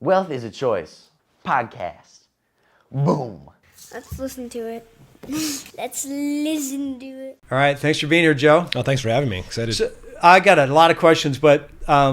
Wealth is a Choice podcast. Boom. Let's listen to it. Let's listen to it. All right. Thanks for being here, Joe. Oh, thanks for having me. Excited. So, I got a lot of questions, but I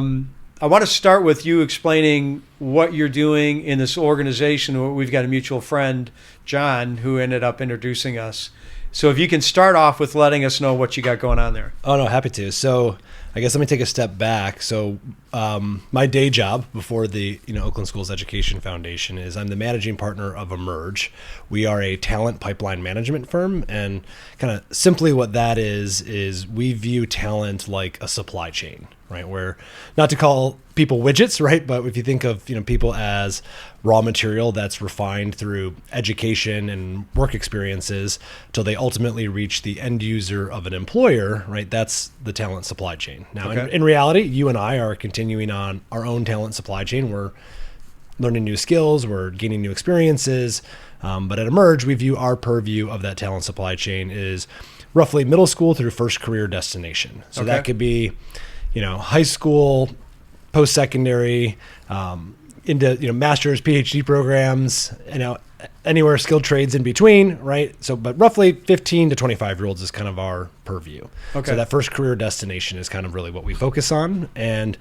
want to start with you explaining what you're doing in this organization. We've got a mutual friend, John, who ended up introducing us. So if you can start off with letting us know what you got going on there. Oh, no, happy to. So I guess let me take a step back. So my day job before the Oakland Schools Education Foundation is I'm the managing partner of Emerge. We are a talent pipeline management firm, and kind of simply what that is we view talent like a supply chain, right? Where, not to call people widgets, right? But if you think of people as raw material that's refined through education and work experiences till they ultimately reach the end user of an employer, right? That's the talent supply chain. Now, Okay. in reality, you and I are continuing on our own talent supply chain. We're learning new skills, we're gaining new experiences. But at Emerge, we view our purview of that talent supply chain is roughly middle school through first career destination. So Okay. that could be, high school, post-secondary, into master's, PhD programs, anywhere skilled trades in between, right? So, but roughly 15 to 25-year-olds is kind of our purview. Okay. So that first career destination is kind of really what we focus on. And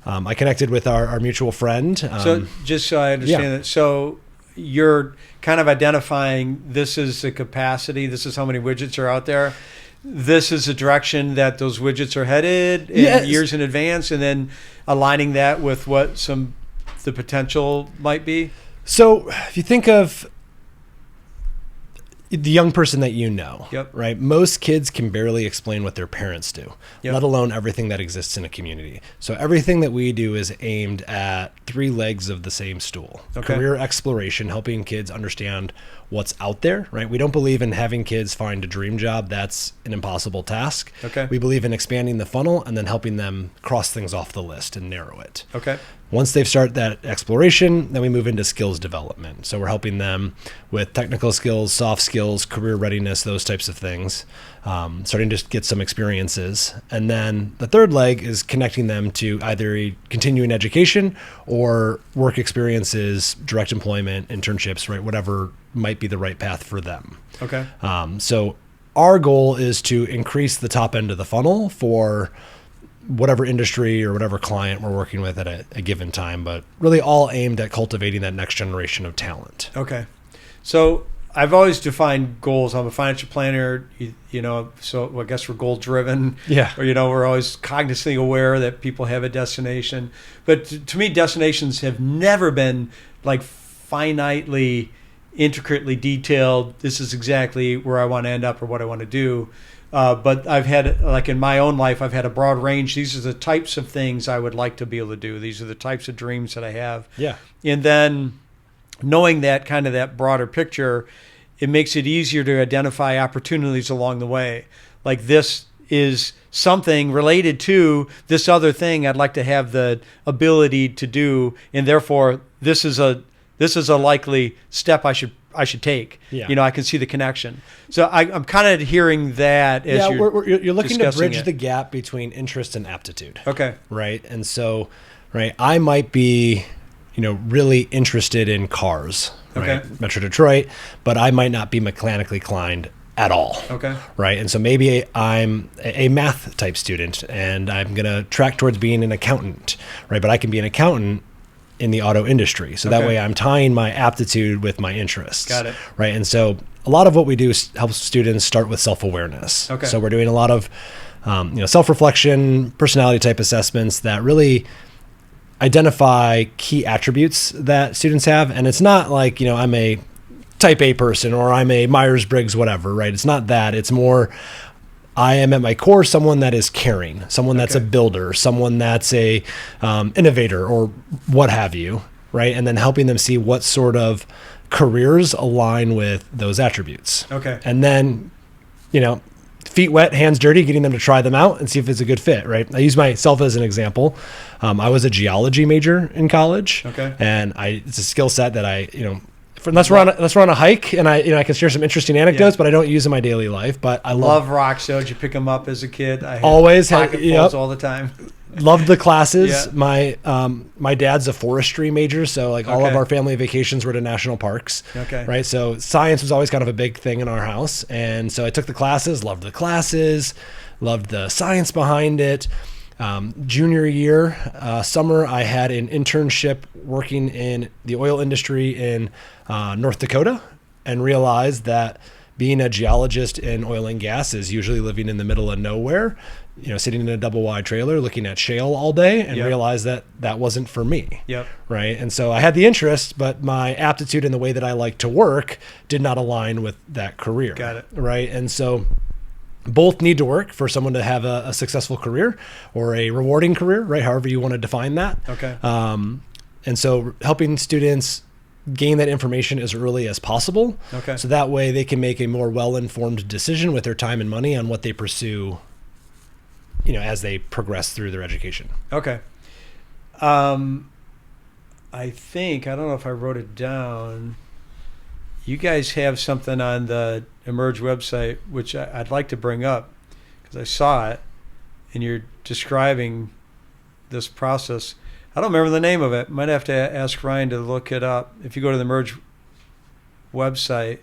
I connected with our mutual friend. So just so I understand yeah. it, so you're kind of identifying this is the capacity, this is how many widgets are out there. This is the direction that those widgets are headed in years in advance, and then aligning that with what the potential might be. So if you think of the young person that Yep. right? Most kids can barely explain what their parents do, Yep. let alone everything that exists in a community. So everything that we do is aimed at three legs of the same stool. Okay. Career exploration, helping kids understand what's out there, right? We don't believe in having kids find a dream job. That's an impossible task. Okay. We believe in expanding the funnel and then helping them cross things off the list and narrow it. Okay. Once they've started that exploration, then we move into skills development. So we're helping them with technical skills, soft skills, career readiness, those types of things, starting to get some experiences. And then the third leg is connecting them to either continuing education or work experiences, direct employment, internships, right? Whatever might be the right path for them. Okay. So our goal is to increase the top end of the funnel for whatever industry or whatever client we're working with at a given time, but really all aimed at cultivating that next generation of talent. Okay. So I've always defined goals. I'm a financial planner, so I guess we're goal driven. Yeah. Or, we're always cognizantly aware that people have a destination. But to me, destinations have never been like finitely, intricately detailed. This is exactly where I want to end up or what I want to do. But I've had, like in my own life, I've had a broad range. These are the types of things I would like to be able to do. These are the types of dreams that I have. Yeah. And then knowing that kind of that broader picture, it makes it easier to identify opportunities along the way. Like this is something related to this other thing I'd like to have the ability to do. And therefore, this is a likely step I should take. Yeah. I can see the connection. So I'm kind of hearing that as you're looking to discussing bridge it. the gap between interest and aptitude. Okay. Right. And so, right, I might be, really interested in cars, right? Okay. Metro Detroit, but I might not be mechanically inclined at all. Okay. Right. And so maybe I'm a math type student and I'm going to track towards being an accountant, right? But I can be an accountant in the auto industry. So that Okay. way I'm tying my aptitude with my interests. Got it. Right. And so a lot of what we do helps students start with self-awareness. Okay. So we're doing a lot of, self-reflection, personality type assessments that really identify key attributes that students have. And it's not like, I'm a type A person or I'm a Myers-Briggs, whatever, right? It's not that. It's more, I am at my core someone that is caring, someone that's a builder, someone that's a innovator or what have you, right? And then helping them see what sort of careers align with those attributes. Okay. And then, feet wet, hands dirty, getting them to try them out and see if it's a good fit, right? I use myself as an example. I was a geology major in college. Okay. And it's a skill set that I, unless we're on a hike, and I can share some interesting anecdotes, but I don't use them in my daily life. But I love rocks. Though, did you pick them up as a kid? I had always pocketfuls all the time. Loved the classes. Yeah. My dad's a forestry major, so like all of our family vacations were to national parks. Okay. Right. So science was always kind of a big thing in our house, and so I took the classes. Loved the classes. Loved the science behind it. Junior year, summer, I had an internship working in the oil industry in North Dakota, and realized that being a geologist in oil and gas is usually living in the middle of nowhere, sitting in a double wide trailer looking at shale all day, and realized that that wasn't for me. Yep. Right. And so I had the interest, but my aptitude and the way that I like to work did not align with that career. Got it. Right. And so both need to work for someone to have a successful career or a rewarding career, right? However you want to define that. Okay. And so helping students gain that information as early as possible. Okay. So that way they can make a more well-informed decision with their time and money on what they pursue, as they progress through their education. Okay. I don't know if I wrote it down. You guys have something on the Emerge website, which I'd like to bring up because I saw it, and you're describing this process. I don't remember the name of it. Might have to ask Ryan to look it up. If you go to the Emerge website,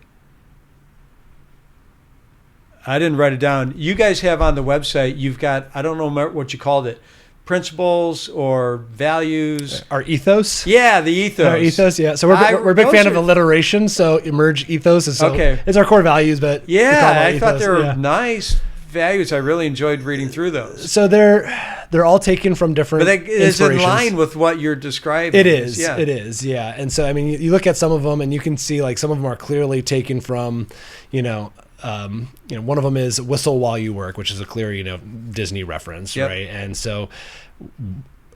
I didn't write it down. You guys have on the website, you've got, I don't know what you called it, principles or values. Our ethos? Yeah, the ethos. Our ethos, yeah. So we're a big fan of alliteration, so Emerge ethos is it's our core values, but yeah, I thought they were nice values. I really enjoyed reading through those. So they're all taken from different it's in line with what you're describing. It is. Yeah. And so I mean, you look at some of them and you can see like some of them are clearly taken from, one of them is whistle while you work, which is a clear, Disney reference, right? And so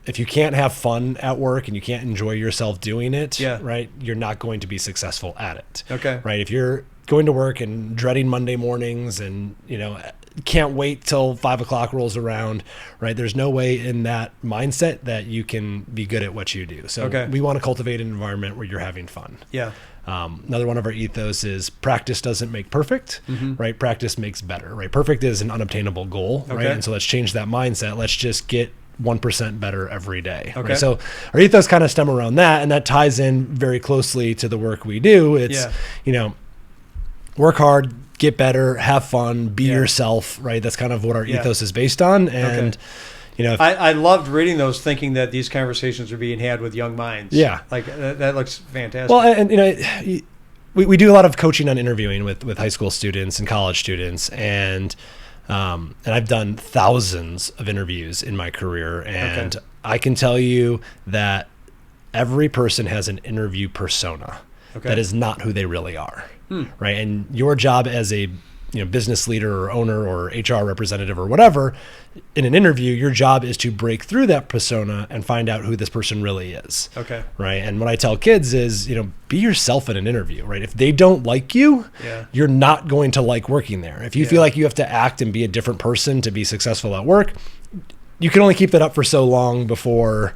if you can't have fun at work and you can't enjoy yourself doing it, right, you're not going to be successful at it. Okay. Right. If you're going to work and dreading Monday mornings and, can't wait till 5 o'clock rolls around, right? There's no way in that mindset that you can be good at what you do. So we want to cultivate an environment where you're having fun. Yeah. Another one of our ethos is practice doesn't make perfect, right? Practice makes better, right? Perfect is an unobtainable goal, right? And so let's change that mindset. Let's just get 1% better every day. Okay. Right? So our ethos kind of stem around that, and that ties in very closely to the work we do. It's, work hard, get better, have fun, be yourself, right? That's kind of what our ethos is based on. And, I loved reading those, thinking that these conversations are being had with young minds. Yeah. Like that looks fantastic. Well, and, we do a lot of coaching on interviewing with high school students and college students. And I've done thousands of interviews in my career. And I can tell you that every person has an interview persona that is not who they really are. Right. And your job as a business leader or owner or HR representative or whatever, in an interview, your job is to break through that persona and find out who this person really is. Okay. Right. And what I tell kids is, be yourself in an interview, right? If they don't like you, you're not going to like working there. If you feel like you have to act and be a different person to be successful at work, you can only keep that up for so long before,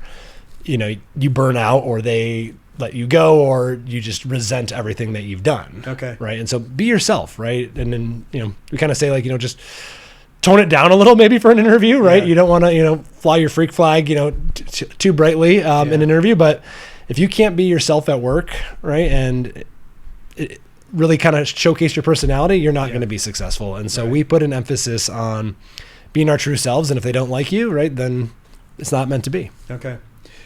you burn out or they let you go or you just resent everything that you've done. Okay. Right. And so be yourself. Right. And then, we kind of say like, just tone it down a little maybe for an interview, right? You don't want to, fly your freak flag, too brightly in an interview. But if you can't be yourself at work, right, and it really kind of showcase your personality, you're not going to be successful. And so we put an emphasis on being our true selves. And if they don't like you, right, then it's not meant to be. Okay.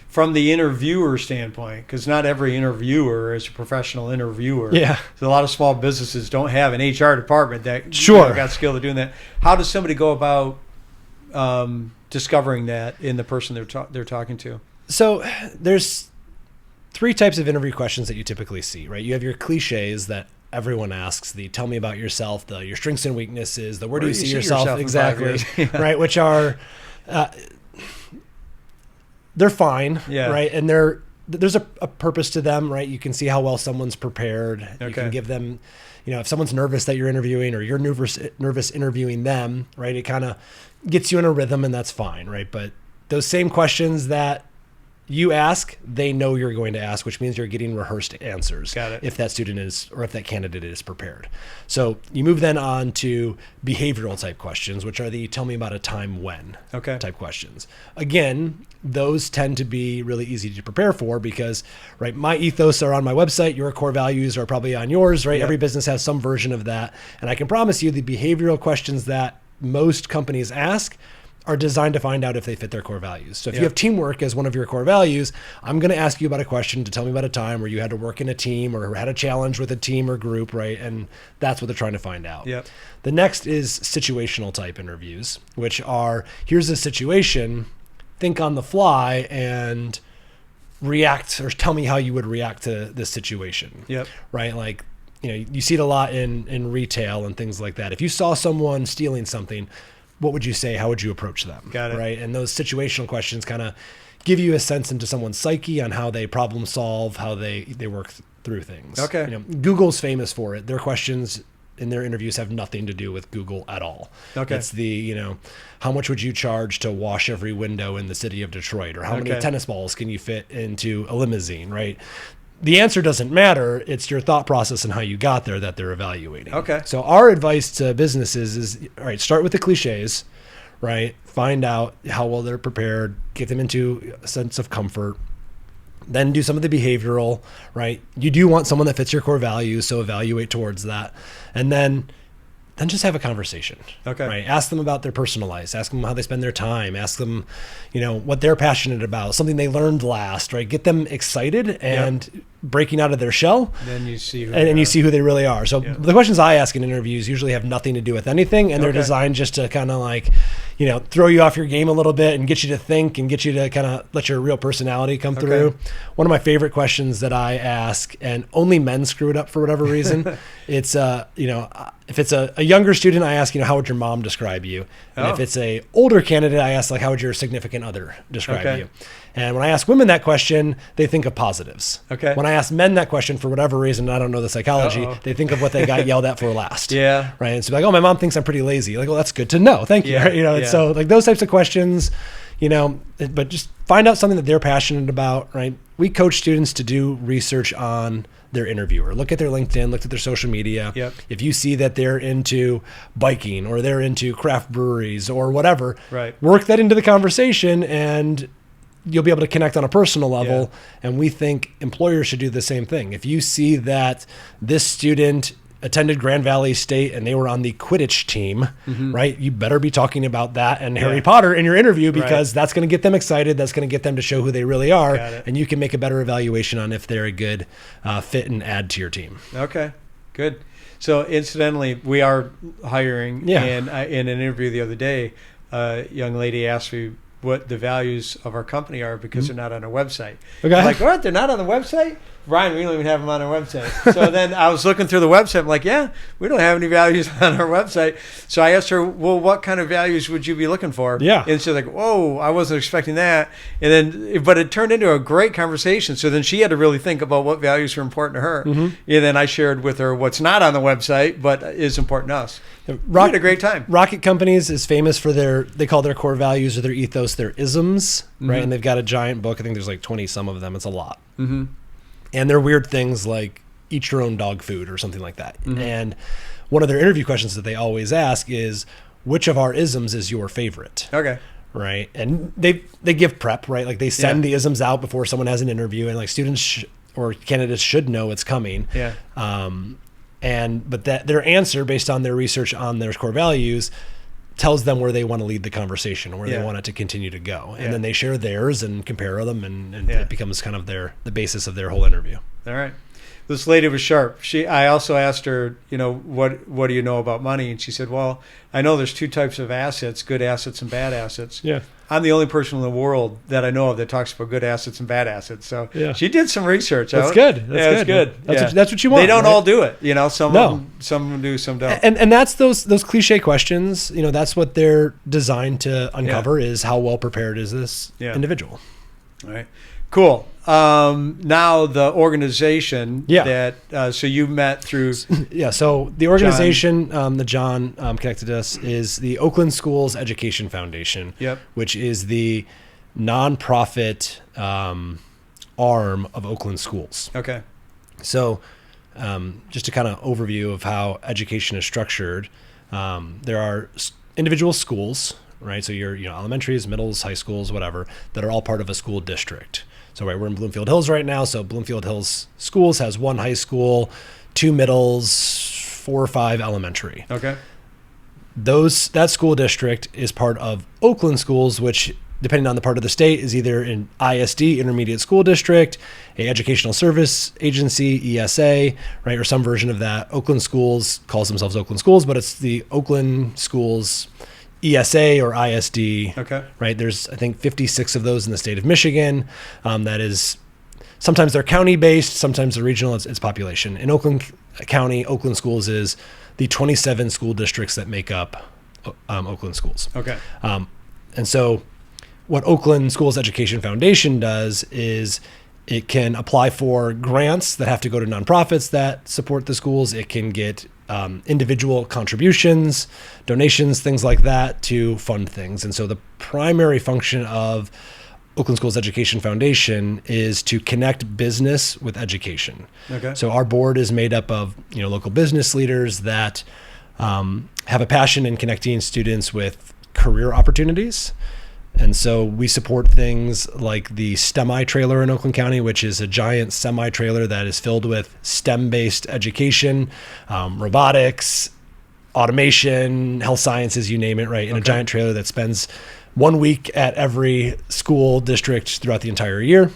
From the interviewer standpoint, because not every interviewer is a professional interviewer. Yeah. So a lot of small businesses don't have an HR department that got skill at doing that. How does somebody go about discovering that in the person they're talking to? So there's 3 types of interview questions that you typically see, right? You have your cliches that everyone asks, the tell me about yourself, the your strengths and weaknesses, the where do you see yourself exactly, right? Which are... they're fine, right? And there's a purpose to them, right? You can see how well someone's prepared. Okay. You can give them, if someone's nervous that you're interviewing or you're nervous interviewing them, right? It kind of gets you in a rhythm and that's fine, right? But those same questions that you ask, they know you're going to ask, which means you're getting rehearsed answers. Got it. If that student is, or if that candidate is prepared. So you move then on to behavioral type questions, which are the tell me about a time when type questions. Again, those tend to be really easy to prepare for because, right, my ethos are on my website, your core values are probably on yours, right? Yep. Every business has some version of that. And I can promise you the behavioral questions that most companies ask are designed to find out if they fit their core values. So if you have teamwork as one of your core values, I'm going to ask you about a question to tell me about a time where you had to work in a team or had a challenge with a team or group, right? And that's what they're trying to find out. Yep. The next is situational type interviews, which are, here's a situation, think on the fly and react, or tell me how you would react to this situation. Yep. Right? Like, you know, you see it a lot in retail and things like that. If you saw someone stealing something, what would you say? How would you approach them? Got it. Right? And those situational questions kind of give you a sense into someone's psyche on how they problem solve, how they work through things. Okay. You know, Google's famous for it. Their questions in their interviews have nothing to do with Google at all. Okay. It's the, you know, how much would you charge to wash every window in the city of Detroit? Or how many tennis balls can you fit into a limousine, right? The answer doesn't matter. It's your thought process and how you got there that they're evaluating. Okay. So our advice to businesses is, all right, start with the cliches, right? Find out how well they're prepared, get them into a sense of comfort, then do some of the behavioral, right? You do want someone that fits your core values, so evaluate towards that. And then just have a conversation. Okay. Right. Ask them about their personal lives. Ask them how they spend their time. Ask them, you know, what they're passionate about, something they learned last, right? Get them excited and breaking out of their shell. Then you see you see who they really are. So the questions I ask in interviews usually have nothing to do with anything, and they're designed just to kind of like, you know, throw you off your game a little bit and get you to think and get you to kind of let your real personality come through. One of my favorite questions that I ask, and only men screw it up for whatever reason, it's, you know, if it's a younger student, I ask, you know, how would your mom describe you? And if it's a older candidate, I ask, like, how would your significant other describe you? And when I ask women that question, they think of positives. Okay. When I ask men that question, for whatever reason, I don't know the psychology, they think of what they got yelled at for last. Yeah. Right. And so like, oh, my mom thinks I'm pretty lazy. Like, well, that's good to know. Thank you. Yeah. Right? You know, and so like those types of questions, you know, but just find out something that they're passionate about, right? We coach students to do research on their interviewer. Look at their LinkedIn, look at their social media. Yep. If you see that they're into biking or they're into craft breweries or whatever, work that into the conversation and you'll be able to connect on a personal level. Yeah. And we think employers should do the same thing. If you see that this student attended Grand Valley State and they were on the Quidditch team, right? You better be talking about that and Harry Potter in your interview because that's going to get them excited. That's going to get them to show who they really are. And you can make a better evaluation on if they're a good fit and add to your team. Okay, good. So incidentally, we are hiring. And in an interview the other day, a young lady asked me what the values of our company are because they're not on our website. I'm like, what? They're not on the website? Ryan, we don't even have them on our website. So then I was looking through the website. I'm like, yeah, we don't have any values on our website. So I asked her, well, what kind of values would you be looking for? Yeah. And she's like, whoa, I wasn't expecting that. And then, but it turned into a great conversation. So then she had to really think about what values were important to her. And then I shared with her what's not on the website, but is important to us. We had a great time. Rocket Companies is famous for they call their core values or their ethos, their isms, right? And they've got a giant book. I think there's like 20 some of them. It's a lot. And they're weird things like eat your own dog food or something like that. And one of their interview questions that they always ask is, which of our isms is your favorite? Okay. Right. And they give prep, right? Like they send the isms out before someone has an interview, and like students or candidates should know it's coming. Yeah. But that their answer based on their research on their core values tells them where they want to lead the conversation or where they want it to continue to go. And then they share theirs and compare them and it becomes kind of the basis of their whole interview. All right. This lady was sharp. I also asked her, you know, what do you know about money? And she said, well, I know there's two types of assets, good assets and bad assets. Yeah. I'm the only person in the world that I know of that talks about good assets and bad assets. So she did some research. That's good. That's good. That's what you want. They don't right? all do it. You know, some do, some don't. And that's those cliche questions. You know, that's what they're designed to uncover is how well prepared is this individual. All right. Cool. Now the organization that so you met through so the organization that John connected us is the Oakland Schools Education Foundation, which is the nonprofit arm of Oakland Schools. Okay. So just a kind of overview of how education is structured. There are individual schools, right? So your elementaries, middles, high schools, whatever, that are all part of a school district. So right, we're in Bloomfield Hills right now. So Bloomfield Hills Schools has 1 high school, 2 middles, 4 or 5 elementary. Okay. That school district is part of Oakland Schools, which, depending on the part of the state, is either an ISD, Intermediate School District, a Educational Service Agency, ESA, right, or some version of that. Oakland Schools calls themselves Oakland Schools, but it's the Oakland Schools ESA or ISD. Okay. Right. There's, I think, 56 of those in the state of Michigan. That is, sometimes they're county based, sometimes they're regional. It's population. In Oakland County, Oakland Schools is the 27 school districts that make up Oakland Schools. Okay. And so what Oakland Schools Education Foundation does is it can apply for grants that have to go to nonprofits that support the schools. It can get individual contributions, donations, things like that to fund things. And so the primary function of Oakland Schools Education Foundation is to connect business with education. Okay. So our board is made up of local business leaders that have a passion in connecting students with career opportunities. And so we support things like the STEMI trailer in Oakland County, which is a giant semi-trailer that is filled with STEM-based education, robotics, automation, health sciences, you name it, right? In a giant trailer that spends 1 week at every school district throughout the entire year.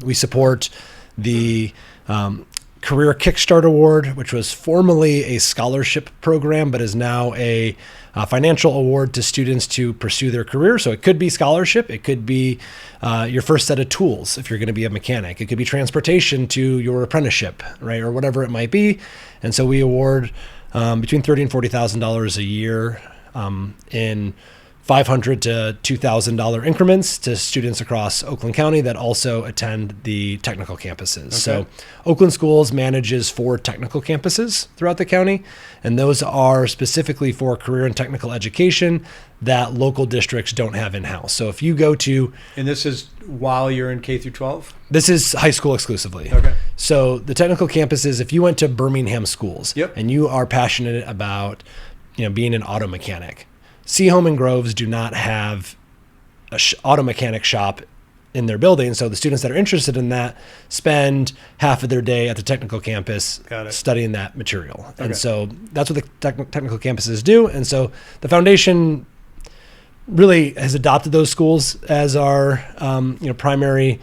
We support the Career Kickstart Award, which was formerly a scholarship program, but is now a financial award to students to pursue their career. So it could be scholarship. It could be your first set of tools if you're going to be a mechanic. It could be transportation to your apprenticeship, right, or whatever it might be. And so we award between $30,000 and $40,000 a year in $500 to $2,000 increments to students across Oakland County that also attend the technical campuses. Okay. So Oakland Schools manages 4 technical campuses throughout the county, and those are specifically for career and technical education that local districts don't have in-house. So if you go to... And this is while you're in K through 12? This is high school exclusively. Okay. So the technical campuses, if you went to Birmingham schools Yep. and you are passionate about being an auto mechanic, Seaholm and Groves do not have a auto mechanic shop in their building. So the students that are interested in that spend half of their day at the technical campus studying that material. Okay. And so that's what the technical campuses do. And so the foundation really has adopted those schools as our primary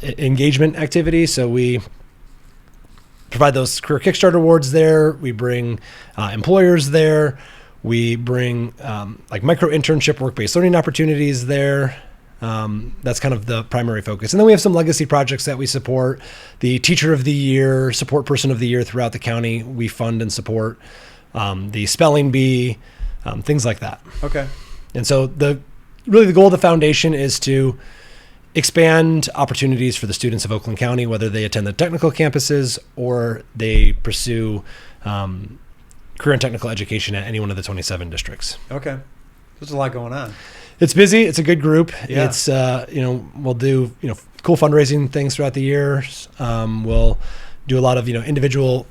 engagement activity. So we provide those Career Kickstart Awards there. We bring employers there. We bring like micro internship, work-based learning opportunities there. That's kind of the primary focus. And then we have some legacy projects that we support. The Teacher of the Year, Support Person of the Year throughout the county, we fund and support. The Spelling Bee, things like that. Okay. And so the goal of the foundation is to expand opportunities for the students of Oakland County, whether they attend the technical campuses or they pursue career and technical education at any one of the 27 districts. Okay. There's a lot going on. It's busy. It's a good group. Yeah. It's, we'll do, cool fundraising things throughout the year. We'll do a lot of, individual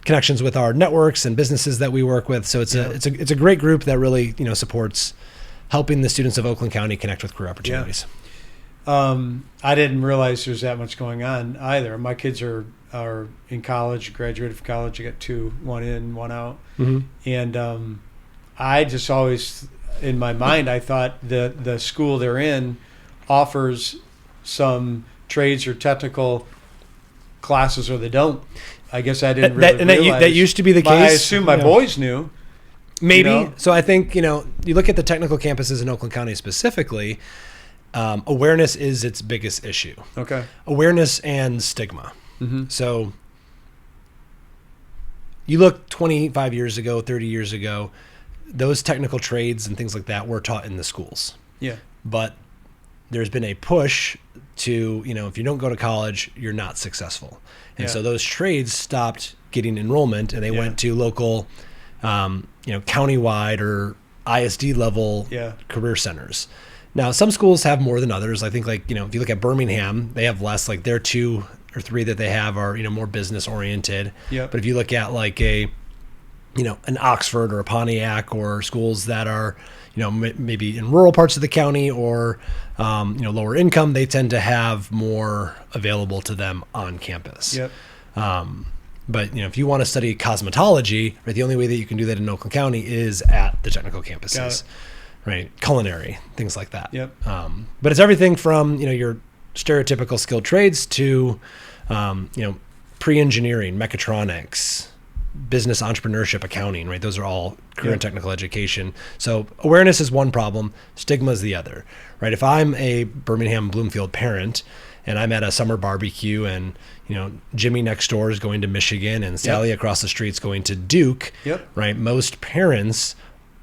connections with our networks and businesses that we work with. So it's a great group that really, supports helping the students of Oakland County connect with career opportunities. I didn't realize there's that much going on either. My kids are in college, graduated from college. I got 2, one in, one out. Mm-hmm. And I just always, in my mind, I thought the school they're in offers some trades or technical classes, or they don't. I guess I didn't really realize. That used to be the case. I assume my boys knew. Maybe. So I think, you look at the technical campuses in Oakland County specifically, awareness is its biggest issue. Okay. Awareness and stigma. Mm-hmm. So you look 25 years ago, 30 years ago, those technical trades and things like that were taught in the schools. Yeah. But there's been a push to, if you don't go to college, you're not successful. And so those trades stopped getting enrollment, and they went to local, countywide or ISD level career centers. Now, some schools have more than others. I think, like, if you look at Birmingham, they have less. Like, their 2 or 3 that they have are, more business oriented. Yep. But if you look at like an Oxford or a Pontiac, or schools that are, maybe in rural parts of the county, or, lower income, they tend to have more available to them on campus. Yep. But if you want to study cosmetology, right, the only way that you can do that in Oakland County is at the technical campuses, right? Culinary, things like that. Yep. But it's everything from your stereotypical skilled trades to pre-engineering, mechatronics, business entrepreneurship, accounting, right? Those are all career and technical education. So awareness is one problem, stigma is the other, right? If I'm a Birmingham Bloomfield parent and I'm at a summer barbecue and, Jimmy next door is going to Michigan and Sally across the street's going to Duke, right? Most parents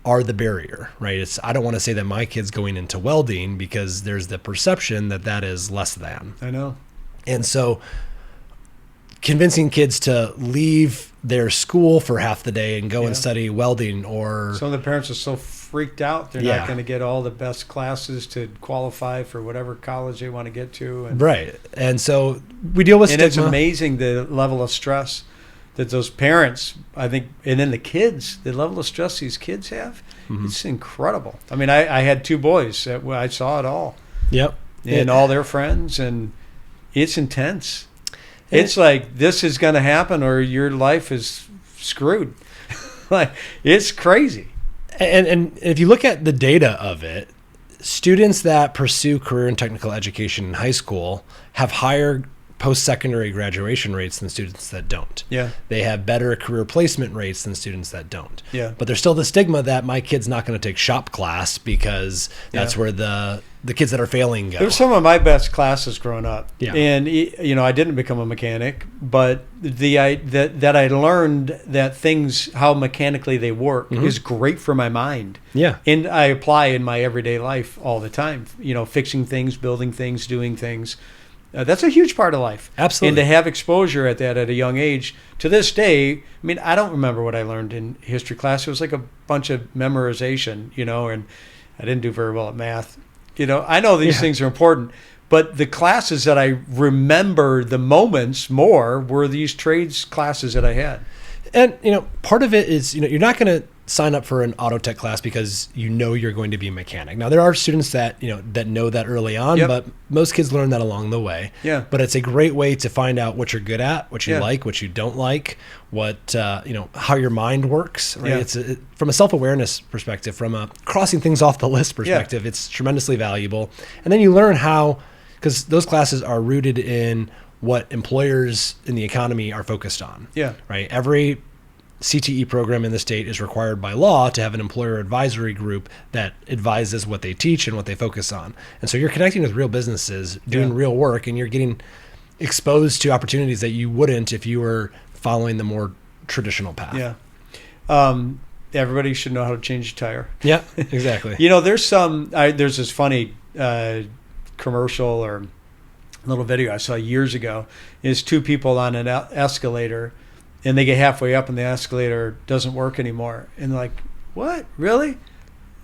are the barrier, right? I don't want to say that my kid's going into welding because there's the perception that that is less than. I know. And so convincing kids to leave their school for half the day and go and study welding, or some of the parents are so freaked out they're not going to get all the best classes to qualify for whatever college they want to get to. Right. And so we deal with stigma. It's amazing the level of stress that those parents, I think, and then the kids, the level of stress these kids have, it's incredible. I mean, I had 2 boys that I saw it all. Yep. And all their friends, and it's intense. It's like, this is going to happen or your life is screwed. Like, it's crazy. And if you look at the data of it, students that pursue career and technical education in high school have higher post-secondary graduation rates than students that don't. Yeah. They have better career placement rates than students that don't. Yeah. But there's still the stigma that my kid's not going to take shop class because that's where the kids that are failing go. There's some of my best classes growing up. Yeah. And, I didn't become a mechanic, but that I learned that things, how mechanically they work, is great for my mind. Yeah. And I apply in my everyday life all the time, fixing things, building things, doing things. That's a huge part of life. Absolutely. And to have exposure at that at a young age, to this day, I mean, I don't remember what I learned in history class. It was like a bunch of memorization, and I didn't do very well at math. I know these things are important, but the classes that I remember the moments more were these trades classes that I had. And, part of it is, you're not going to sign up for an auto tech class because you're going to be a mechanic. Now, there are students that, that know that early on, but most kids learn that along the way. Yeah. But it's a great way to find out what you're good at, what you like, what you don't like, what, how your mind works, right? Yeah. From a self-awareness perspective, from a crossing things off the list perspective, it's tremendously valuable. And then you learn how, because those classes are rooted in what employers in the economy are focused on. Yeah. Right. Every CTE program in the state is required by law to have an employer advisory group that advises what they teach and what they focus on. And so you're connecting with real businesses, doing real work, and you're getting exposed to opportunities that you wouldn't if you were following the more traditional path. Yeah. Everybody should know how to change a tire. Yeah, exactly. There's this funny commercial or little video I saw years ago. Is 2 people on an escalator, and they get halfway up and the escalator doesn't work anymore. And they're like, what? Really?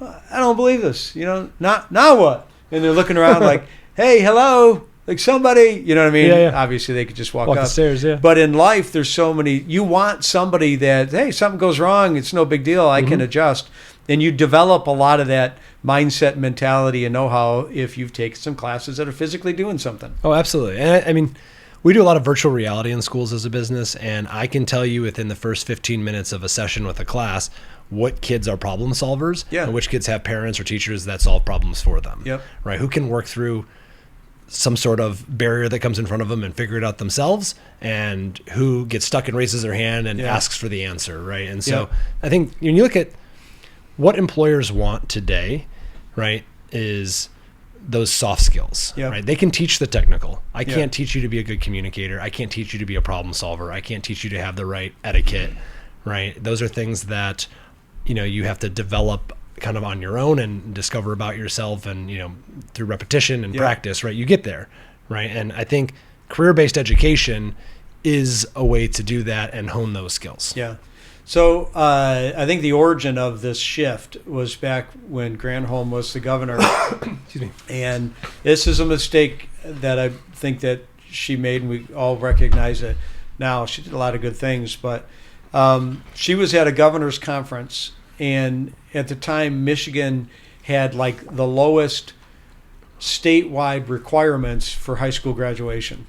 I don't believe this. Now what? And they're looking around like, hey, hello, like somebody, you know what I mean? Yeah. Obviously they could just walk Walk up. the stairs, yeah. But in life, there's so many, you want somebody that, hey, something goes wrong, it's no big deal, I can adjust. And you develop a lot of that mindset, mentality, and know-how if you've taken some classes that are physically doing something. Oh, absolutely. And I mean, we do a lot of virtual reality in schools as a business, and I can tell you within the first 15 minutes of a session with a class what kids are problem solvers and which kids have parents or teachers that solve problems for them. Yep. Right? Who can work through some sort of barrier that comes in front of them and figure it out themselves, and who gets stuck and raises their hand and asks for the answer, right? And so I think when you look at what employers want today, right, is those soft skills, right? They can teach the technical. I can't teach you to be a good communicator. I can't teach you to be a problem solver. I can't teach you to have the right etiquette, right? Those are things that, you have to develop kind of on your own and discover about yourself, and, through repetition and practice, right? You get there, right? And I think career-based education is a way to do that and hone those skills. Yeah. So I think the origin of this shift was back when Granholm was the governor. Excuse me. And this is a mistake that I think that she made, and we all recognize it now. She did a lot of good things, but she was at a governor's conference, and at the time, Michigan had like the lowest statewide requirements for high school graduation.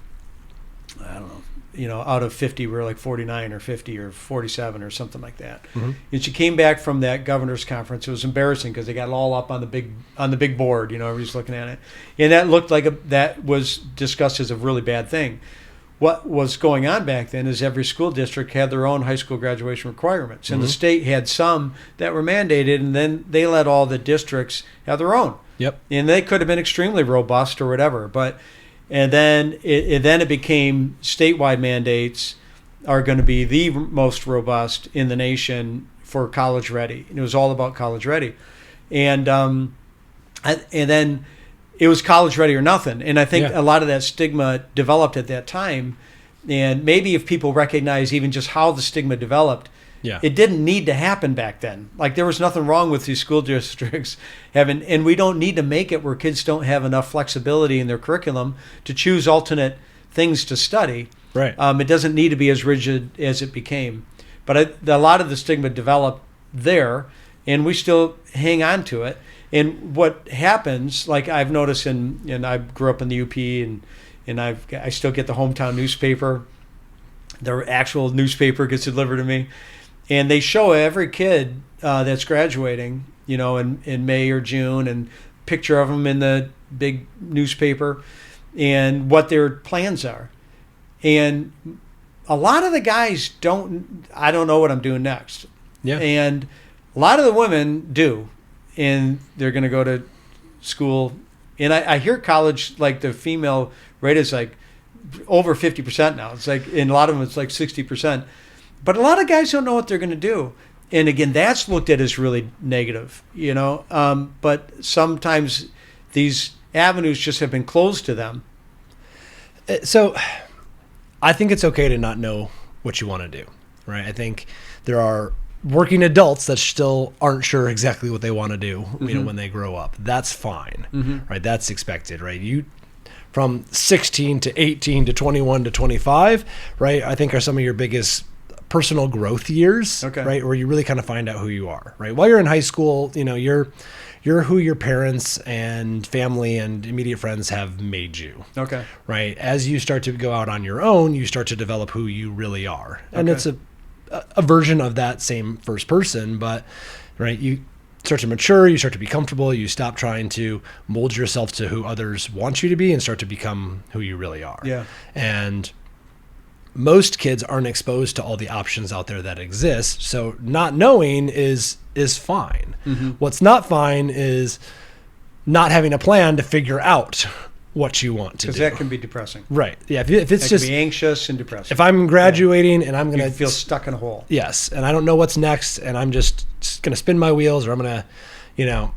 I don't know, out of 50, we were like 49 or 50 or 47 or something like that. Mm-hmm. And she came back from that governor's conference. It was embarrassing because they got it all up on the big board. Everybody's looking at it, and that looked like that was discussed as a really bad thing. What was going on back then is every school district had their own high school graduation requirements, and the state had some that were mandated, and then they let all the districts have their own. Yep. And they could have been extremely robust or whatever, and then it became statewide mandates are going to be the most robust in the nation for college ready. And it was all about college ready, and then it was college ready or nothing. And I think a lot of that stigma developed at that time. And maybe if people recognize even just how the stigma developed, it didn't need to happen back then. Like there was nothing wrong with these school districts having, and we don't need to make it where kids don't have enough flexibility in their curriculum to choose alternate things to study. Right. It doesn't need to be as rigid as it became. But a lot of the stigma developed there, and we still hang on to it. And what happens, like I've noticed, and I grew up in the UP, and I still get the hometown newspaper. The actual newspaper gets delivered to me, and they show every kid that's graduating, in May or June, and picture of them in the big newspaper, and what their plans are. And a lot of the guys I don't know what I'm doing next. Yeah. And a lot of the women do, and they're going to go to school. And I hear college, like the female rate is like over 50% now. It's like, in a lot of them, it's like 60%. But a lot of guys don't know what they're going to do. And again, that's looked at as really negative, but sometimes these avenues just have been closed to them. So I think it's okay to not know what you want to do, right? I think there are working adults that still aren't sure exactly what they want to do, when they grow up. That's fine, right? That's expected, right? You from 16 to 18 to 21 to 25, right? I think are some of your biggest personal growth years, right? Where you really kind of find out who you are, right? While you're in high school, you're who your parents and family and immediate friends have made you. Okay. Right? As you start to go out on your own, you start to develop who you really are. And it's a version of that same first person, but right, you start to mature, you start to be comfortable, you stop trying to mold yourself to who others want you to be and start to become who you really are. Yeah. And most kids aren't exposed to all the options out there that exist. So not knowing is fine. What's not fine is not having a plan to figure out what you want to do. Because that can be depressing. Right. Yeah. If it's that just can be anxious and depressing. If I'm graduating and I'm going to feel stuck in a hole. Yes. And I don't know what's next, and I'm just going to spin my wheels, or I'm going to,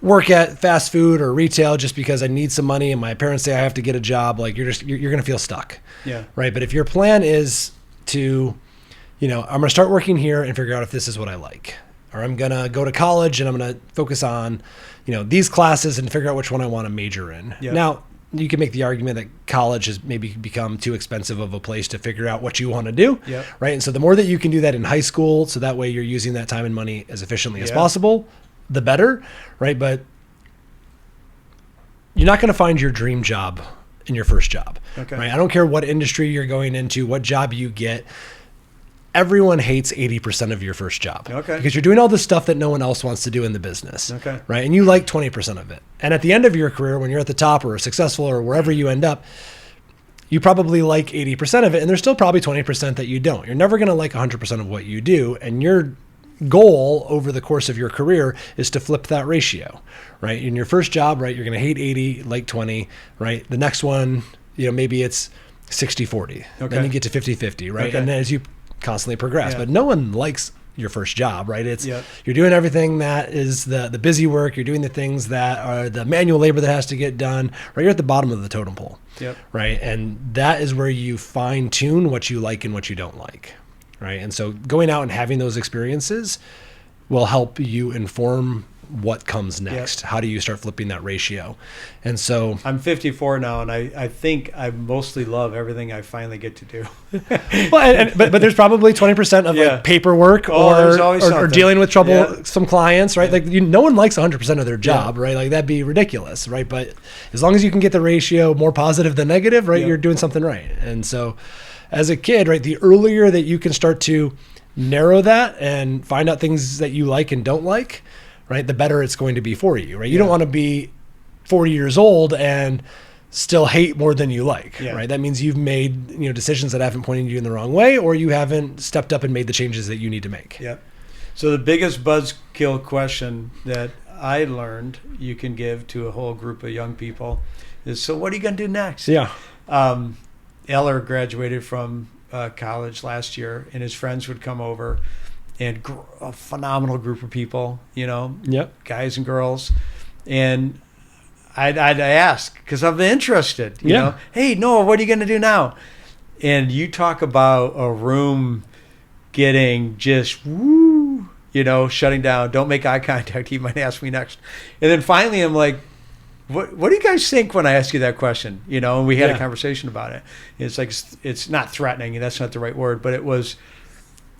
work at fast food or retail just because I need some money and my parents say I have to get a job, like you're going to feel stuck. Yeah. Right. But if your plan is to, I'm going to start working here and figure out if this is what I like, or I'm going to go to college and I'm going to focus on, these classes and figure out which one I want to major in. Yep. Now, you can make the argument that college has maybe become too expensive of a place to figure out what you want to do. Yep. Right. And so the more that you can do that in high school, so that way you're using that time and money as efficiently as possible, the better, right? But you're not going to find your dream job in your first job, right? I don't care what industry you're going into, what job you get. Everyone hates 80% of your first job, because you're doing all the stuff that no one else wants to do in the business, right? And you like 20% of it. And at the end of your career, when you're at the top or successful or wherever you end up, you probably like 80% of it, and there's still probably 20% that you don't. You're never going to like 100% of what you do, and your goal over the course of your career is to flip that ratio, right? In your first job, right, you're going to hate 80, like 20, right? The next one, maybe it's 60-40. Then you get to 50-50, right? And then as you constantly progress, but no one likes your first job, right? It's you're doing everything that is the busy work. You're doing the things that are the manual labor that has to get done, right? You're at the bottom of the totem pole, right? And that is where you fine tune what you like and what you don't like. right? And so going out and having those experiences will help you inform what comes next. How do you start flipping that ratio? And so I'm 54 now, and I think I mostly love everything I finally get to do. well, but there's probably 20% of like paperwork there's always or dealing with trouble, Yeah. some clients, right? Like no one likes 100% of their job, right? Like that'd be ridiculous, right? But as long as you can get the ratio more positive than negative, right, you're doing something right. And so as a kid, right, the earlier that you can start to narrow that and find out things that you like and don't like, right, the better it's going to be for you, right? You don't want to be 40 years old and still hate more than you like, right? That means you've made, decisions that haven't pointed you in the wrong way, or you haven't stepped up and made the changes that you need to make. Yep. So the biggest buzzkill question that I learned you can give to a whole group of young people is, so what are you going to do next? Yeah. Eller graduated from college last year, and his friends would come over, and a phenomenal group of people, guys and girls. And I'd ask, because I'm interested, you know, hey, Noah, what are you going to do now? And you talk about a room getting just, shutting down. Don't make eye contact. He might ask me next. And then finally I'm like, what do you guys think when I ask you that question? And we had a conversation about it. It's like, it's not threatening. That's not the right word, but it was,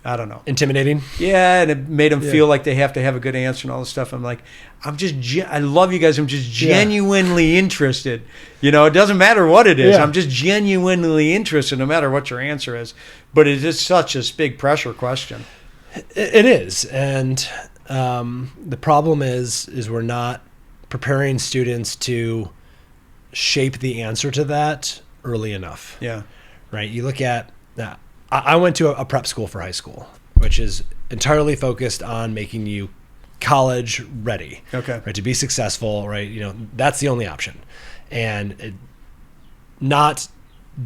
I don't know. Intimidating? Yeah, and it made them feel like they have to have a good answer and all this stuff. I'm like, I love you guys. I'm just genuinely interested. It doesn't matter what it is. I'm just genuinely interested no matter what your answer is. But it is such a big pressure question. It is. And the problem is we're not preparing students to shape the answer to that early enough. Yeah. Right? You look at... I went to a prep school for high school, which is entirely focused on making you college ready. Okay. Right, to be successful, right? That's the only option. And not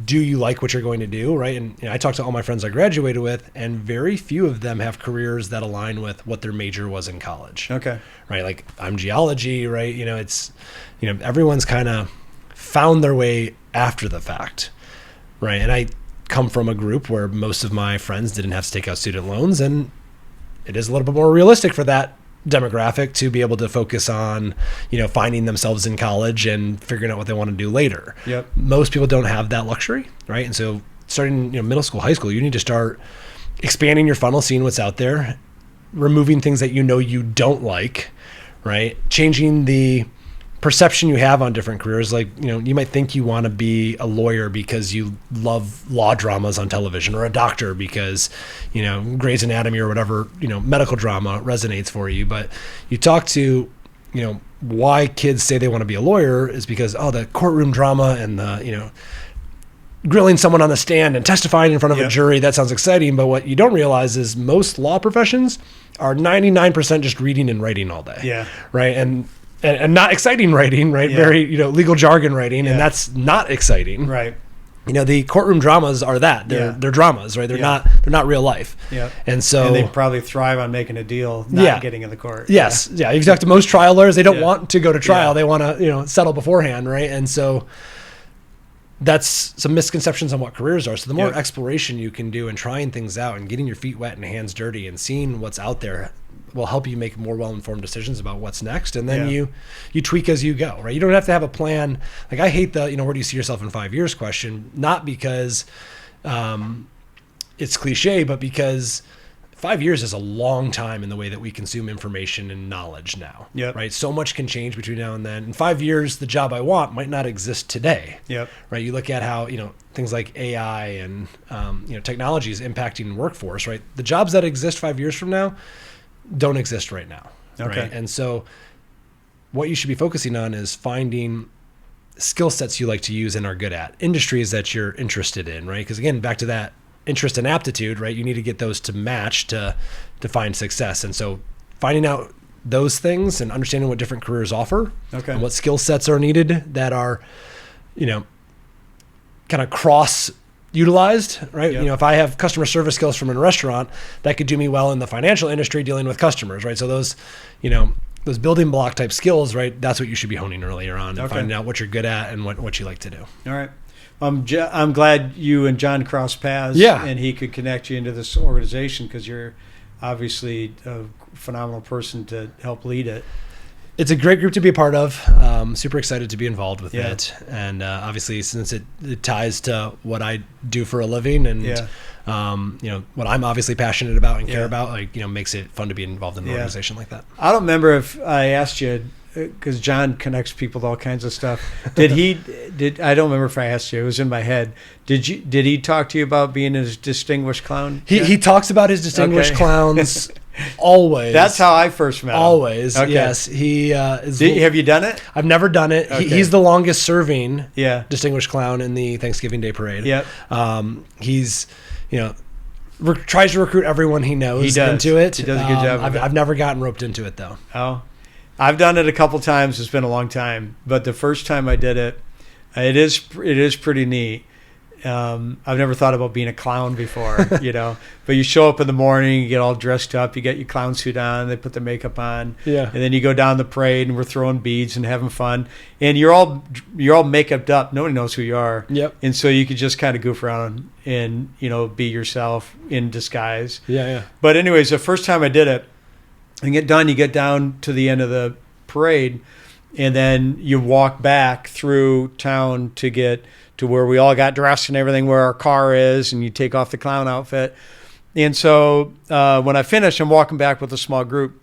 do you like what you're going to do, right? And I talked to all my friends I graduated with, and very few of them have careers that align with what their major was in college. Okay. Right? Like I'm geology, right? It's everyone's kind of found their way after the fact. Right? And I come from a group where most of my friends didn't have to take out student loans, and it is a little bit more realistic for that demographic to be able to focus on finding themselves in college and figuring out what they want to do later. Yep. Most people don't have that luxury, right? And so starting middle school, high school, you need to start expanding your funnel, seeing what's out there, removing things that you don't like, right? Changing the perception you have on different careers. Like, you might think you want to be a lawyer because you love law dramas on television, or a doctor because, Grey's Anatomy or whatever, medical drama resonates for you. But you talk to, why kids say they want to be a lawyer is because, the courtroom drama and the, grilling someone on the stand and testifying in front of a jury, that sounds exciting. But what you don't realize is most law professions are 99% just reading and writing all day. Yeah. Right. And not exciting writing, right? Yeah. Very, legal jargon writing, and that's not exciting. Right. The courtroom dramas are that. They're dramas, right? They're not real life. Yeah. And so they probably thrive on making a deal, not getting in the court. Yes. Yeah. You talk to most trial lawyers, they don't want to go to trial. They want to, settle beforehand, right? And so that's some misconceptions on what careers are. So the more exploration you can do and trying things out and getting your feet wet and hands dirty and seeing what's out there will help you make more well-informed decisions about what's next. And then you tweak as you go, right? You don't have to have a plan. Like I hate the, where do you see yourself in 5 years question, not because it's cliche, but because 5 years is a long time in the way that we consume information and knowledge now, right? So much can change between now and then. In 5 years, the job I want might not exist today, right? You look at how, things like AI and, technology is impacting workforce, right? The jobs that exist 5 years from now don't exist right now. Okay. Right? And so what you should be focusing on is finding skill sets you like to use and are good at, industries that you're interested in, right? Because again, back to that interest and aptitude, right? You need to get those to match to find success. And so finding out those things and understanding what different careers offer and what skill sets are needed that are, kind of cross utilized, right? If I have customer service skills from a restaurant, that could do me well in the financial industry dealing with customers, right? So those, those building block type skills, right? That's what you should be honing earlier on and Okay. finding out what you're good at and what you like to do. All right. I'm glad you and John crossed paths. Yeah. And he could connect you into this organization because you're obviously a phenomenal person to help lead it. It's a great group to be a part of. Super excited to be involved with Yeah. it. And obviously, since it ties to what I do for a living and, Yeah. what I'm obviously passionate about and care Yeah. about, makes it fun to be involved in an Yeah. organization like that. I don't remember if I asked you because John connects people to all kinds of stuff. I don't remember if I asked you. It was in my head. Did he talk to you about being a distinguished clown? He talks about his distinguished Okay. clowns always. That's how I first met him. Always. Okay. Yes. He is. Have you done it? I've never done it. Okay. He's the longest serving Yeah. distinguished clown in the Thanksgiving Day Parade. Yep. He's, tries to recruit everyone he knows He does. into it. He does a good job of it. I've never gotten roped into it though. Oh, I've done it a couple times. It's been a long time, but the first time I did it, it is pretty neat. I've never thought about being a clown before, but you show up in the morning, you get all dressed up, you get your clown suit on, they put the makeup on, Yeah. and then you go down the parade and we're throwing beads and having fun, and you're all make-uped up. Nobody knows who you are. Yep. And so you could just kind of goof around and be yourself in disguise. Yeah. But anyways, the first time I did it, and you get down to the end of the parade, and then you walk back through town to get to where we all got dressed and everything, where our car is, and you take off the clown outfit. And so when I finished, I'm walking back with a small group.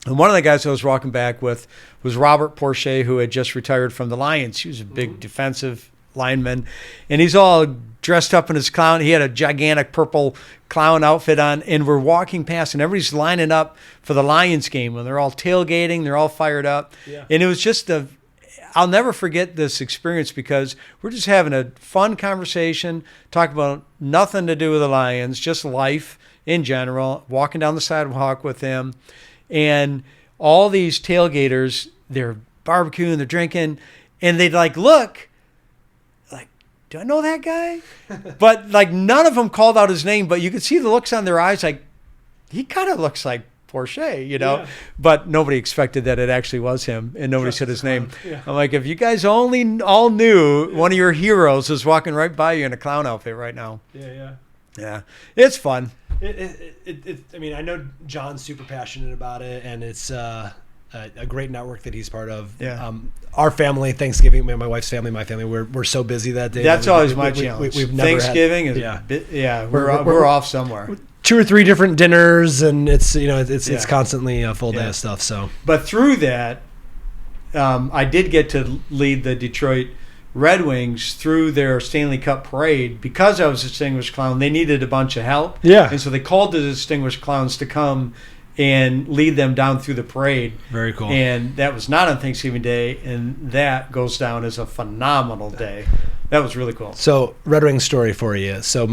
And one of the guys I was walking back with was Robert Porcher, who had just retired from the Lions. He was a big defensive lineman. And he's all dressed up in his clown. He had a gigantic purple clown outfit on. And we're walking past, and everybody's lining up for the Lions game. And they're all tailgating. They're all fired up. Yeah. And it was just I'll never forget this experience because we're just having a fun conversation, talking about nothing to do with the Lions, just life in general, walking down the sidewalk with him. And all these tailgaters, they're barbecuing, they're drinking, and they'd look, do I know that guy? But none of them called out his name, but you could see the looks on their eyes he kind of looks like Porcher, Yeah. But nobody expected that it actually was him, and nobody said his name. Yeah. I'm like, if you guys only all knew one of your heroes is walking right by you in a clown outfit right now. Yeah. Yeah, it's fun. I know John's super passionate about it, and it's a great network that he's part of. Yeah. Our family, Thanksgiving, my wife's family, my family, we're so busy that day. That's that always my challenge. We've never Thanksgiving had, is we're off somewhere. 2 or 3 different dinners, and it's Yeah. constantly a full day Yeah. of stuff. So, But through that, I did get to lead the Detroit Red Wings through their Stanley Cup parade because I was a distinguished clown. They needed a bunch of help, Yeah. and so they called the distinguished clowns to come and lead them down through the parade. very cool. And that was not on Thanksgiving Day, and that goes down as a phenomenal day. That was really cool. So, Red Wings story for you. So,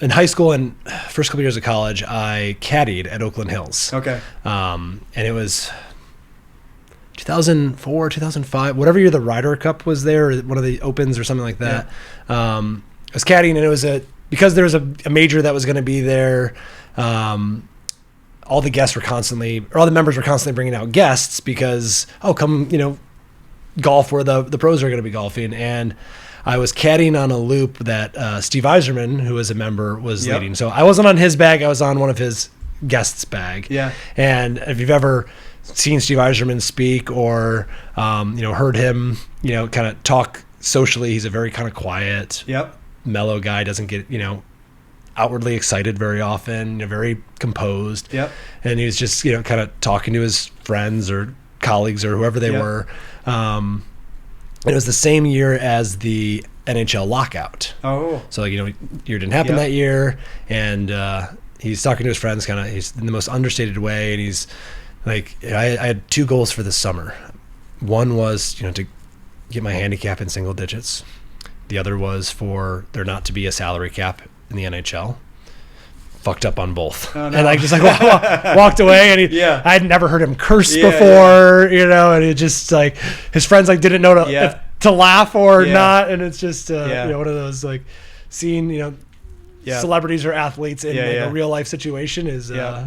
in high school and first couple years of college, I caddied at Oakland Hills. Okay. And it was 2004, 2005, whatever year the Ryder Cup was there, or one of the Opens or something like that. I was caddying, and it was because there was a major that was going to be there. All the members were constantly bringing out guests because, come, golf where the pros are going to be golfing. And I was caddying on a loop that Steve Eiserman, who was a member, was Yep. leading. So I wasn't on his bag. I was on one of his guests' bag. Yeah. And if you've ever seen Steve Eiserman speak or, heard him, kind of talk socially, he's a very kind of quiet, Yep. mellow guy, doesn't get, outwardly excited very often, very composed. Yep. And he was just, kind of talking to his friends or colleagues or whoever they Yep. were. And it was the same year as the NHL lockout. Oh. So, year didn't happen Yep. that year. And he's talking to his friends he's in the most understated way. And he's like, I had 2 goals for this summer. One was, to get my handicap in single digits. The other was for there not to be a salary cap in the NHL. Fucked up on both. Oh, no. And I just walked away, and Yeah. I had never heard him curse Yeah, before, and it just his friends didn't know Yeah. if to laugh or Yeah. not. And it's just, Yeah. one of those seeing, Yeah. celebrities or athletes in Yeah, yeah. a real life situation is, Yeah.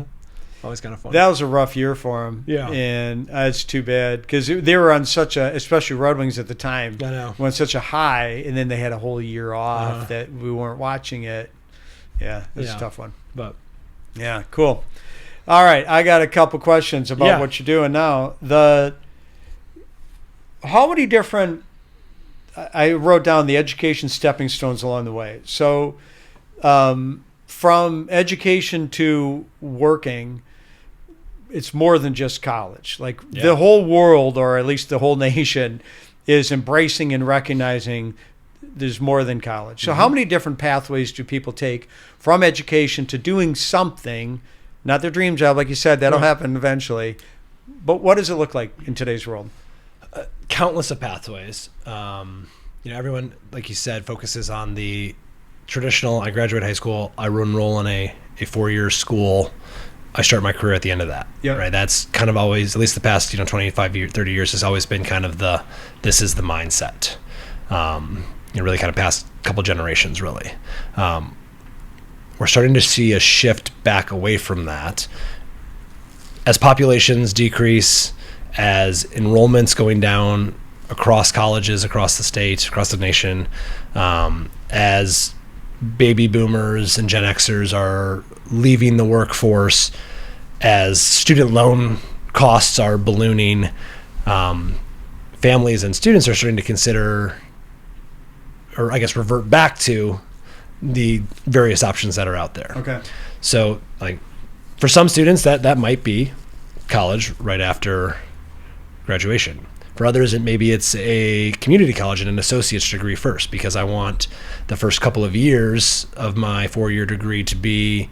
Always kind of fun. That was a rough year for them. Yeah. And it's too bad because they were on such a, especially Red Wings at the time, I know. went such a high, and then they had a whole year off that we weren't watching it. Yeah, it's a tough one. But Yeah, cool. All right, I got a couple questions about what you're doing now. How many different, I wrote down the education stepping stones along the way. So from education to working, it's more than just college. Like the whole world, or at least the whole nation, is embracing and recognizing there's more than college. So how many different pathways do people take from education to doing something, not their dream job, like you said, that'll happen eventually, but what does it look like in today's world? Countless of pathways. Everyone, like you said, focuses on the traditional, I graduate high school, I enroll in a 4-year school, I start my career at the end of that. Yep. Right. That's kind of always, at least the past 25 years, 30 years, has always been kind of this is the mindset. Really kind of past couple generations, really. We're starting to see a shift back away from that as populations decrease, as enrollments going down across colleges, across the state, across the nation, as baby boomers and Gen Xers are leaving the workforce, as student loan costs are ballooning, families and students are starting to consider, or I guess revert back to the various options that are out there. Okay. So like for some students that might be college right after graduation. For others, maybe it's a community college and an associate's degree first, because I want the first couple of years of my 4-year degree to be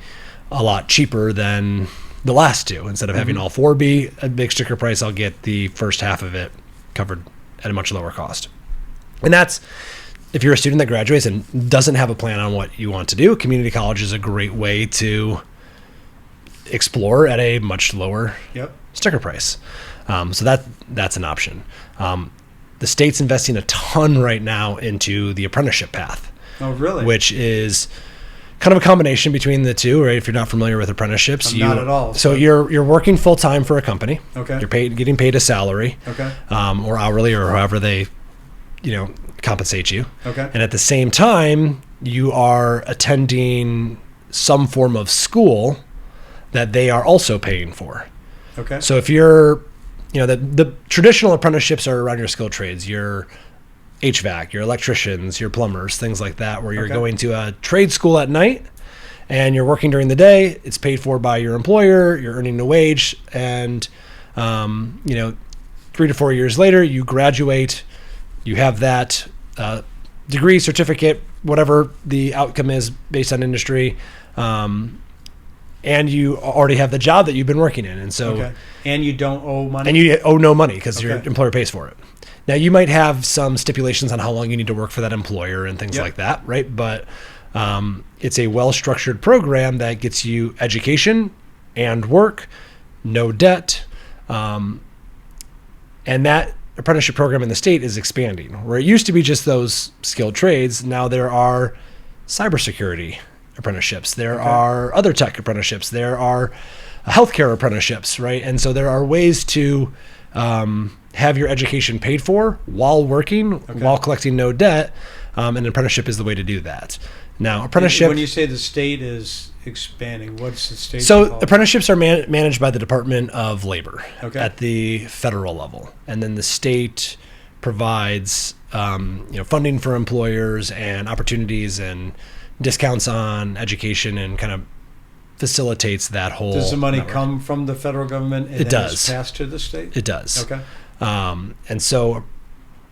a lot cheaper than the last two. Instead of having all 4 be a big sticker price, I'll get the first half of it covered at a much lower cost. And that's, if you're a student that graduates and doesn't have a plan on what you want to do, community college is a great way to explore at a much lower sticker price. So that's an option. The state's investing a ton right now into the apprenticeship path. Oh, really? Which is kind of a combination between the two, right? If you're not familiar with apprenticeships, not at all. So you're working full time for a company. Okay. You're getting paid a salary. Okay. Or hourly, or however they, compensate you. Okay. And at the same time, you are attending some form of school that they are also paying for. Okay. So if you're, the traditional apprenticeships are around your skilled trades, your HVAC, your electricians, your plumbers, things like that, where you're going to a trade school at night and you're working during the day. It's paid for by your employer. You're earning a wage, and 3 to 4 years later, you graduate. You have that degree, certificate, whatever the outcome is based on industry, and you already have the job that you've been working in. And so, and you don't owe money? And you owe no money because your employer pays for it. Now, you might have some stipulations on how long you need to work for that employer and things like that, right? But it's a well-structured program that gets you education and work, no debt, and that apprenticeship program in the state is expanding. Where it used to be just those skilled trades, now there are cybersecurity apprenticeships, there are other tech apprenticeships, there are healthcare apprenticeships, right? And so there are ways to have your education paid for while working, while collecting no debt, and an apprenticeship is the way to do that. Now, apprenticeship... When you say the state is expanding, what's the state? So apprenticeships are managed by the Department of Labor at the federal level, and then the state provides funding for employers and opportunities and discounts on education, and kind of facilitates that whole... Does the money network. come from the federal government and it does. It's passed to the state? It does. Okay. And so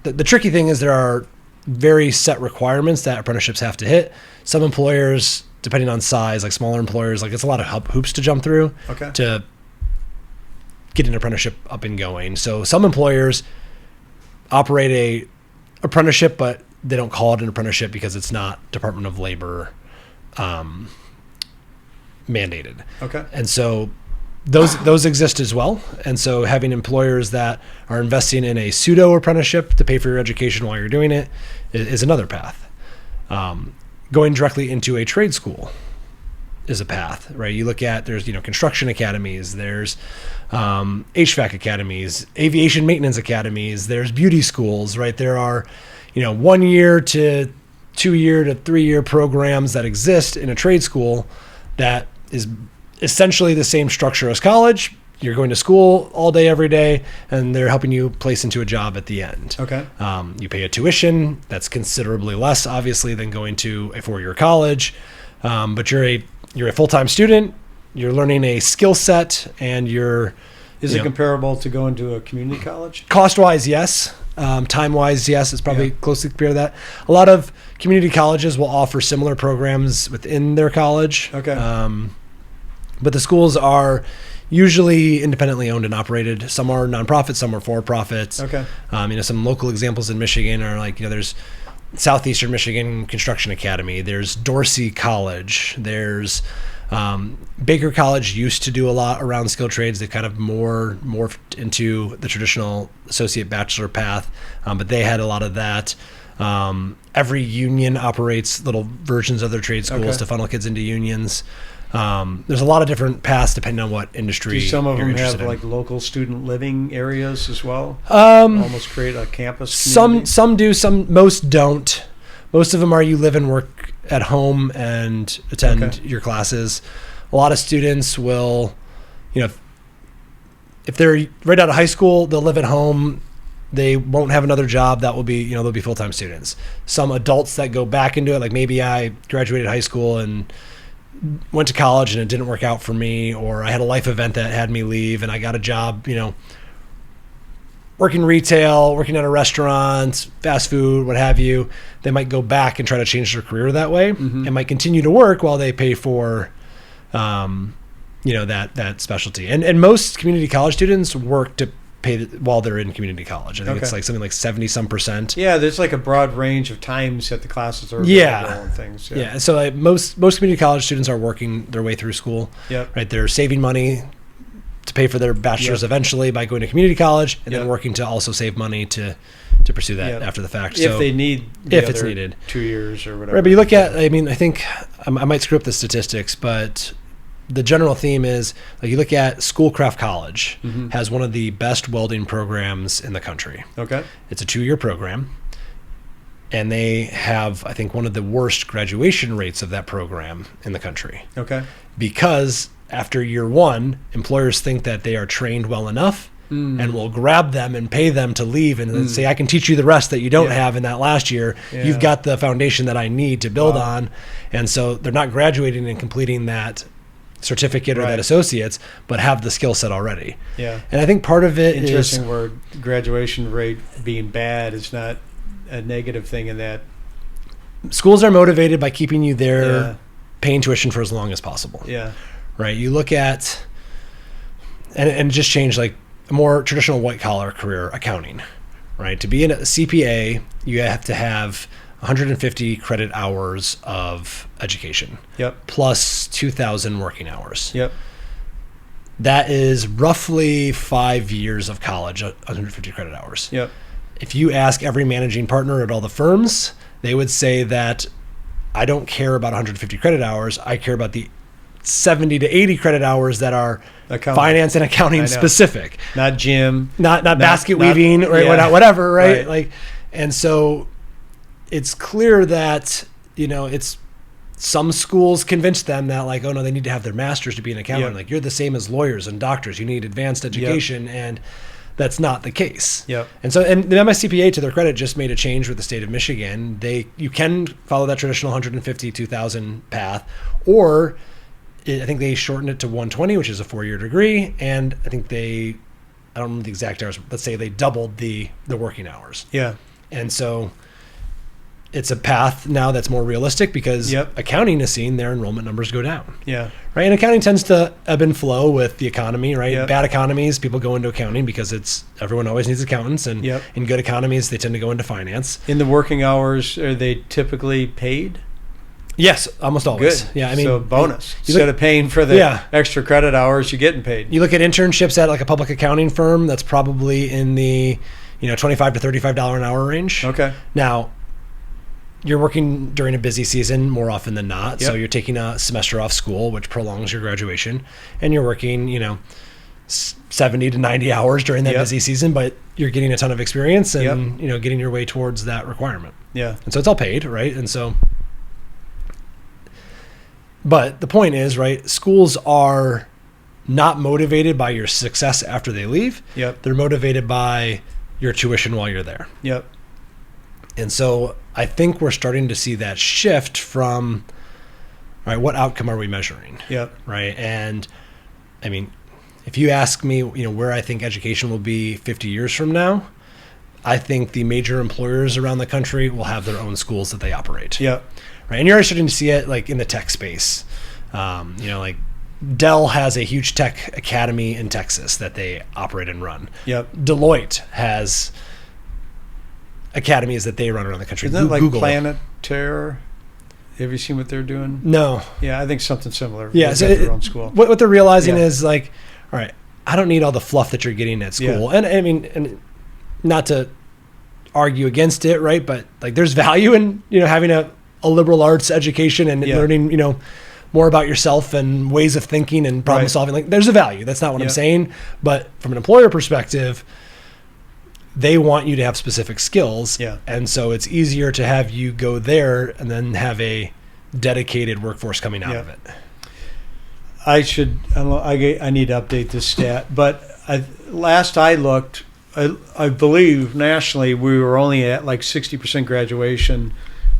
the tricky thing is there are very set requirements that apprenticeships have to hit. Some employers, depending on size, like smaller employers, like it's a lot of hoops to jump through to get an apprenticeship up and going. So some employers operate a apprenticeship, but they don't call it an apprenticeship because it's not Department of Labor mandated. Okay. And so those exist as well. And so having employers that are investing in a pseudo apprenticeship to pay for your education while you're doing it is another path. Going directly into a trade school is a path, right? You look at, there's, construction academies, there's HVAC academies, aviation maintenance academies, there's beauty schools, right? There are, 1 year to 2 year to 3 year programs that exist in a trade school that is essentially the same structure as college. You're going to school all day, every day, and they're helping you place into a job at the end. Okay. You pay a tuition that's considerably less, obviously, than going to a 4-year college. But you're a full-time student. You're learning a skill set, and Is it comparable to going to a community college? Cost-wise, yes. Time-wise, yes. It's probably closely compared to that. A lot of community colleges will offer similar programs within their college. Okay. But the schools are usually independently owned and operated. Some are nonprofit, some are for-profit. Okay. Some local examples in Michigan are like, there's Southeastern Michigan Construction Academy. There's Dorsey College. There's Baker College used to do a lot around skilled trades. They've kind of morphed into the traditional associate bachelor path, but they had a lot of that. Every union operates little versions of their trade schools to funnel kids into unions. There's a lot of different paths depending on what industry. Do some of you're them have interested in. like local student living areas as well? Almost create a campus community? Some do, most don't. Most of them are you live and work at home and attend your classes. A lot of students will, if they're right out of high school, they'll live at home. They won't have another job. That will be, they'll be full-time students. Some adults that go back into it, like maybe I graduated high school and went to college and it didn't work out for me, or I had a life event that had me leave and I got a job, working retail, working at a restaurant, fast food, what have you. They might go back and try to change their career that way and might continue to work while they pay for, that specialty. And most community college students work to pay while they're in community college. I think it's like something like 70-some%. Yeah, there's like a broad range of times that the classes are available and things. Yeah. So like most community college students are working their way through school. Yep. Right. They're saving money to pay for their bachelor's eventually by going to community college, and then working to also save money to pursue that after the fact. If they need if it's needed 2 years or whatever. Right, but you look at, I think I might screw up the statistics, but the general theme is, like, you look at Schoolcraft College has one of the best welding programs in the country. Okay. It's a 2-year program, and they have, I think, one of the worst graduation rates of that program in the country. Okay. Because after year 1, employers think that they are trained well enough and will grab them and pay them to leave and say, I can teach you the rest that you don't have in that last year. Yeah. You've got the foundation that I need to build on. And so they're not graduating and completing that certificate or that associate's, but have the skill set already. Yeah. And I think part of it Interesting is where graduation rate being bad is not a negative thing in that. Schools are motivated by keeping you there, paying tuition for as long as possible. Yeah. Right. You look at, and just change like a more traditional white collar career, accounting, right? To be in a CPA, you have to have 150 credit hours of education. Yep. Plus 2,000 working hours. Yep. That is roughly 5 years of college, 150 credit hours. Yep. If you ask every managing partner at all the firms, they would say that I don't care about 150 credit hours. I care about the 70 to 80 credit hours that are finance and accounting specific. Not gym. Not basket weaving, right? Whatever, right? Like, and so it's clear that, it's some schools convince them that, like, oh no, they need to have their master's to be an accountant. Like, you're the same as lawyers and doctors. You need advanced education, and that's not the case. Yep. And so, and the MSCPA, to their credit, just made a change with the state of Michigan. You can follow that traditional 150, 2,000 path, or I think they shortened it to 120, which is a 4-year degree. And I think I don't remember the exact hours, let's say they doubled the working hours. Yeah. And so it's a path now that's more realistic because accounting is seeing their enrollment numbers go down. Yeah. Right. And accounting tends to ebb and flow with the economy, right? Yep. Bad economies, people go into accounting because everyone always needs accountants. And in good economies, they tend to go into finance. In the working hours, are they typically paid? Yes, almost always. Good. Yeah, I mean, so bonus. Instead of paying for the extra credit hours, you're getting paid. You look at internships at like a public accounting firm, that's probably in the $25 to $35 an hour range. Okay. Now, you're working during a busy season more often than not. So Yep. you're taking a semester off school, which prolongs your graduation, and you're working, 70 to 90 hours during that Yep. busy season, but you're getting a ton of experience and, Yep. getting your way towards that requirement. Yeah. And so it's all paid, right? And so, but the point is, right, schools are not motivated by your success after they leave. Yep. They're motivated by your tuition while you're there. Yep. And so I think we're starting to see that shift from, right, what outcome are we measuring? Yep. Right. And I mean, if you ask me, where I think education will be 50 years from now, I think the major employers around the country will have their own schools that they operate. Yep. Right. And you're already starting to see it like in the tech space. Like Dell has a huge tech academy in Texas that they operate and run. Yep. Deloitte has academies that they run around the country. Isn't that like Google. Planet Terror? Have you seen what they're doing? No. Yeah, I think something similar. Yeah. They've So got their own school. what they're realizing Yeah. is like, all right, I don't need all the fluff that you're getting at school. Yeah. And I mean, and not to argue against it, right? But like there's value in, having a liberal arts education and Yeah. learning, more about yourself and ways of thinking and problem Right. solving. Like there's a value. That's not what I'm Yeah. saying. But from an employer perspective, they want you to have specific skills. Yeah. And so it's easier to have you go there and then have a dedicated workforce coming out Yeah. of it. I need to update this stat, but last I looked, I believe nationally we were only at like 60% graduation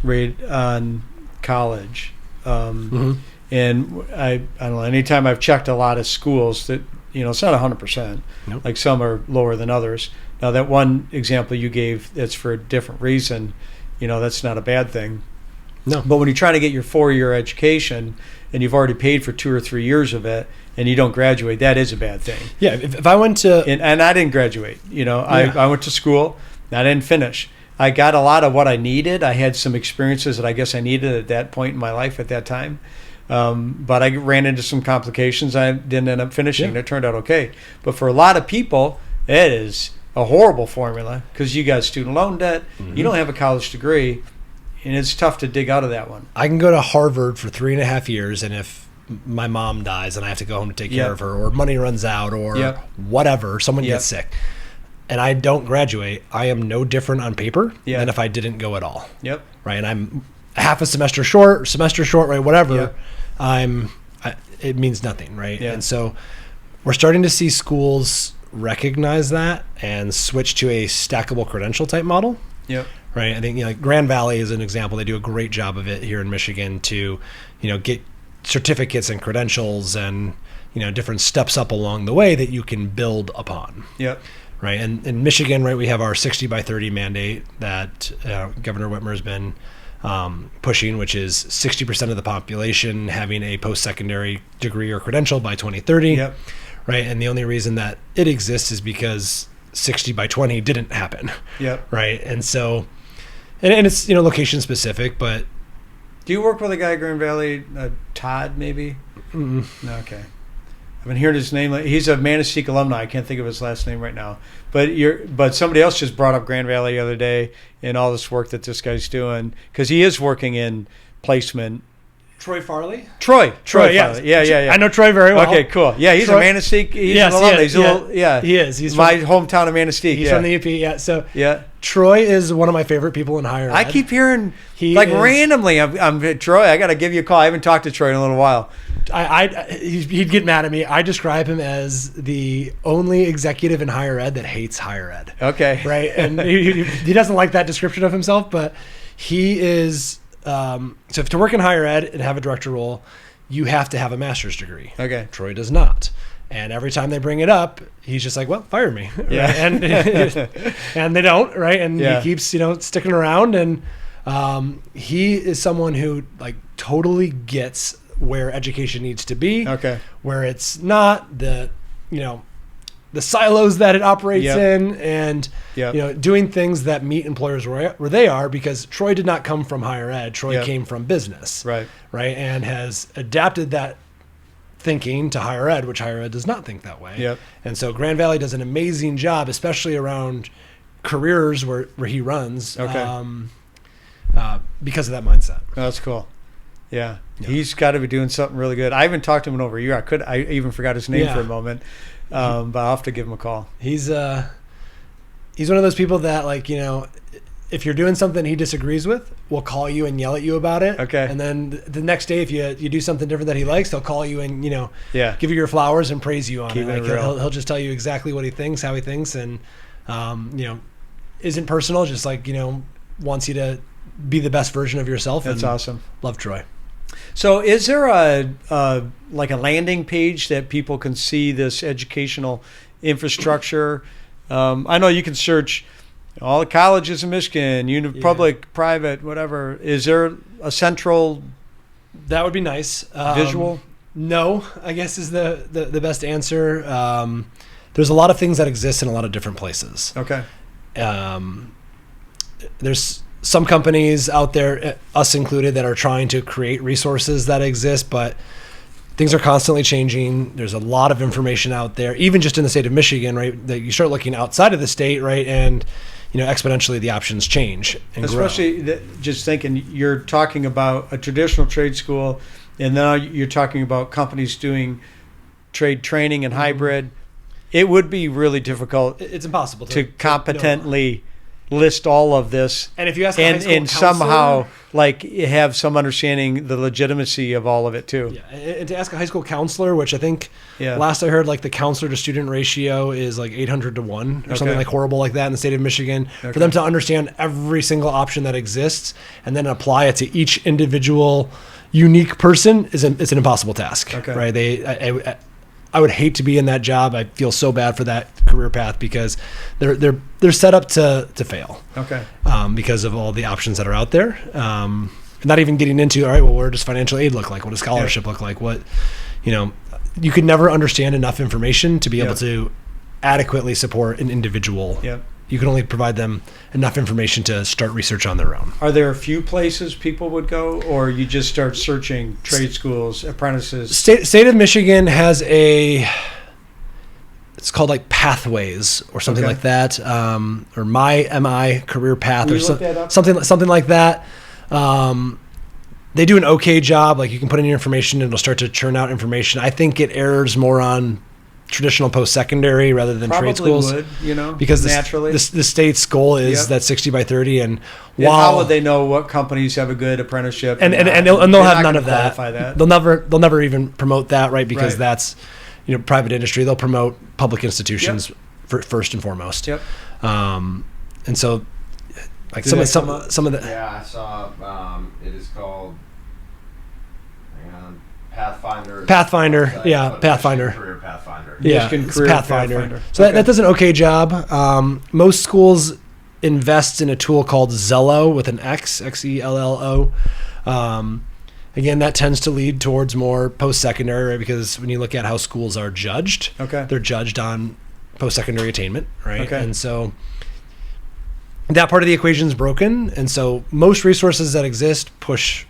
rate on college. And I don't know, anytime I've checked a lot of schools that, it's not 100%. Nope. Like some are lower than others. Now that one example you gave, that's for a different reason, that's not a bad thing. No. But when you're trying to get your 4-year education and you've already paid for 2 or 3 years of it and you don't graduate, that is a bad thing. Yeah. If I went to, And I didn't graduate. I went to school. I didn't finish. I got a lot of what I needed. I had some experiences that I guess I needed at that point in my life at that time. But I ran into some complications. I didn't end up finishing. Yeah. It turned out okay. But for a lot of people, it is a horrible formula because you got student loan debt. You don't have a college degree. And it's tough to dig out of that one. I can go to Harvard for 3.5 years, and if my mom dies and I have to go home to take care Yep. of her, or money runs out, or Yep. whatever, someone Yep. gets sick, and I don't graduate, I am no different on paper Yeah. than if I didn't go at all. Yep. Right? And I'm half a semester short, right? Whatever. Yep. It means nothing, right? Yeah. And so we're starting to see schools recognize that and switch to a stackable credential type model. Yep. Right. I think like Grand Valley is an example. They do a great job of it here in Michigan to, get certificates and credentials and, different steps up along the way that you can build upon. Yep. Right. And in Michigan, right, we have our 60 by 30 mandate that Governor Whitmer has been pushing, which is 60% of the population having a post-secondary degree or credential by 2030. Yep. Right. And the only reason that it exists is because 60 by 20 didn't happen. Yep. Right. And so, and it's, location specific, but Do you work with a guy in Grand Valley, Todd, maybe? No, okay. I've been hearing his name. He's a Manistee alumni. I can't think of his last name right now. But somebody else just brought up Grand Valley the other day and all this work that this guy's doing because he is working in placement. Troy Farley? Troy, yeah. Farley. Yeah. I know Troy very well. Okay, cool. Yeah, he's Troy, a Manistee. He's yes, an alumni. he He's is, a little, yeah. He is. He's my hometown of Manistee. He's from the UP, yeah. So yeah. Troy is one of my favorite people in higher ed. I keep hearing, He like is- randomly, I'm Troy, I got to give you a call. I haven't talked to Troy in a little while. He'd get mad at me. I describe him as the only executive in higher ed that hates higher ed. Okay. Right? And he doesn't like that description of himself, but he is... so if to work in higher ed and have a director role, you have to have a master's degree. Okay. Troy does not. And every time they bring it up, he's just like, well, fire me. Yeah. Right? And they don't, right? And Yeah. he keeps, sticking around. And he is someone who like totally gets where education needs to be. Okay. Where it's not the silos that it operates Yep. in, and Yep. doing things that meet employers where they are, because Troy did not come from higher ed. Troy Yep. came from business, Right. and has adapted that thinking to higher ed, which higher ed does not think that way. Yep. And so Grand Valley does an amazing job, especially around careers where he runs. Okay. because of that mindset. Oh, that's cool. Yeah. He's got to be doing something really good. I haven't talked to him in over a year. I even forgot his name for a moment, but I'll have to give him a call. He's one of those people that, like, you know, if you're doing something he disagrees with, will call you and yell at you about it. Okay. And then the next day, if you do something different that he likes, he'll call you and, you know, give you your flowers and praise you on Keep it. it Like real. he'll just tell you exactly what he thinks, how he thinks, and you know, isn't personal. Just like, you know, wants you to be the best version of yourself. That's awesome. Love Troy. So is there like a landing page that people can see this educational infrastructure? I know you can search all the colleges in Michigan, public, private, whatever. Is there a central That would be nice. visual? No, I guess is the best answer. There's a lot of things that exist in a lot of different places. Okay. There's some companies out there, us included, that are trying to create resources that exist, but things are constantly changing. There's a lot of information out there, even just in the state of Michigan, right? That you start looking outside of the state, right? And, you know, exponentially the options change and Especially just thinking, you're talking about a traditional trade school, and now you're talking about companies doing trade training and hybrid. It would be really difficult It's impossible to competently list all of this, And if you ask a high school and counselor- somehow like have some understanding the legitimacy of all of it too. Yeah, and to ask a high school counselor, which I think Yeah. last I heard, like the counselor to student ratio is like 800 to 1 or something Okay. like horrible like that in the state of Michigan. Okay. For them to understand every single option that exists and then apply it to each individual unique person it's an impossible task. Okay. Right? I would hate to be in that job. I feel so bad for that career path because they're set up to fail. Okay. Because of all the options that are out there. Not even getting into, all right, well, where does financial aid look like? What does scholarship look like? What, you know, you could never understand enough information to be able to adequately support an individual. Yep. You can only provide them enough information to start research on their own. Are there a few places people would go, or you just start searching trade schools, apprentices? State of Michigan has it's called like Pathways or something Okay. like that, or My Career Path, Will or you look that up? something like that. They do an okay job. Like you can put in your information and it'll start to churn out information. I think it errs more on traditional post-secondary rather than Probably trade schools. would, you know, Because naturally. the state's goal is Yep. that 60 by 30, and And while how would they know what companies have a good apprenticeship? and not? they'll They're have not none gonna of that. qualify that. They'll never even promote that, right? Because Right. that's, you know, private industry. They'll promote public institutions first and foremost. Yep. And so, like Did that some come up? some of the Yeah, I saw. It is called. Hang on, Pathfinder. Pathfinder, Website, yeah, but Pathfinder. Michigan Career Pathfinder. Yeah, Michigan it's Career Pathfinder. Pathfinder. So Okay. that does an okay job. Most schools invest in a tool called Zello with an X, Xello. Again, that tends to lead towards more post-secondary, right? Because when you look at how schools are judged, Okay. they're judged on post-secondary attainment, right? Okay. And so that part of the equation is broken. And so most resources that exist push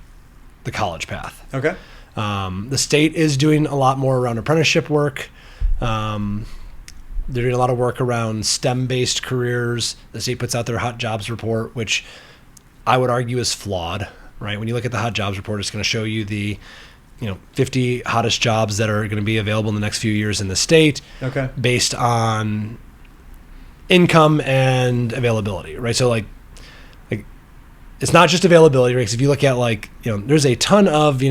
the college path. Okay. The state is doing a lot more around apprenticeship work. They're doing a lot of work around STEM-based careers. The state puts out their hot jobs report, which I would argue is flawed, right? When you look at the hot jobs report, it's going to show you the, 50 hottest jobs that are going to be available in the next few years in the state Okay. based on income and availability, right? So like it's not just availability, right? 'Cause if you look at there's a ton of,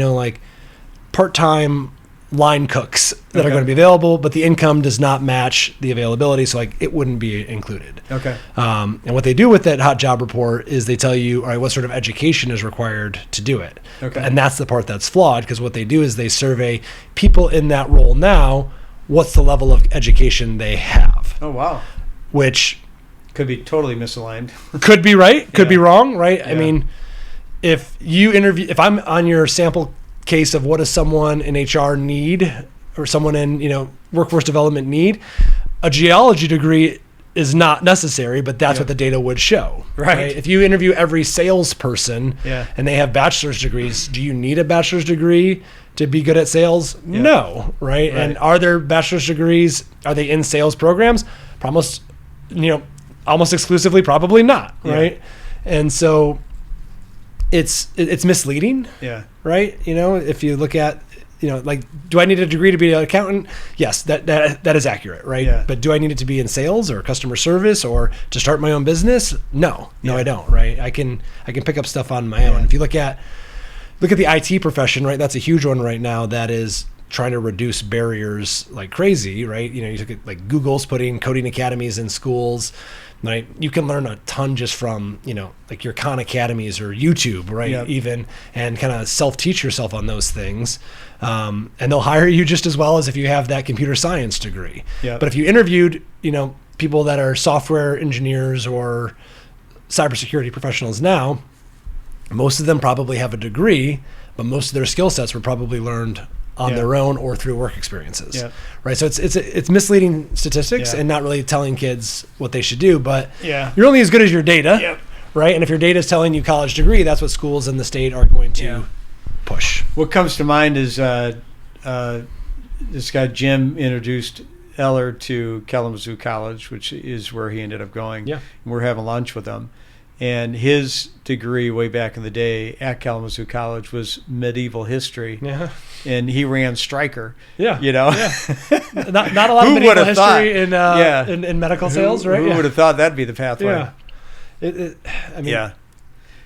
part-time line cooks that Okay. are going to be available, but the income does not match the availability. So it wouldn't be included. Okay. And what they do with that hot job report is they tell you, all right, what sort of education is required to do it. Okay. And that's the part that's flawed, because what they do is they survey people in that role now, what's the level of education they have, Oh wow. which Could be totally misaligned. could be right, could be Yeah. wrong, right? I Yeah. mean, if I'm on your sample case of what does someone in HR need, or someone in, workforce development need, a geology degree is not necessary, but that's Yeah. what the data would show. Right. If you interview every salesperson Yeah. and they have bachelor's degrees, do you need a bachelor's degree to be good at sales? Yeah. No, right? Right. And are there bachelor's degrees? Are they in sales programs? Almost, almost exclusively, probably not, Yeah. right? And so it's misleading, Yeah. right? If you look at, like, do I need a degree to be an accountant? Yes, that is accurate, right? Yeah. But do I need it to be in sales or customer service or to start my own business? No, Yeah. I don't, right? I can pick up stuff on my own. Yeah. If you look at the IT profession, right? That's a huge one right now that is trying to reduce barriers like crazy, right? You look at like Google's putting coding academies in schools, right? You can learn a ton just from, like your Khan Academies or YouTube, right? Yep. Even, and kind of self-teach yourself on those things. And they'll hire you just as well as if you have that computer science degree. Yep. But if you interviewed, people that are software engineers or cybersecurity professionals now, most of them probably have a degree, but most of their skill sets were probably learned on Yeah. their own or through work experiences. Yeah. Right. So it's misleading statistics Yeah. and not really telling kids what they should do, but Yeah. you're only as good as your data. Yep. Right. And if your data is telling you college degree, that's what schools in the state are going to Yeah. push. What comes to mind is this guy Jim introduced Eller to Kalamazoo College, which is where he ended up going. Yeah. And we're having lunch with him. And his degree way back in the day at Kalamazoo College was medieval history. Yeah. And he ran Stryker. Yeah. Yeah. Not a lot of Who medieval would've thought? history in medical sales, right? Who Yeah. would have thought that'd be the pathway? Yeah. I mean, Yeah.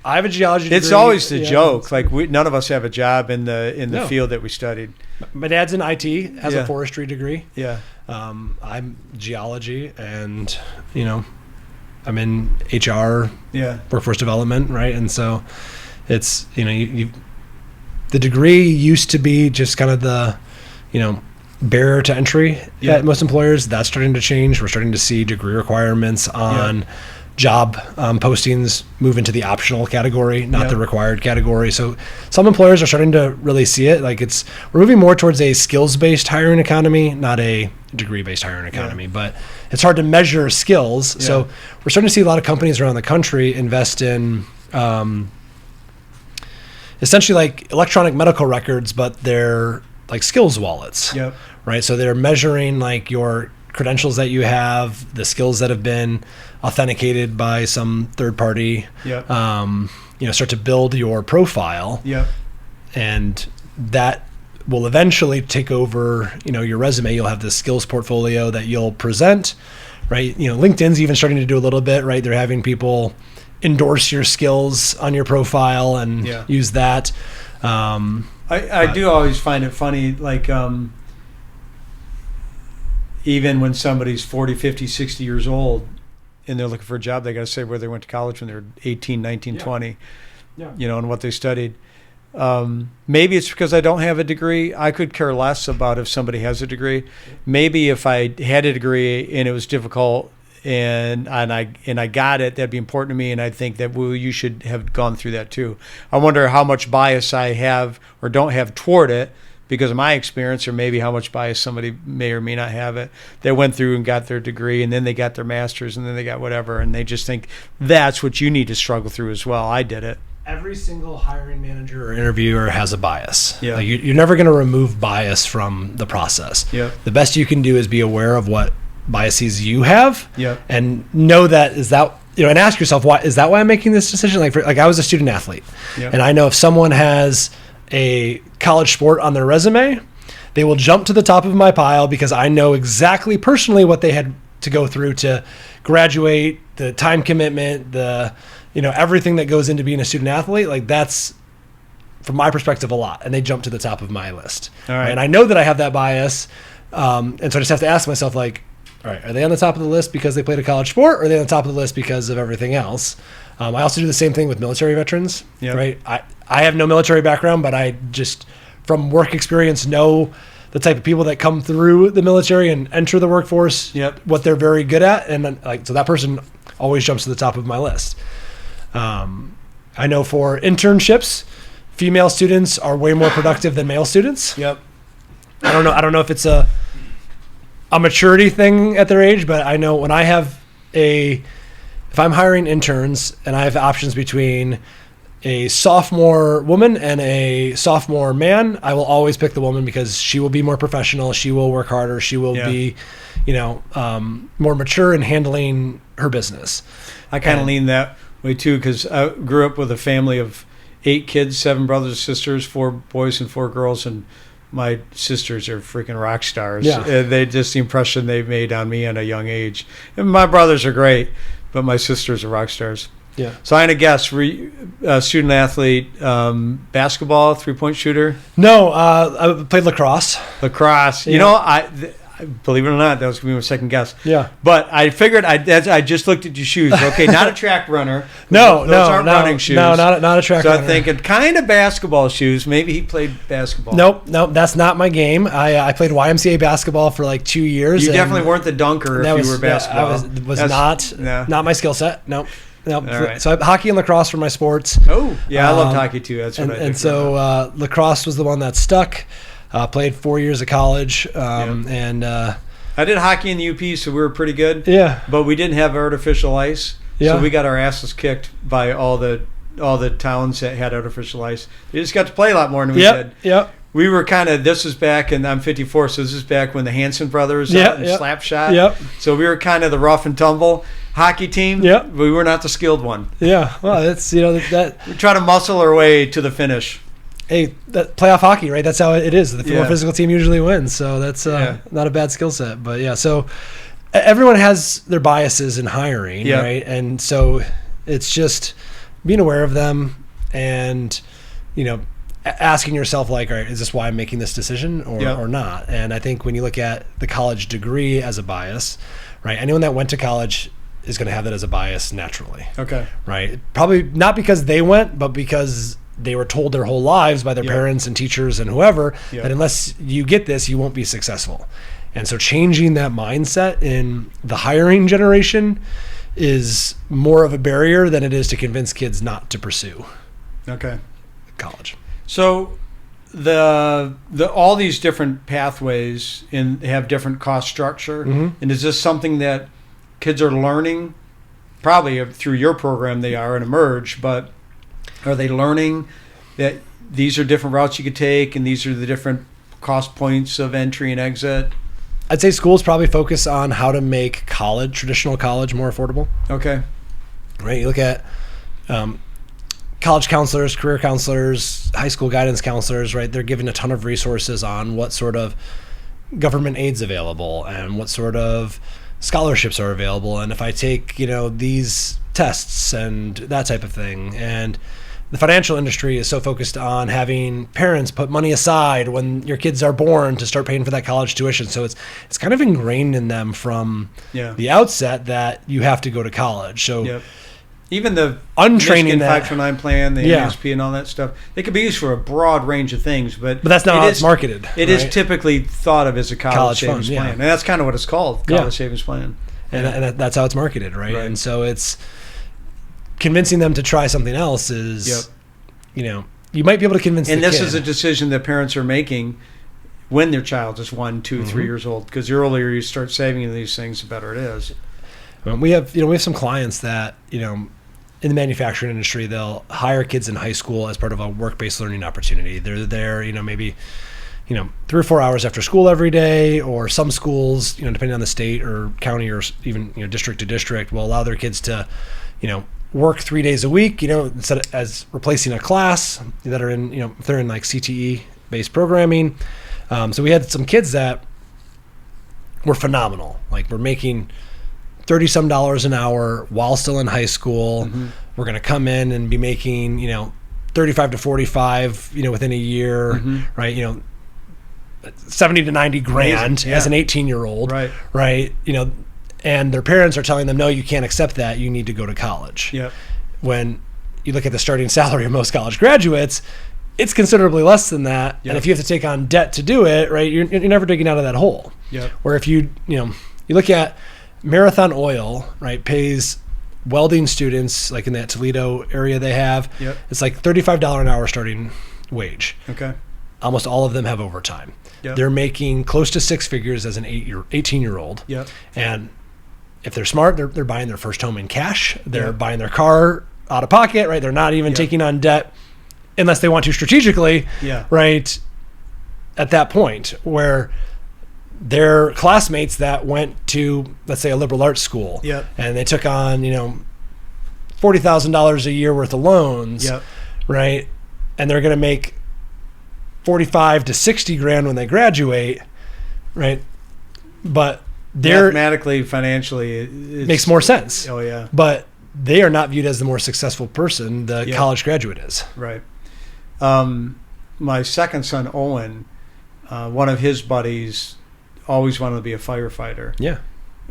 I have a geology degree. It's always the Yeah. joke. Like none of us have a job in the No. field that we studied. My dad's in IT, has Yeah. a forestry degree. Yeah. I'm geology, and I'm in HR, Yeah. workforce development, right? And so it's you the degree used to be just kind of the barrier to entry Yeah. at most employers. That's starting to change. We're starting to see degree requirements on job postings move into the optional category, not the required category. So some employers are starting to really see it. Like we're moving more towards a skills-based hiring economy, not a degree-based hiring economy. But it's hard to measure skills. Yeah. So we're starting to see a lot of companies around the country invest in essentially like electronic medical records, but they're like skills wallets. Yep. Right. So they're measuring like your credentials that you have, the skills that have been authenticated by some third party. Yep. Start to build your profile, Yep. and that will eventually take over, your resume. You'll have this skills portfolio that you'll present, right? LinkedIn's even starting to do a little bit, right? They're having people endorse your skills on your profile and use that. I do always find it funny, like even when somebody's 40, 50, 60 years old and they're looking for a job, they got to say where they went to college when they were 18, 19, 20, and what they studied. Maybe it's because I don't have a degree. I could care less about if somebody has a degree. Maybe if I had a degree and it was difficult and I got it, that'd be important to me, and I think that you should have gone through that too. I wonder how much bias I have or don't have toward it because of my experience, or maybe how much bias somebody may or may not have it. They went through and got their degree, and then they got their master's, and then they got whatever, and they just think that's what you need to struggle through as well. I did it. Every single hiring manager or interviewer has a bias. Yeah. Like you're never going to remove bias from the process. Yeah. The best you can do is be aware of what biases you have, and know that and ask yourself, why is that why I'm making this decision? Like I was a student athlete, and I know if someone has a college sport on their resume, they will jump to the top of my pile because I know exactly personally what they had to go through to graduate, the time commitment, the everything that goes into being a student athlete. Like that's, from my perspective, a lot, and they jump to the top of my list. All right. And I know that I have that bias, and so I just have to ask myself, like, all right, are they on the top of the list because they played a college sport, or are they on the top of the list because of everything else? I also do the same thing with military veterans, right? I have no military background, but I just, from work experience, know the type of people that come through the military and enter the workforce, what they're very good at. And then, so that person always jumps to the top of my list. I know for internships, female students are way more productive than male students. Yep. I don't know if it's a maturity thing at their age, but I know when if I'm hiring interns and I have options between a sophomore woman and a sophomore man, I will always pick the woman because she will be more professional. She will work harder. She will be, more mature in handling her business. I kind of lean that way too, because I grew up with a family of 8 kids, 7 brothers and sisters, 4 boys and 4 girls, and my sisters are freaking rock stars. Yeah. They just the impression they made on me at a young age. And my brothers are great, but my sisters are rock stars. Yeah. So I'm going to guess, student athlete, basketball, 3-point shooter? No, I played lacrosse. Lacrosse. Yeah. You know, believe it or not, that was going to be my second guess. Yeah. But I figured, I just looked at your shoes. Okay, not a track runner. No, those aren't running shoes. No, not a track So runner. I'm thinking kind of basketball shoes. Maybe he played basketball. Nope, that's not my game. I played YMCA basketball for like 2 years. You and definitely weren't the dunker if you were basketball. Not my skill set. Nope. Right. So hockey and lacrosse were my sports. Oh, yeah, I loved hockey too. That's what I did. And so lacrosse was the one that stuck. Played 4 years of college, and I did hockey in the UP, so we were pretty good. Yeah, but we didn't have artificial ice, yeah. So we got our asses kicked by all the towns that had artificial ice. They just got to play a lot more than we did. Yep. We were kind of, this was back, and I'm 54, so this is back when the Hanson brothers and Slapshot. Yep. So we were kind of the rough and tumble hockey team. Yep. We were not the skilled one. Yeah. Well, that's that. We try to muscle our way to the finish. Hey, that playoff hockey, right? That's how it is. The more Yeah. physical team usually wins, so that's not a bad skill set. But yeah, so everyone has their biases in hiring, right? And so it's just being aware of them and, asking yourself, like, all right, is this why I'm making this decision or not? And I think when you look at the college degree as a bias, right, anyone that went to college is going to have that as a bias naturally. Okay. Right? Probably not because they went, but because they were told their whole lives by their parents and teachers and whoever that unless you get this, you won't be successful. And so changing that mindset in the hiring generation is more of a barrier than it is to convince kids not to pursue college. So the all these different pathways have different cost structure, and is this something that kids are learning? Probably through your program they are in Emerge, but are they learning that these are different routes you could take and these are the different cost points of entry and exit? I'd say schools probably focus on how to make traditional college more affordable. Okay. Right. You look at college counselors, career counselors, high school guidance counselors, right? They're given a ton of resources on what sort of government aid's available and what sort of scholarships are available. And if I take, these tests and that type of thing. And the financial industry is so focused on having parents put money aside when your kids are born to start paying for that college tuition. So it's kind of ingrained in them from the outset that you have to go to college. So even the untraining Michigan 529 plan, the Yeah. ESP and all that stuff, they could be used for a broad range of things, but that's not how it's marketed. It is typically thought of as a college savings fund, plan, and that's kind of what it's called, college savings plan. And that's how it's marketed, right? And so it's convincing them to try something else is, you might be able to convince And the this kid. is a decision that parents are making when their child is 1, 2, 3 years old, because the earlier you start saving in these things, the better it is. We have some clients that, in the manufacturing industry, they'll hire kids in high school as part of a work-based learning opportunity. They're there, maybe, 3 or 4 hours after school every day, or some schools, depending on the state or county or even, district to district, will allow their kids to, work 3 days a week, instead of as replacing a class that are in, if they're in like CTE based programming. So we had some kids that were phenomenal. Like, we're making $30 some an hour while still in high school. We're going to come in and be making, 35 to 45, within a year, right? 70 to 90 grand as an 18-year-old, right? And their parents are telling them, no, you can't accept that. You need to go to college. When you look at the starting salary of most college graduates, it's considerably less than that. And if you have to take on debt to do it, right, you're never digging out of that hole. Where if you look at Marathon Oil, right, pays welding students, like in that Toledo area they have, it's like $35 an hour starting wage. Okay. Almost all of them have overtime. They're making close to 6 figures as an 18-year-old. And if they're smart, they're buying their first home in cash. They're buying their car out of pocket, right? They're not even taking on debt unless they want to strategically, right? At that point where their classmates that went to, let's say, a liberal arts school, and they took on, $40,000 a year worth of loans, right? And they're going to make 45 to 60 grand when they graduate, right? But they're Mathematically, financially, it makes more sense. Oh yeah, But they are not viewed as the more successful person the Yeah. college graduate is. right. My second son, Owen, one of his buddies always wanted to be a firefighter. Yeah.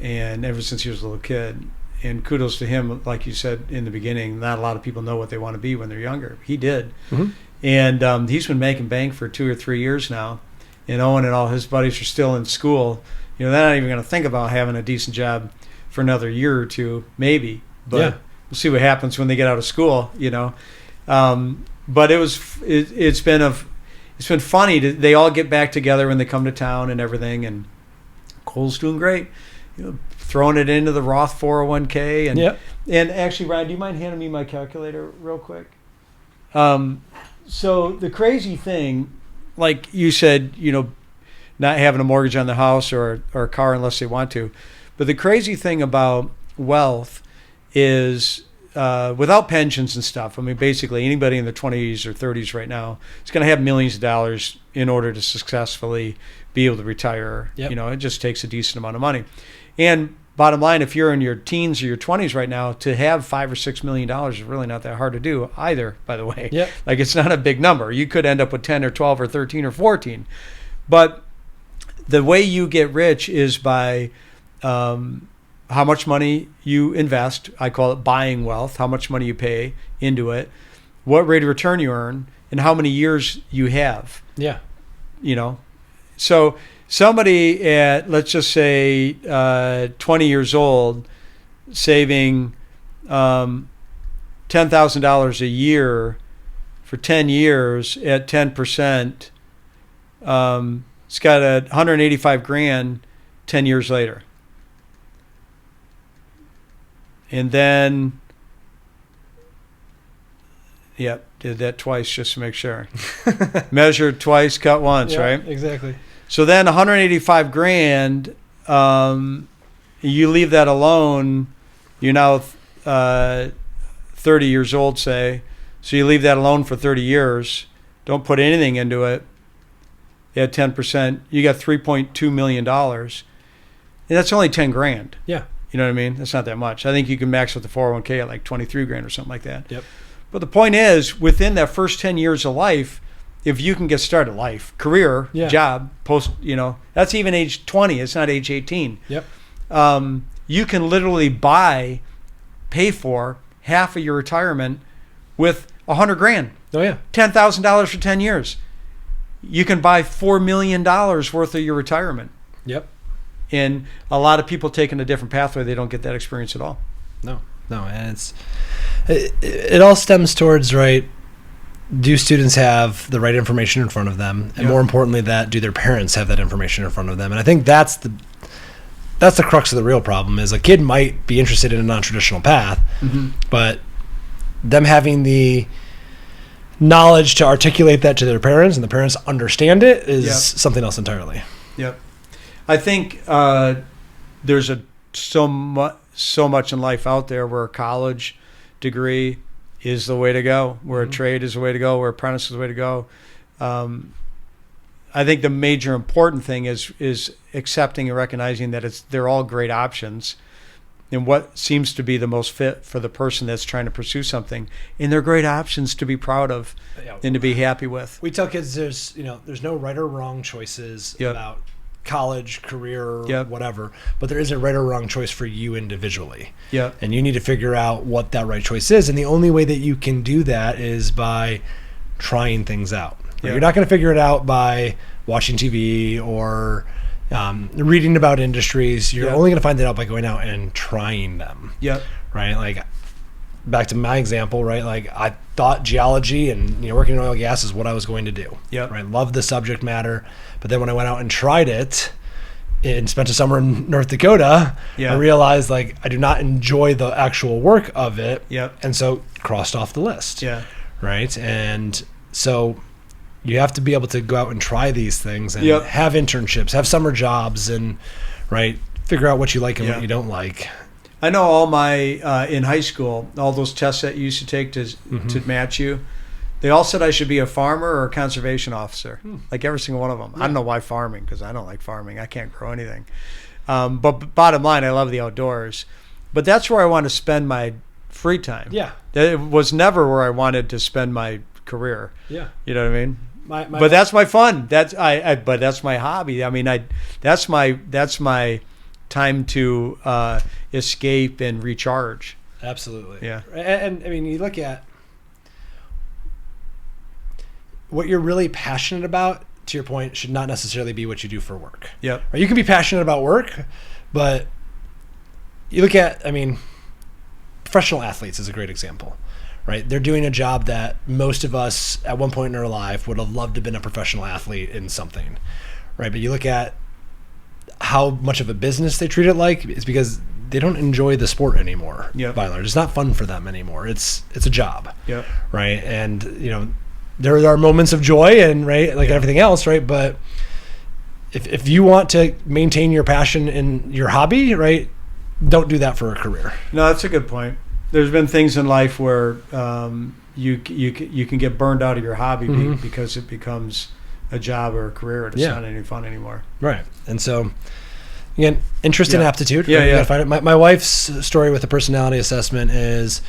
And ever since he was a little kid. And kudos to him, like you said in the beginning, not a lot of people know what they want to be when they're younger. He did. Mhm. And he's been making bank for 2 or 3 years now. And Owen and all his buddies are still in school. You know, they're not even going to think about having a decent job for another year or two, maybe. But Yeah. we'll see what happens when they get out of school, you know. But it's been funny. They all get back together when they come to town and everything. And Cole's doing great. You know, throwing it into the Roth 401k. And Yep. and actually, Ryan, do you mind handing me my calculator real quick? So the crazy thing, like you said, you know, not having a mortgage on the house or a car unless they want to. But the crazy thing about wealth is without pensions and stuff, I mean, basically anybody in their 20s or 30s right now is going to have millions of dollars in order to successfully be able to retire. Yep. You know, it just takes a decent amount of money. And bottom line, if you're in your teens or your 20s right now, to have $5 or $6 million is really not that hard to do either, by the way. Yep. Like, it's not a big number. You could end up with 10 or 12 or 13 or 14. But the way you get rich is by how much money you invest. I call it buying wealth. How much money you pay into it, what rate of return you earn, and how many years you have. Yeah. You know, so somebody at, let's just say 20 years old, saving $10,000 a year for 10 years at 10%, it's got 185 grand 10 years later. And then, yep, did that twice just to make sure. Measured twice, cut once, Yeah, right? Exactly. So then 185 grand, you leave that alone, you're now 30 years old, say. So you leave that alone for 30 years, don't put anything into it, at 10%, you got $3.2 million. And that's only 10 grand. Yeah. You know what I mean? That's not that much. I think you can max with the 401k at like 23 grand or something like that. Yep. But the point is, within that first 10 years of life, if you can get started, life, career, Yeah. job, post, you know, that's even age 20. It's not age 18. Yep. You can literally pay for half of your retirement with 100 grand, Oh yeah. $10,000 for 10 years. You can buy $4 million worth of your retirement. Yep. And a lot of people taking a different pathway, they don't get that experience at all. No, and it all stems towards, right, do students have the right information in front of them, and Yeah. more importantly, do their parents have that information in front of them? And I think that's the crux of the real problem. Is a kid might be interested in a non-traditional path, but them having the knowledge to articulate that to their parents and the parents understand it is Yep. something else entirely. Yep. I think there's so much in life out there where a college degree is the way to go, where a trade is the way to go, where apprentice is the way to go. I think the major important thing is accepting and recognizing that they're all great options, and what seems to be the most fit for the person that's trying to pursue something, and they're great options to be proud of and to be happy with. We tell kids there's no right or wrong choices Yep. about college, career, Yep. whatever, but there is a right or wrong choice for you individually. Yeah. And you need to figure out what that right choice is. And the only way that you can do that is by trying things out. Yeah. You're not going to figure it out by watching TV or reading about industries. You're Yeah. only going to find it out by going out and trying them. Yep. Right? Like, back to my example, right? Like, I thought geology and working in oil and gas is what I was going to do. Yep. Right? Loved the subject matter. But then when I went out and tried it and spent a summer in North Dakota, Yeah. I realized like I do not enjoy the actual work of it. Yep. And so crossed off the list. Yeah. Right? And so you have to be able to go out and try these things and Yep. have internships, have summer jobs, and figure out what you like and Yeah. what you don't like. I know all my in high school, all those tests that you used to take to match you, They all said I should be a farmer or a conservation officer, like every single one of them. I don't know why farming, because I don't like farming. I can't grow anything. But bottom line, I love the outdoors. But that's where I want to spend my free time. Yeah. It was never where I wanted to spend my career. Yeah. You know what I mean? My But that's my fun. But that's my hobby. I mean, that's my time to escape and recharge. Absolutely. Yeah. And I mean, you look at what you're really passionate about, to your point, should not necessarily be what you do for work. Yep. Or you can be passionate about work, but you look at, I mean, professional athletes is a great example, right? They're doing a job that most of us at one point in our life would have loved to have been a professional athlete in something, right? But you look at how much of a business they treat it like, it's because they don't enjoy the sport anymore. Yep. By and large, it's not fun for them anymore. It's a job. Yep. Right. And there are moments of joy and like everything else, right? But if you want to maintain your passion in your hobby, right, don't do that for a career. No, that's a good point. There's been things in life where you can get burned out of your hobby because it becomes a job or a career. It's not any fun anymore. Right. And so, again, interest and aptitude. Yeah, right? You yeah. gotta find it. My wife's story with the personality assessment is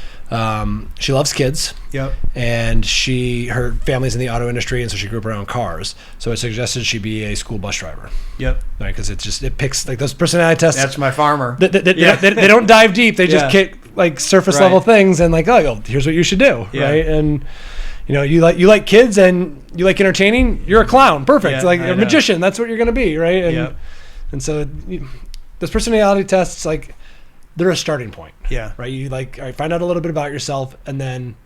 she loves kids. Yep. And her family's in the auto industry, and so she grew up around cars. So I suggested she be a school bus driver. Yep. Right, because it picks like those personality tests. That's my farmer. They don't dive deep. They just kick like surface level things and like, oh, here's what you should do, right? And you like kids and you like entertaining. You're a clown, perfect. Yeah, like I a know. magician. That's what you're gonna be, right? And Yep. and so those personality tests, like, they're a starting point. Yeah. Right. You all right, find out a little bit about yourself and then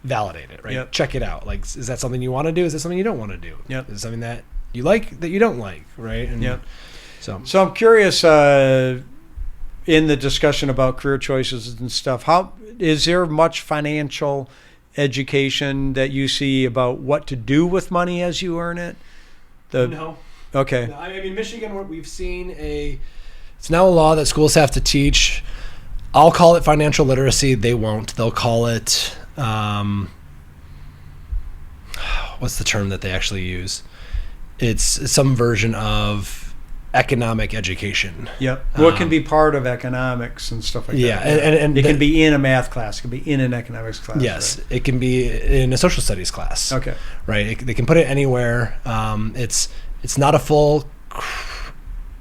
validate it. Right. Yep. Check it out. Like, is that something you want to do? Is it something you don't want to do? Yep. Is it something that you like that you don't like? Right. And Yep. So I'm curious, in the discussion about career choices and stuff, how is there much financial education that you see about what to do with money as you earn it? no. Okay. No, I mean, Michigan, we've seen it's now a law that schools have to teach. I'll call it financial literacy. They won't. They'll call it, what's the term that they actually use? It's some version of economic education. Yep. What can be part of economics and stuff like Yeah, that? and it can be in a math class. It can be in an economics class. Yes, it can be in a social studies class. Right? Okay. Right. They can put it anywhere. It's not a full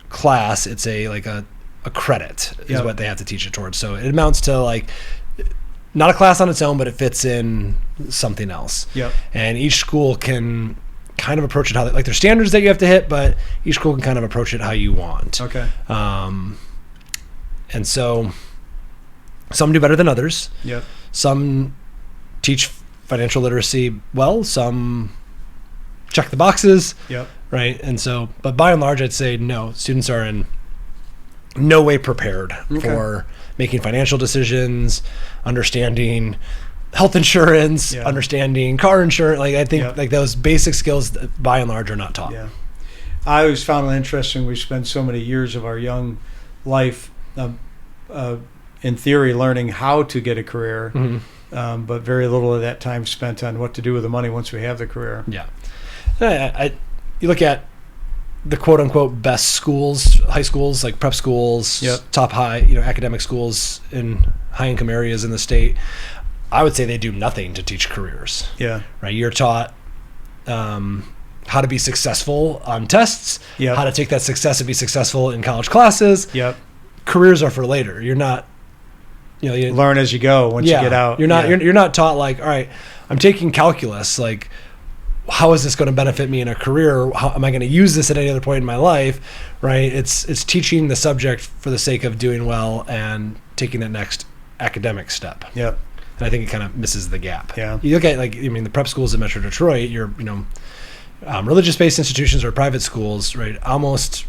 class. It's a credit is Yep. what they have to teach it towards. So it amounts to like not a class on its own, but it fits in something else. Yep. And each school can kind of approach it how like there's standards that you have to hit, but each school can kind of approach it how you want. Okay. And so some do better than others. Yep. Some teach financial literacy well. Some check the boxes. Yep. Right. And so, but by and large, I'd say no, students are in no way prepared for making financial decisions, understanding health insurance, understanding car insurance. Like, I think like those basic skills by and large are not taught. Yeah. I always found it interesting. We spend so many years of our young life, in theory, learning how to get a career, but very little of that time spent on what to do with the money once we have the career. Yeah. You look at the quote unquote best schools, high schools, like prep schools, top high, academic schools in high income areas in the state. I would say they do nothing to teach careers. Yeah. Right. You're taught how to be successful on tests, how to take that success and be successful in college classes. Yep. Careers are for later. You're not, you learn as you go once you get out. You're not, you're not taught like, all right, I'm taking calculus. Like, how is this going to benefit me in a career? How am I going to use this at any other point in my life? Right. It's teaching the subject for the sake of doing well and taking that next academic step. Yep. And I think it kind of misses the gap. Yeah. You look at the prep schools in Metro Detroit, religious-based institutions or private schools, right, almost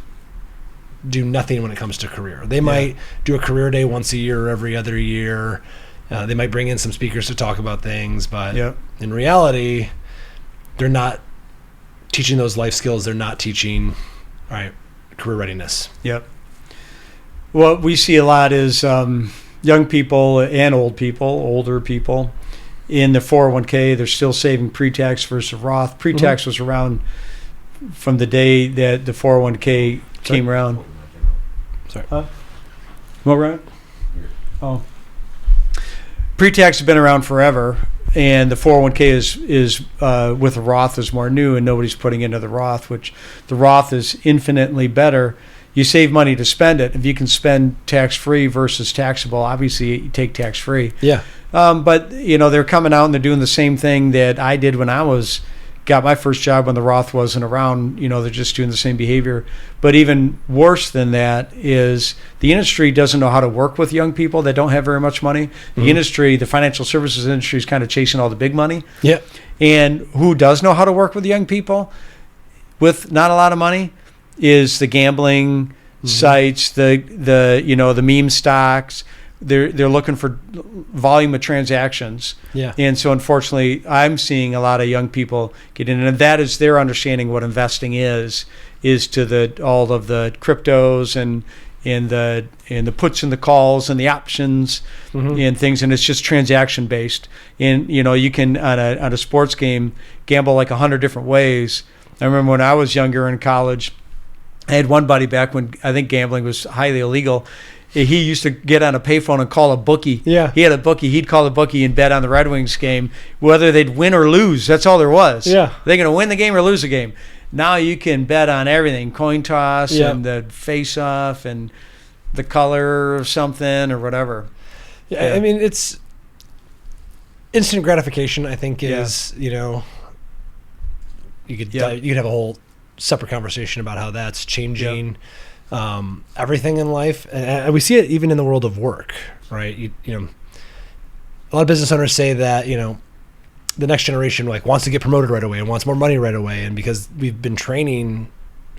do nothing when it comes to career. They might do a career day once a year or every other year. They might bring in some speakers to talk about things, but in reality, they're not teaching those life skills. They're not teaching, career readiness. Yep. What we see a lot is young people and old people, older people, in the 401k, they're still saving pre-tax versus Roth. Pre-tax was around from the day that the 401k came around. Sorry. What, Ryan? Oh. Pre-tax has been around forever, and the 401k is with the Roth is more new, and nobody's putting into the Roth, which the Roth is infinitely better. You save money to spend it. If you can spend tax-free versus taxable, obviously you take tax-free. Yeah. But, they're coming out and they're doing the same thing that I did when I got my first job when the Roth wasn't around. They're just doing the same behavior. But even worse than that is the industry doesn't know how to work with young people that don't have very much money. The industry, the financial services industry, is kind of chasing all the big money. Yeah. And who does know how to work with young people with not a lot of money is the gambling sites, the meme stocks. They're looking for volume of transactions. Yeah. And so unfortunately, I'm seeing a lot of young people get in, and that is their understanding what investing is to all of the cryptos and the puts and the calls and the options and things, and it's just transaction based. And you can on a sports game gamble like 100 different ways. I remember when I was younger in college, I had one buddy back when I think gambling was highly illegal. He used to get on a payphone and call a bookie. Yeah. He had a bookie. He'd call the bookie and bet on the Red Wings game, whether they'd win or lose. That's all there was. Yeah. They're going to win the game or lose the game. Now you can bet on everything, coin toss and the face-off and the color of something or whatever. Yeah. I mean, it's instant gratification, I think, is, you could have a whole separate conversation about how that's changing everything in life, and we see it even in the world of work, right? A lot of business owners say that the next generation wants to get promoted right away and wants more money right away, and because we've been training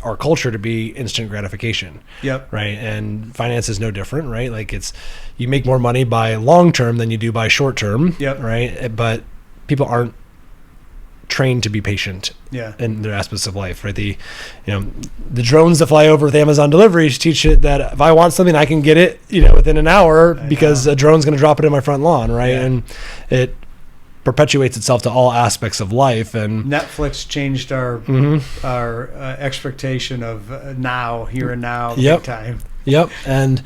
our culture to be instant gratification, right? And finance is no different, right? Like you make more money by long term than you do by short term, right? But people aren't trained to be patient in their aspects of life, right? The drones that fly over with Amazon deliveries teach it that if I want something, I can get it, within an hour because a drone's going to drop it in my front lawn, right? And it perpetuates itself to all aspects of life. And Netflix changed our expectation of here and now, big time. Yep. And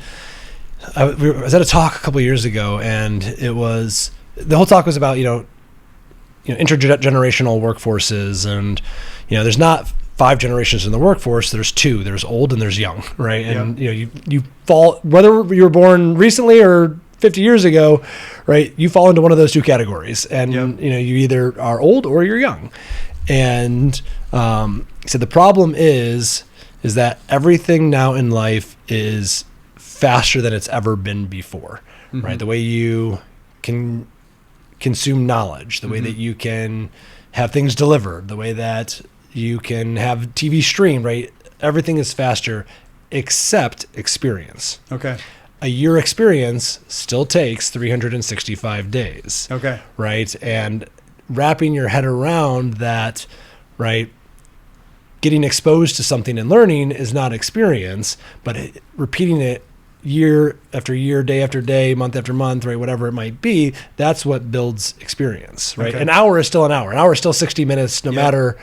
I was at a talk a couple of years ago, and the whole talk was about intergenerational workforces, and there's not 5 generations in the workforce. There's 2. There's old and there's young, right? And you fall, whether you were born recently or 50 years ago, right? You fall into one of those 2 categories, and you either are old or you're young. And so the problem is that everything now in life is faster than it's ever been before, right? The way you can consume knowledge, the way that you can have things delivered, the way that you can have TV streamed, right? Everything is faster except experience. Okay. A year experience still takes 365 days. Okay. Right? And wrapping your head around that, right? Getting exposed to something and learning is not experience, but repeating it year after year, day after day, month after month, right, whatever it might be, that's what builds experience, right? Okay. An hour is still an hour. An hour is still 60 minutes, no matter,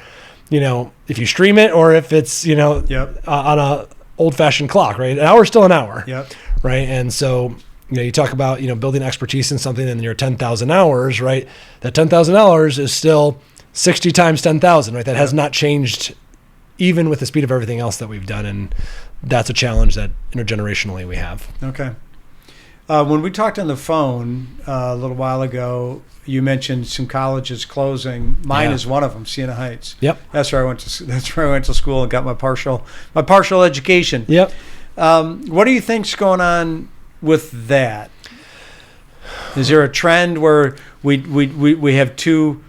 if you stream it or if it's, on a old-fashioned clock, right? An hour is still an hour, right? And so, you talk about, building expertise in something and you're 10,000 hours, right? That 10,000 hours is still 60 times 10,000, right? That has not changed even with the speed of everything else that we've done, and that's a challenge that intergenerationally we have. Okay. When we talked on the phone a little while ago, you mentioned some colleges closing. Mine is one of them, Siena Heights. Yep. That's where I went to school and got my partial education. Yep. What do you think's going on with that? Is there a trend where we have too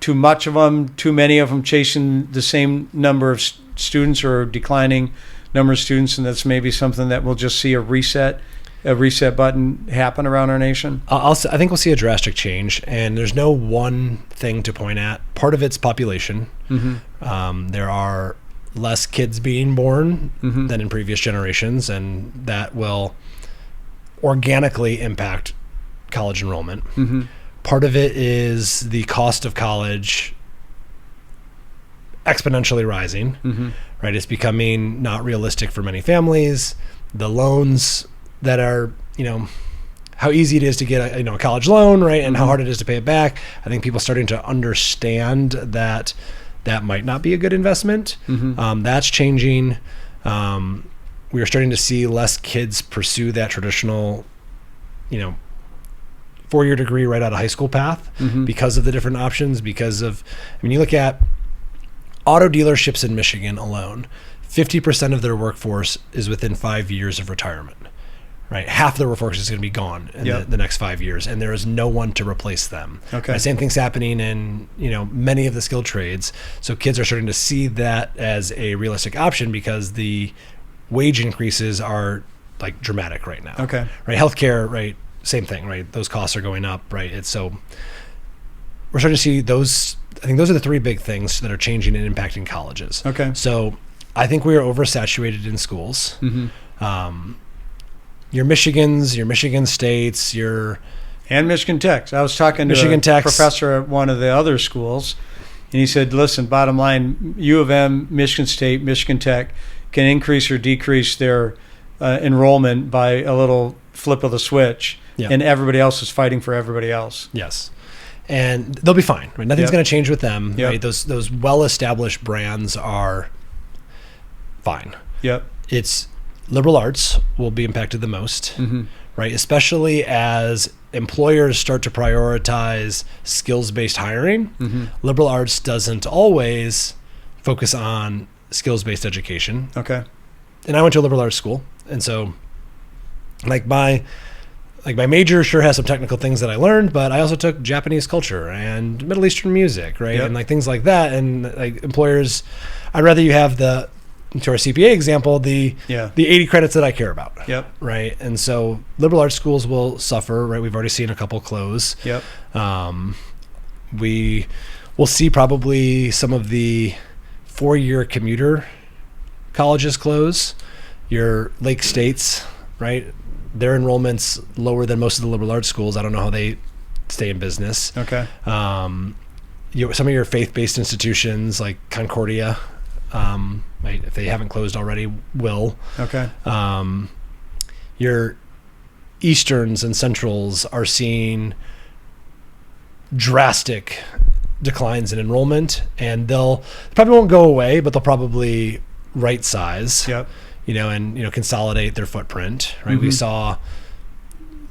much of them, too many of them chasing the same number of students, or declining number of students, and that's maybe something that we'll just see a reset button happen around our nation? I think we'll see a drastic change, and there's no one thing to point at. Part of it's population. There are less kids being born than in previous generations, and that will organically impact college enrollment. Part of it is the cost of college exponentially rising, right? It's becoming not realistic for many families. The loans that are, how easy it is to get a college loan, right? And how hard it is to pay it back. I think people are starting to understand that might not be a good investment. That's changing. We are starting to see less kids pursue that traditional, 4-year degree right out of high school path because of the different options, you look at auto dealerships in Michigan alone, 50% of their workforce is within 5 years of retirement, right? Half of their workforce is going to be gone in the next 5 years, and there is no one to replace them. Okay. Same thing's happening in, many of the skilled trades. So kids are starting to see that as a realistic option because the wage increases are like dramatic right now. Okay. Right. Healthcare, right? Same thing, right? Those costs are going up, right? We're starting to see those. I think those are the three big things that are changing and impacting colleges. Okay. So I think we are oversaturated in schools. Your Michigans, your Michigan States, and Michigan Tech. I was talking to Michigan a Tech's professor at one of the other schools, and he said, listen, bottom line, U of M, Michigan State, Michigan Tech can increase or decrease their enrollment by a little flip of the switch, and everybody else is fighting for everybody else. Yes. And they'll be fine, right? Nothing's going to change with them, right? Those well-established brands are fine. Yep. It's liberal arts will be impacted the most, right? Especially as employers start to prioritize skills-based hiring. Liberal arts doesn't always focus on skills-based education. Okay. And I went to a liberal arts school, and so my major sure has some technical things that I learned, but I also took Japanese culture and Middle Eastern music, right? Yep. And things like that. And employers, I'd rather you have to our CPA example, the 80 credits that I care about. Yep. Right. And so liberal arts schools will suffer, right? We've already seen a couple close. Yep. We will see probably some of the 4-year commuter colleges close. Your Lake States, right? Their enrollment's lower than most of the liberal arts schools. I don't know how they stay in business. Okay. Some of your faith-based institutions like Concordia, if they haven't closed already, will. Okay. Your Easterns and Centrals are seeing drastic declines in enrollment, and they'll probably won't go away, but they'll probably right size. Yep. And consolidate their footprint, right? We saw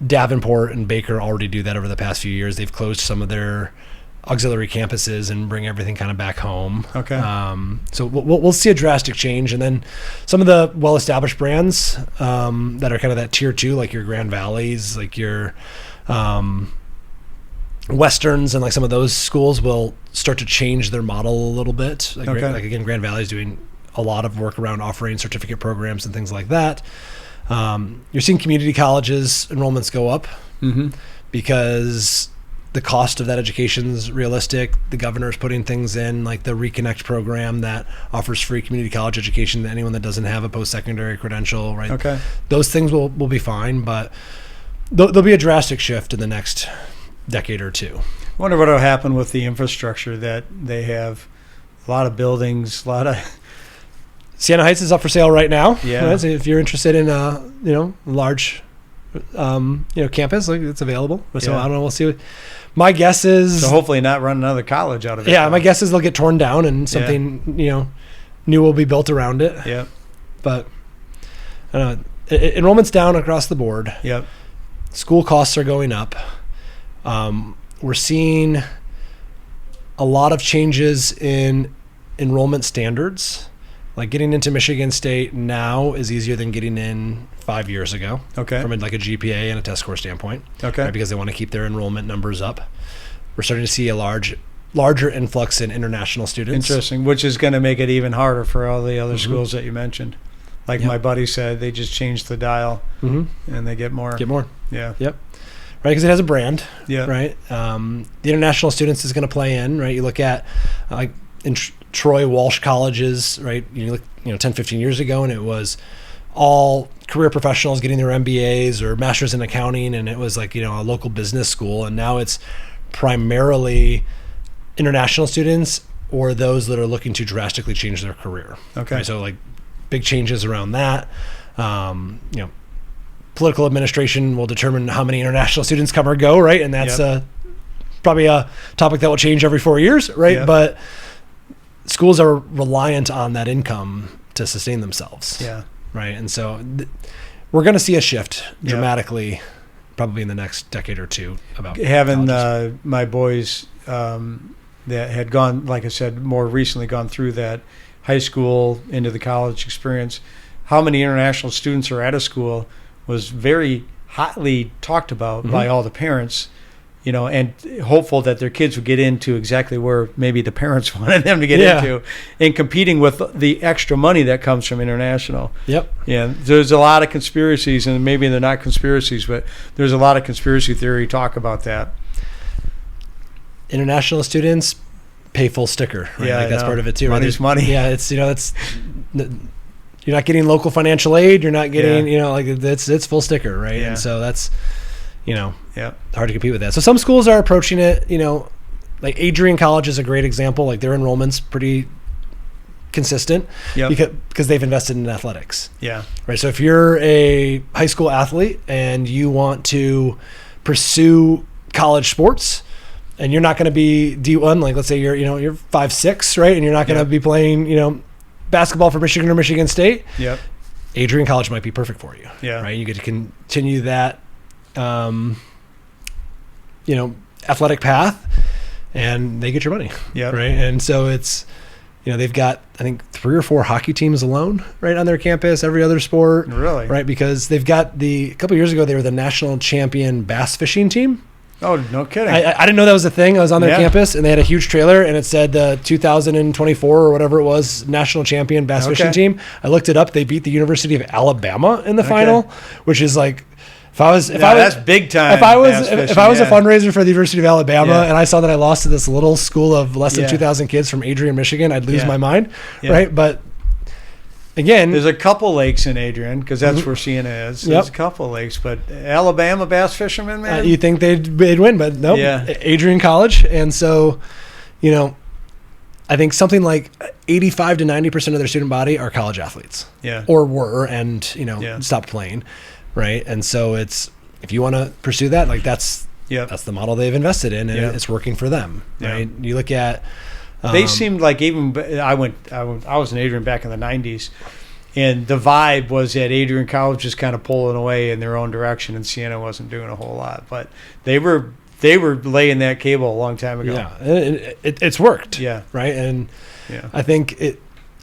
Davenport and Baker already do that over the past few years. They've closed some of their auxiliary campuses and bring everything kind of back home. Okay. So we'll see a drastic change. And then some of the well-established brands that are kind of that tier 2, like your Grand Valleys, like your Westerns, and like some of those schools will start to change their model a little bit. Like again, Grand Valley's doing a lot of work around offering certificate programs and things like that. You're seeing community colleges enrollments go up because the cost of that education is realistic. The governor's putting things in like the Reconnect program that offers free community college education to anyone that doesn't have a post-secondary credential, right? Okay. Those things will be fine, but there'll be a drastic shift in the next decade or two. I wonder what will happen with the infrastructure that they have. A lot of buildings, a lot of... Siena Heights is up for sale right now. Yeah. Right? So if you're interested in a large campus, like it's available. So I don't know. We'll see. My guess is so hopefully not run another college out of it. Yeah, my guess is they'll get torn down and something new will be built around it. Yep. But I don't know. Enrollment's down across the board. Yep. School costs are going up. We're seeing a lot of changes in enrollment standards. Like getting into Michigan State now is easier than getting in 5 years ago. Okay. From a GPA and a test score standpoint. Okay. Right, because they want to keep their enrollment numbers up. We're starting to see a larger influx in international students. Interesting, which is going to make it even harder for all the other schools that you mentioned. Like my buddy said, they just changed the dial and they get more. Yeah. Yep. Right, because it has a brand. Yeah. Right. The international students is going to play in. Right. You look at in Troy Walsh colleges. Right. You look 10, 15 years ago, and it was all career professionals getting their MBAs or masters in accounting, and it was a local business school. And now it's primarily international students or those that are looking to drastically change their career. Okay. Right? So like big changes around that. Political administration will determine how many international students come or go, right? And that's probably a topic that will change every 4 years, right? Yep. But schools are reliant on that income to sustain themselves. Yeah. Right. And so we're going to see a shift dramatically, probably in the next decade or two. About having colleges. my boys that had gone, like I said, more recently gone through that high school into the college experience. How many international students are at a school was very hotly talked about by all the parents, and hopeful that their kids would get into exactly where maybe the parents wanted them to get into, and competing with the extra money that comes from international. Yep. Yeah, there's a lot of conspiracies, and maybe they're not conspiracies, but there's a lot of conspiracy theory talk about that. International students pay full sticker, right? Yeah, that's part of it too. Money's money. Yeah, it's you're not getting local financial aid. You're not getting it's full sticker, right? Yeah. And so that's hard to compete with that. So some schools are approaching it. Like Adrian College is a great example. Like their enrollment's pretty consistent because they've invested in athletics. Yeah. Right. So if you're a high school athlete and you want to pursue college sports, and you're not going to be D1, like let's say you're 5'6", right, and you're not going to be playing basketball for Michigan or Michigan State. Yep. Adrian College might be perfect for you. Yeah. Right. You get to continue that, athletic path, and they get your money. Yeah. Right. And so it's, they've got I think 3 or 4 hockey teams alone right on their campus. Every other sport. Really. Right, because they've got a couple of years ago they were the national champion bass fishing team. Oh, no kidding. I didn't know that was a thing. I was on their campus, and they had a huge trailer, and it said the 2024 or whatever it was national champion bass fishing team. I looked it up. They beat the University of Alabama in the final, which is like, that's big time. If I was a fundraiser for the University of Alabama and I saw that I lost to this little school of less than 2,000 kids from Adrian, Michigan, I'd lose my mind, right? But again, there's a couple lakes in Adrian because that's where Siena is. There's a couple lakes, but Alabama bass fishermen, man. You think they'd win, but nope. Yeah. Adrian College, and so, I think something like 85 to 90% of their student body are college athletes. Yeah. Or were, and stopped playing, right? And so it's, if you want to pursue that, like that's the model they've invested in, and it's working for them, right? You look at. They seemed like I was in Adrian back in the 90s, and the vibe was that Adrian College was kind of pulling away in their own direction, and Siena wasn't doing a whole lot. But they were laying that cable a long time ago. Yeah, it's worked. Yeah, right. And I think I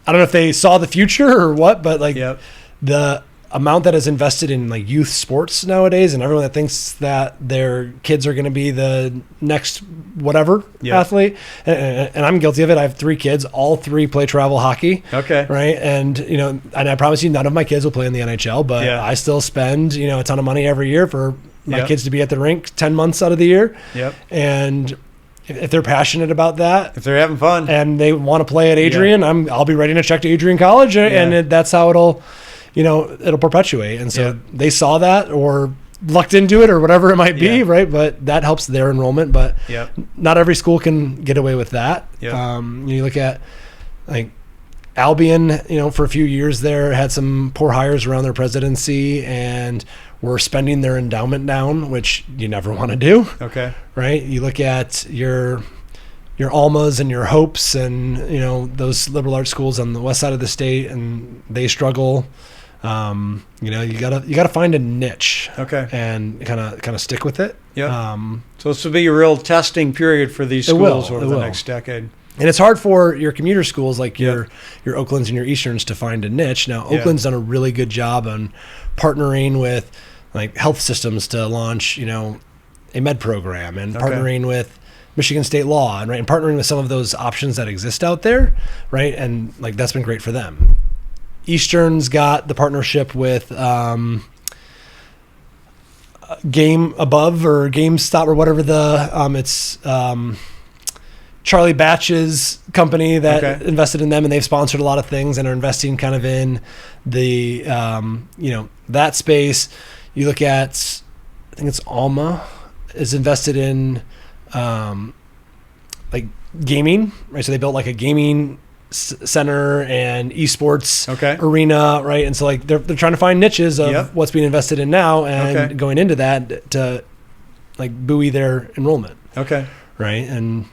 don't know if they saw the future or what, but like the amount that is invested in like youth sports nowadays, and everyone that thinks that their kids are going to be the next whatever athlete, and I'm guilty of it. I have 3 kids, all 3 play travel hockey. Okay. Right. And and I promise you none of my kids will play in the NHL, but I still spend a ton of money every year for my kids to be at the rink 10 months out of the year. Yep. And if they're passionate about that, if they're having fun and they want to play at Adrian, I'll be writing a check to Adrian College, and that's how it'll perpetuate. And so they saw that or lucked into it or whatever it might be, right? But that helps their enrollment. But not every school can get away with that. You look at like Albion, for a few years there had some poor hires around their presidency and were spending their endowment down, which you never want to do. Okay. Right? You look at your Almas and your Hopes and those liberal arts schools on the west side of the state, and they struggle. You gotta find a niche, and kind of stick with it. Yeah. So this will be a real testing period for these schools over the next decade. And it's hard for your commuter schools like your Oaklands and your Easterns to find a niche. Now, Oakland's done a really good job on partnering with like health systems to launch, a med program, and partnering with Michigan State Law, and and partnering with some of those options that exist out there, right? And like that's been great for them. Eastern's got the partnership with Game Above or GameStop or whatever it's Charlie Batch's company that invested in them, and they've sponsored a lot of things and are investing kind of in the that space. You look at, I think it's Alma is invested in like gaming, right? So they built like a gaming center and esports arena, right? And so like they're trying to find niches of what's being invested in now and going into that to like buoy their enrollment. Okay. Right. And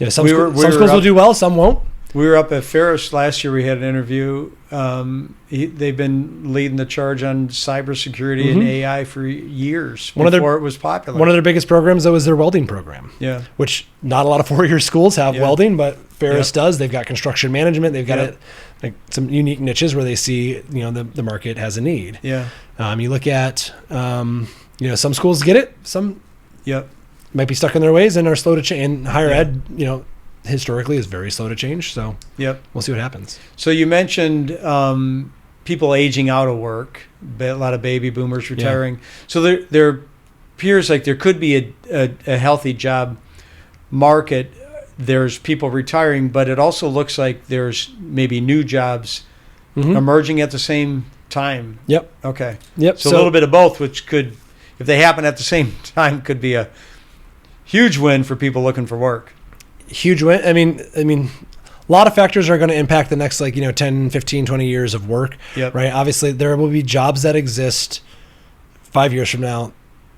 some schools will do well, some won't. We were up at Ferris last year. We had an interview. They've been leading the charge on cybersecurity and AI for years before it was popular. One of their biggest programs, though, is their welding program. Yeah. Which not a lot of four-year schools have welding, but Ferris does. They've got construction management. They've got like some unique niches where they see the market has a need. Yeah. You look at some schools get it. Some might be stuck in their ways and are slow to change. And higher ed, historically is very slow to change. So we'll see what happens. So you mentioned people aging out of work, a lot of baby boomers retiring. Yeah. So there appears like there could be a healthy job market. There's people retiring, but it also looks like there's maybe new jobs emerging at the same time. Yep. Okay. Yep. So a little bit of both, which could, if they happen at the same time, could be a huge win for people looking for work. Huge win. I mean, a lot of factors are going to impact the next 10, 15, 20 years of work, right? Obviously, there will be jobs that exist 5 years from now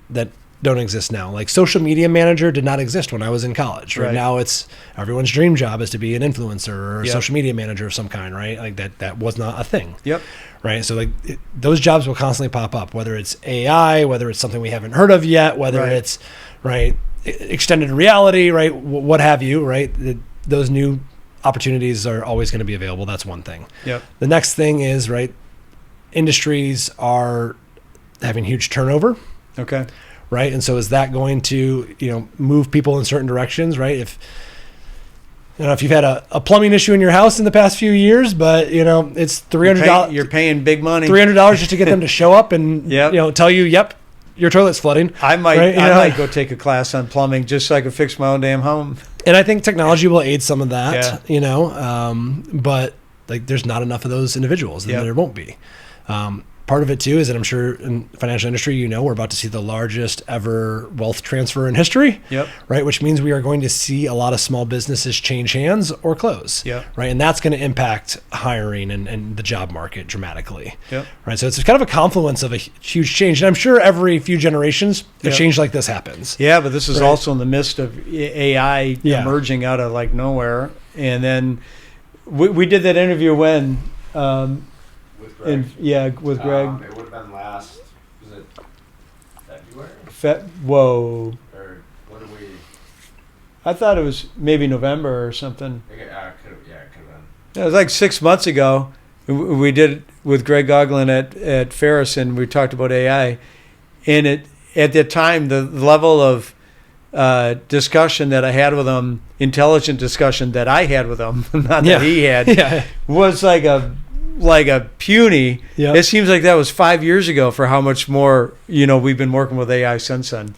that don't exist now. Like social media manager did not exist when I was in college. Right now, it's everyone's dream job is to be an influencer or a social media manager of some kind, right? Like that was not a thing. Yep. Right. So those jobs will constantly pop up, whether it's AI, whether it's something we haven't heard of yet, whether it's extended reality, right? What have you, right? Those new opportunities are always going to be available. That's one thing. Yep. The next thing is, industries are having huge turnover. Okay. Right. And so is that going to, move people in certain directions, right? If you've had a plumbing issue in your house in the past few years, but it's $300. You're paying big money. $300 just to get them to show up and tell you, yep, your toilet's flooding. I might go take a class on plumbing just so I can fix my own damn home. And I think technology will aid some of that, but there's not enough of those individuals, and there won't be. Part of it too is that I'm sure in the financial industry, we're about to see the largest ever wealth transfer in history, right? Which means we are going to see a lot of small businesses change hands or close, right? And that's going to impact hiring and the job market dramatically, right? So it's kind of a confluence of a huge change. And I'm sure every few generations, a change like this happens. Yeah, but this is also in the midst of AI emerging out of nowhere. And then we did that interview when... with Greg. It would have been last, was it February? Whoa. Or what did we... I thought it was maybe November or something. It could have been. Yeah, it was 6 months ago. We did it with Greg Goglin at Ferris, and we talked about AI. And at that time, the level of discussion that I had with him, intelligent discussion that I had with him, not that he had, was like a puny. It seems like that was 5 years ago for how much more we've been working with AI since then.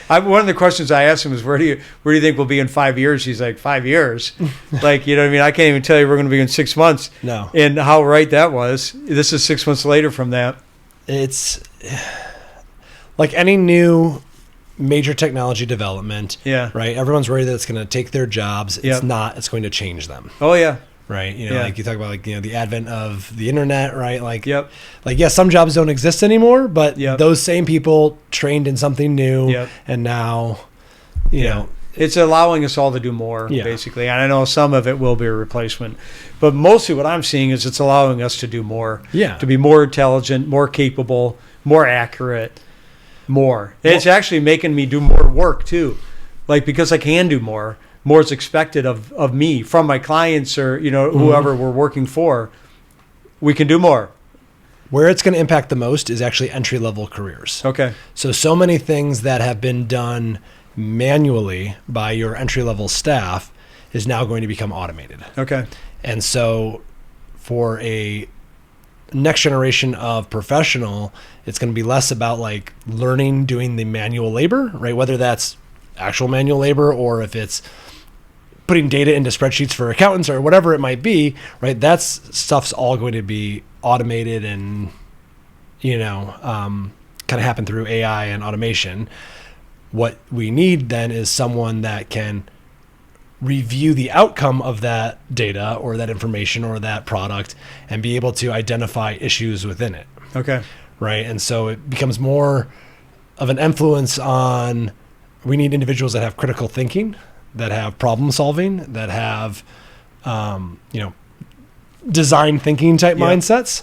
One of the questions I asked him is, where do you think we'll be in 5 years? He's like, 5 years? I can't even tell you we're going to be in 6 months. No. And how right that was. This is 6 months later from that. It's like any new major technology development, right? Everyone's worried that it's going to take their jobs. It's not. It's going to change them. Oh, yeah. Right. Like you talk about the advent of the internet, right? Some jobs don't exist anymore, but those same people trained in something new and now, it's allowing us all to do more, basically. And I know some of it will be a replacement, but mostly what I'm seeing is it's allowing us to do more, to be more intelligent, more capable, more accurate, more. It's actually making me do more work too, because I can do more. More is expected of me from my clients or whoever we're working for. We can do more. Where it's going to impact the most is actually entry level careers. Okay. So many things that have been done manually by your entry level staff is now going to become automated. Okay. And so for a next generation of professional, it's going to be less about learning doing the manual labor, right? Whether that's actual manual labor or if it's putting data into spreadsheets for accountants or whatever it might be, right? Stuff's all going to be automated and, kind of happen through AI and automation. what we need then is someone that can review the outcome of that data or that information or that product and be able to identify issues within it. Okay. Right. And so it becomes more of an influence on, we need individuals that have critical thinking, that have problem solving, that have, design thinking type mindsets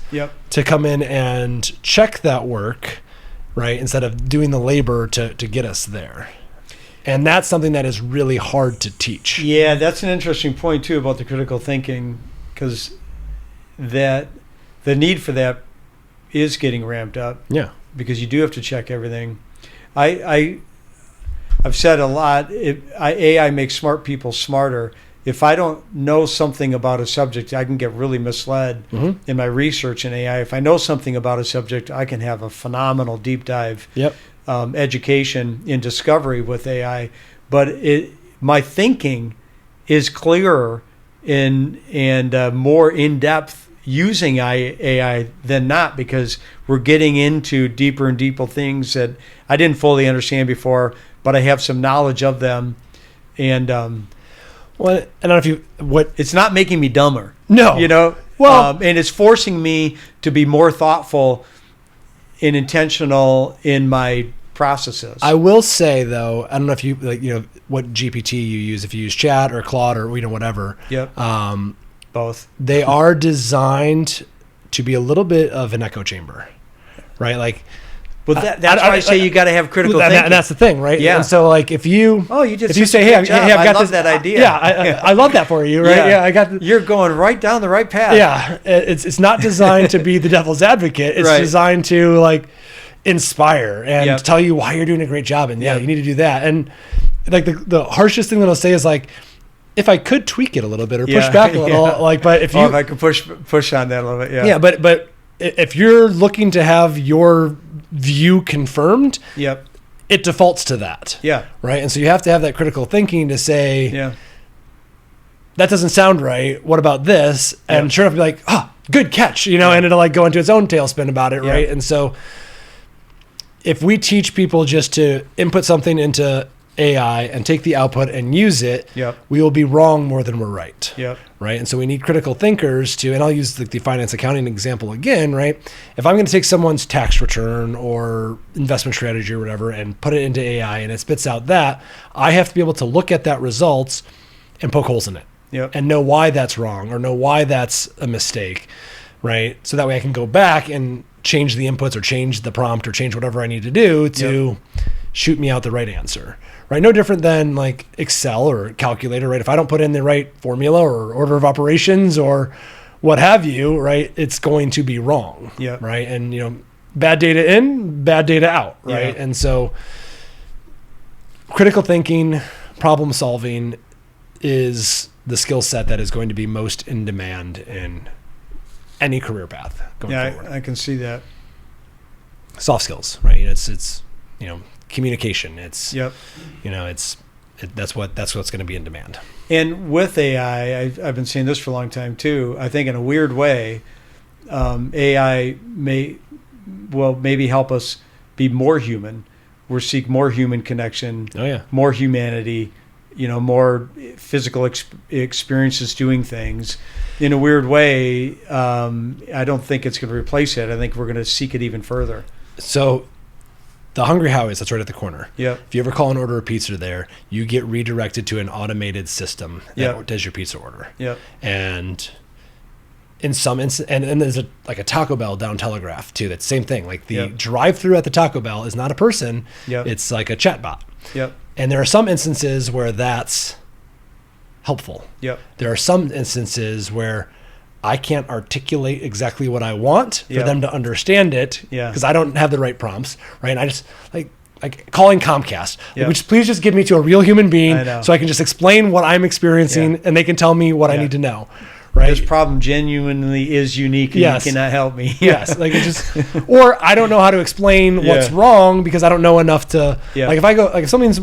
to come in and check that work, right? Instead of doing the labor to get us there. And that's something that is really hard to teach. Yeah, that's an interesting point too about the critical thinking, because that the need for that is getting ramped up. Yeah. Because you do have to check everything. I've said a lot, AI makes smart people smarter. If I don't know something about a subject, I can get really misled in my research in AI. If I know something about a subject, I can have a phenomenal deep dive education in discovery with AI. But my thinking is clearer and more in-depth using AI than not, because we're getting into deeper and deeper things that I didn't fully understand before, but I have some knowledge of them. And well, I don't know if you it's not making me dumber. No. And it's forcing me to be more thoughtful and intentional in my processes. I will say though, I don't know if you what GPT you use, if you use Chat or Claude or whatever. Yep. Both. They are designed to be a little bit of an echo chamber, right? Like, well, that's why I say you got to have critical thinking. And that's the thing, right? Yeah. And so, like, if you say, "Hey, I've got this that idea," I love that for you, right? Yeah, I got. You're going right down the right path. Yeah, it's not designed to be the devil's advocate. It's designed to like inspire and tell you why you're doing a great job, and you need to do that. And like the harshest thing that I'll say is like, if I could tweak it a little bit or push back a little, like, but if I could push on that a little bit, but if you're looking to have your view confirmed, it defaults to that, right? And so you have to have that critical thinking to say, that doesn't sound right. What about this? And sure enough, be like, good catch, and it'll like go into its own tailspin about it, right? And so if we teach people just to input something into AI and take the output and use it, we will be wrong more than we're right. Right. And so we need critical thinkers to, and I'll use the finance accounting example again, right? If I'm going to take someone's tax return or investment strategy or whatever and put it into AI and it spits out that, I have to be able to look at that results and poke holes in it and know why that's wrong or know why that's a mistake, right? So that way I can go back and change the inputs or change the prompt or change whatever I need to do to shoot me out the right answer. Right, no different than like Excel or calculator, right? If I don't put in the right formula or order of operations or what have you, right, it's going to be wrong, right? And bad data in, bad data out, right? And so critical thinking, problem solving is the skill set that is going to be most in demand in any career path going forward. I can see that. Soft skills, right? It's communication. It's that's what's going to be in demand. And with AI, I've been seeing this for a long time too. I think in a weird way, AI maybe help us be more human. We'll seek more human connection. More humanity. More physical experiences doing things. In a weird way, I don't think it's going to replace it. I think we're going to seek it even further. So the Hungry Howie's, that's right at the corner. If you ever call and order a pizza there, you get redirected to an automated system that does your pizza order. And in some instances, and there's a Taco Bell down Telegraph too. That's the same thing. Like the drive-through at the Taco Bell is not a person. It's like a chatbot. And there are some instances where that's helpful. There are some instances where I can't articulate exactly what I want for them to understand it because I don't have the right prompts, right? And I just like calling Comcast, which please just give me to a real human being so I can just explain what I'm experiencing and they can tell me what I need to know, right? This problem genuinely is unique and you cannot help me. Like it just, or I don't know how to explain what's wrong because I don't know enough to, like if I go, like if something's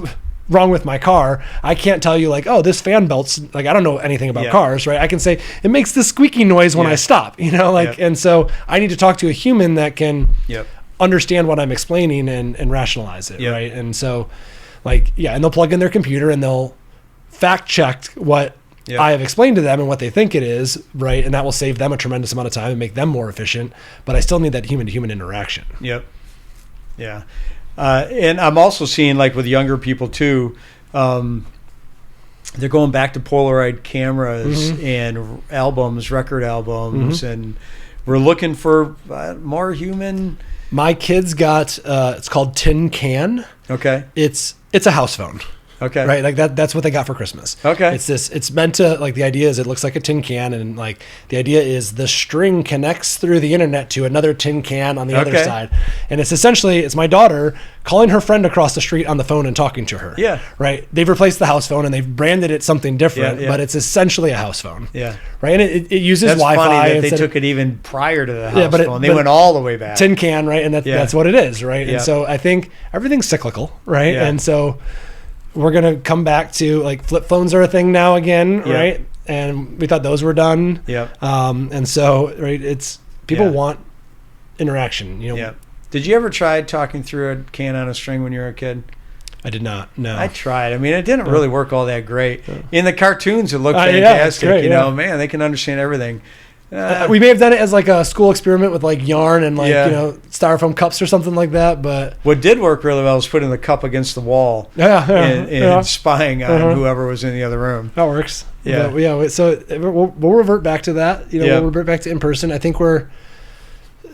wrong with my car, I can't tell you like, oh, this fan belt's like, I don't know anything about cars, right? I can say it makes this squeaky noise when I stop, and so I need to talk to a human that can understand what I'm explaining and rationalize it, right? And so Like, yeah, and they'll plug in their computer and they'll fact check what Yep. I have explained to them and what they think it is, right? And that will save them a tremendous amount of time and make them more efficient. But I still need that human-to-human interaction. Yep. Yeah. And I'm also seeing, like with younger people too, they're going back to Polaroid cameras and albums, record albums, and we're looking for more human. My kids got it's called Tin Can. Okay. It's a house phone. Okay. Right, like that's what they got for Christmas. Okay. It's meant to, like, the idea is it looks like a tin can, and like the idea is the string connects through the internet to another tin can on the other Okay. side, and it's my daughter calling her friend across the street on the phone and talking to her. Yeah. Right. They've replaced the house phone and they've branded it something different, Yeah. but it's essentially a house phone. Yeah. Right, and it uses That's Wi-Fi. funny that they instead of- took it even prior to the house Yeah, but phone. They went all the way back. tin can, right? And that's what it is, right? Yeah. And so I think everything's cyclical, right? Yeah. And so we're gonna come back to, like, flip phones are a thing now again, Yeah. right? And we thought those were done. Yep. And so, right, it's people Yeah. want interaction. You know, Yeah. Did you ever try talking through a can on a string when you were a kid? I did not. No. I tried. I mean, it didn't really work all that great. In the cartoons, it looked Yeah, it's fantastic. great, you know, yeah. man, they can understand everything. We may have done it as like a school experiment with like yarn and like, Yeah. you know, styrofoam cups or something like that. But What did work really well was putting the cup against the wall and spying on whoever was in the other room. that works. Yeah. But, yeah. So we'll revert back to that. You know, Yeah. we'll revert back to in person. I think we're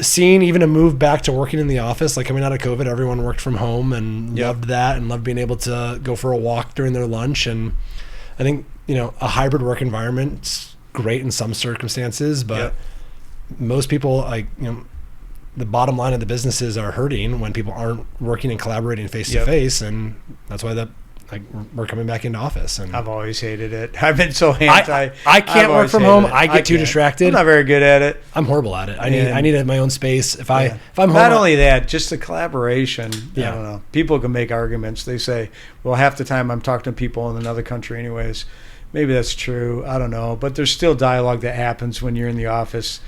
seeing even a move back to working in the office. Like, coming out of COVID, everyone worked from home and Yep. loved that and loved being able to go for a walk during their lunch. And I think, you know, a hybrid work environment's great in some circumstances, but Yep. most people, like, you know, the bottom line of the businesses are hurting when people aren't working and collaborating face to Yep. face, and that's why we're coming back into office. And I've always hated it. I've been so anti. I can't I've work always from hated home. it. I get too can't. distracted. I'm not very good at it. I'm horrible at it. I Yeah. need my own space. If I'm home, Not only that, just the collaboration. Yeah. I don't know. People can make arguments. They say, well, half the time I'm talking to people in another country anyways. Maybe that's true. I don't know. But there's still dialogue that happens when you're in the office.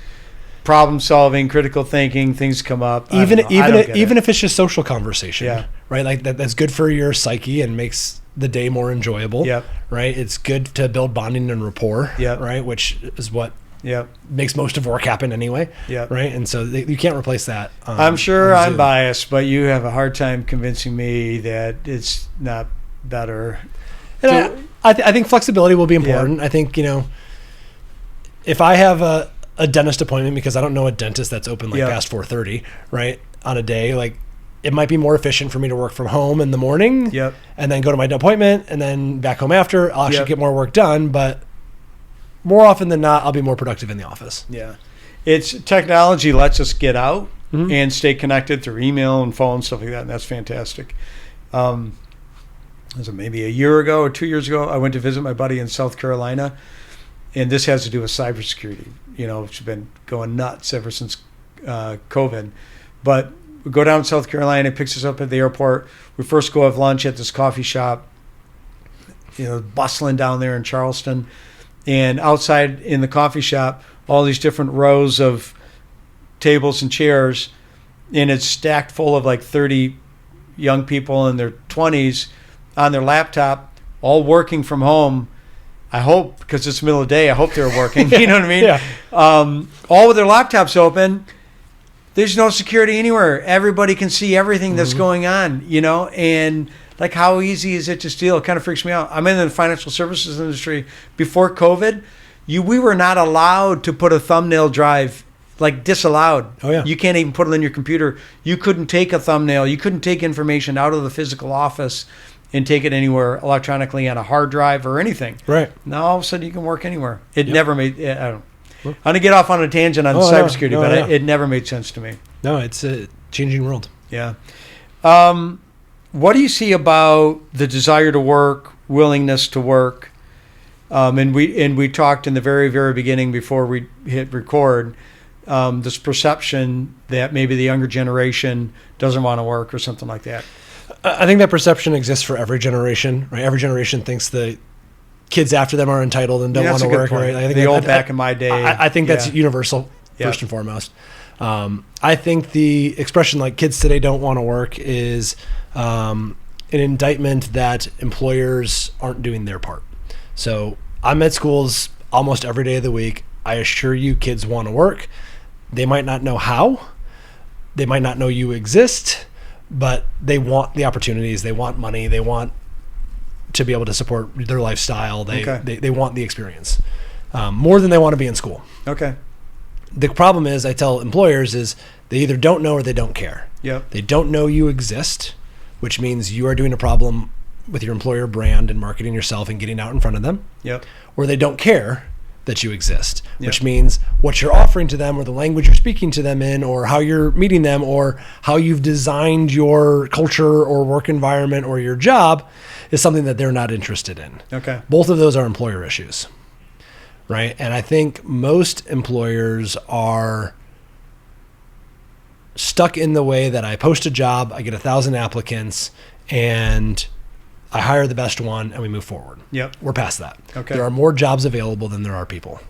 Problem solving, critical thinking, things come up. even if if it's just social conversation, Yeah. right? Like that's good for your psyche and makes the day more enjoyable. Yep. Right. It's good to build bonding and rapport. Yep. Right. Which is what Yep. makes most of work happen anyway. Yep. Right. And so you can't replace that. I'm sure on I'm Zoom. biased, but you have a hard time convincing me that it's not better. And I think flexibility will be important. I think, you know, if I have a dentist appointment, because I don't know a dentist that's open like Yeah. past 4:30, right, on a day, like, it might be more efficient for me to work from home in the morning, Yep. and then go to my appointment and then back home after. I'll actually Yep. get more work done, but more often than not, I'll be more productive in the office. Yeah. It's technology lets us get out Mhm. and stay connected through email and phone, stuff like that, and that's fantastic. Was it maybe a year ago or 2 years ago? I went to visit my buddy in South Carolina, and this has to do with cybersecurity. You know, it's been going nuts ever since COVID. But we go down to South Carolina, picks us up at the airport. We first go have lunch at this coffee shop, you know, bustling down there in Charleston. And outside in the coffee shop, all these different rows of tables and chairs, and it's stacked full of like 30 young people in their 20s on their laptop, all working from home. I hope, because it's the middle of the day, I hope they're working. You know what I mean? Yeah. All with their laptops open. There's no security anywhere. Everybody can see everything that's going on, you know? And like, how easy is it to steal? It kind of freaks me out. I'm in the financial services industry. Before COVID, we were not allowed to put a thumbnail drive, like disallowed. Oh, yeah. You can't even put it in your computer. You couldn't take a thumbnail. You couldn't take information out of the physical office and take it anywhere electronically on a hard drive or anything. Right. Now all of a sudden you can work anywhere. It never made. I don't. I'm gonna get off on a tangent on Oh, cybersecurity, no, but yeah. it never made sense to me. No, it's a changing world. Yeah. What do you see about the desire to work, willingness to work? And we talked in the very, very beginning before we hit record, this perception that maybe the younger generation doesn't want to work or something like that. I think that perception exists for every generation, right? Every generation thinks the kids after them are entitled and don't Yeah, want that's to a good work. point. Right? I think The old back in my day. I think that's yeah. universal, Yeah. first and foremost. I think the expression like kids today don't want to work is an indictment that employers aren't doing their part. So I'm at schools almost every day of the week. I assure you, kids want to work. They might not know how. They might not know you exist, but they want the opportunities. They want money. They want to be able to support their lifestyle. They want the experience more than they want to be in school. Okay. The problem is, I tell employers, is they either don't know or they don't care. Yep. They don't know you exist, which means you are doing a problem with your employer brand and marketing yourself and getting out in front of them. Yep. Or they don't care that you exist, which Yep. means what you're offering to them or the language you're speaking to them in or how you're meeting them or how you've designed your culture or work environment or your job is something that they're not interested in. Okay. Both of those are employer issues, right? And I think most employers are stuck in the way that I post a job, I get 1,000 applicants, and I hire the best one and we move forward. Yep. We're past that. Okay. There are more jobs available than there are people,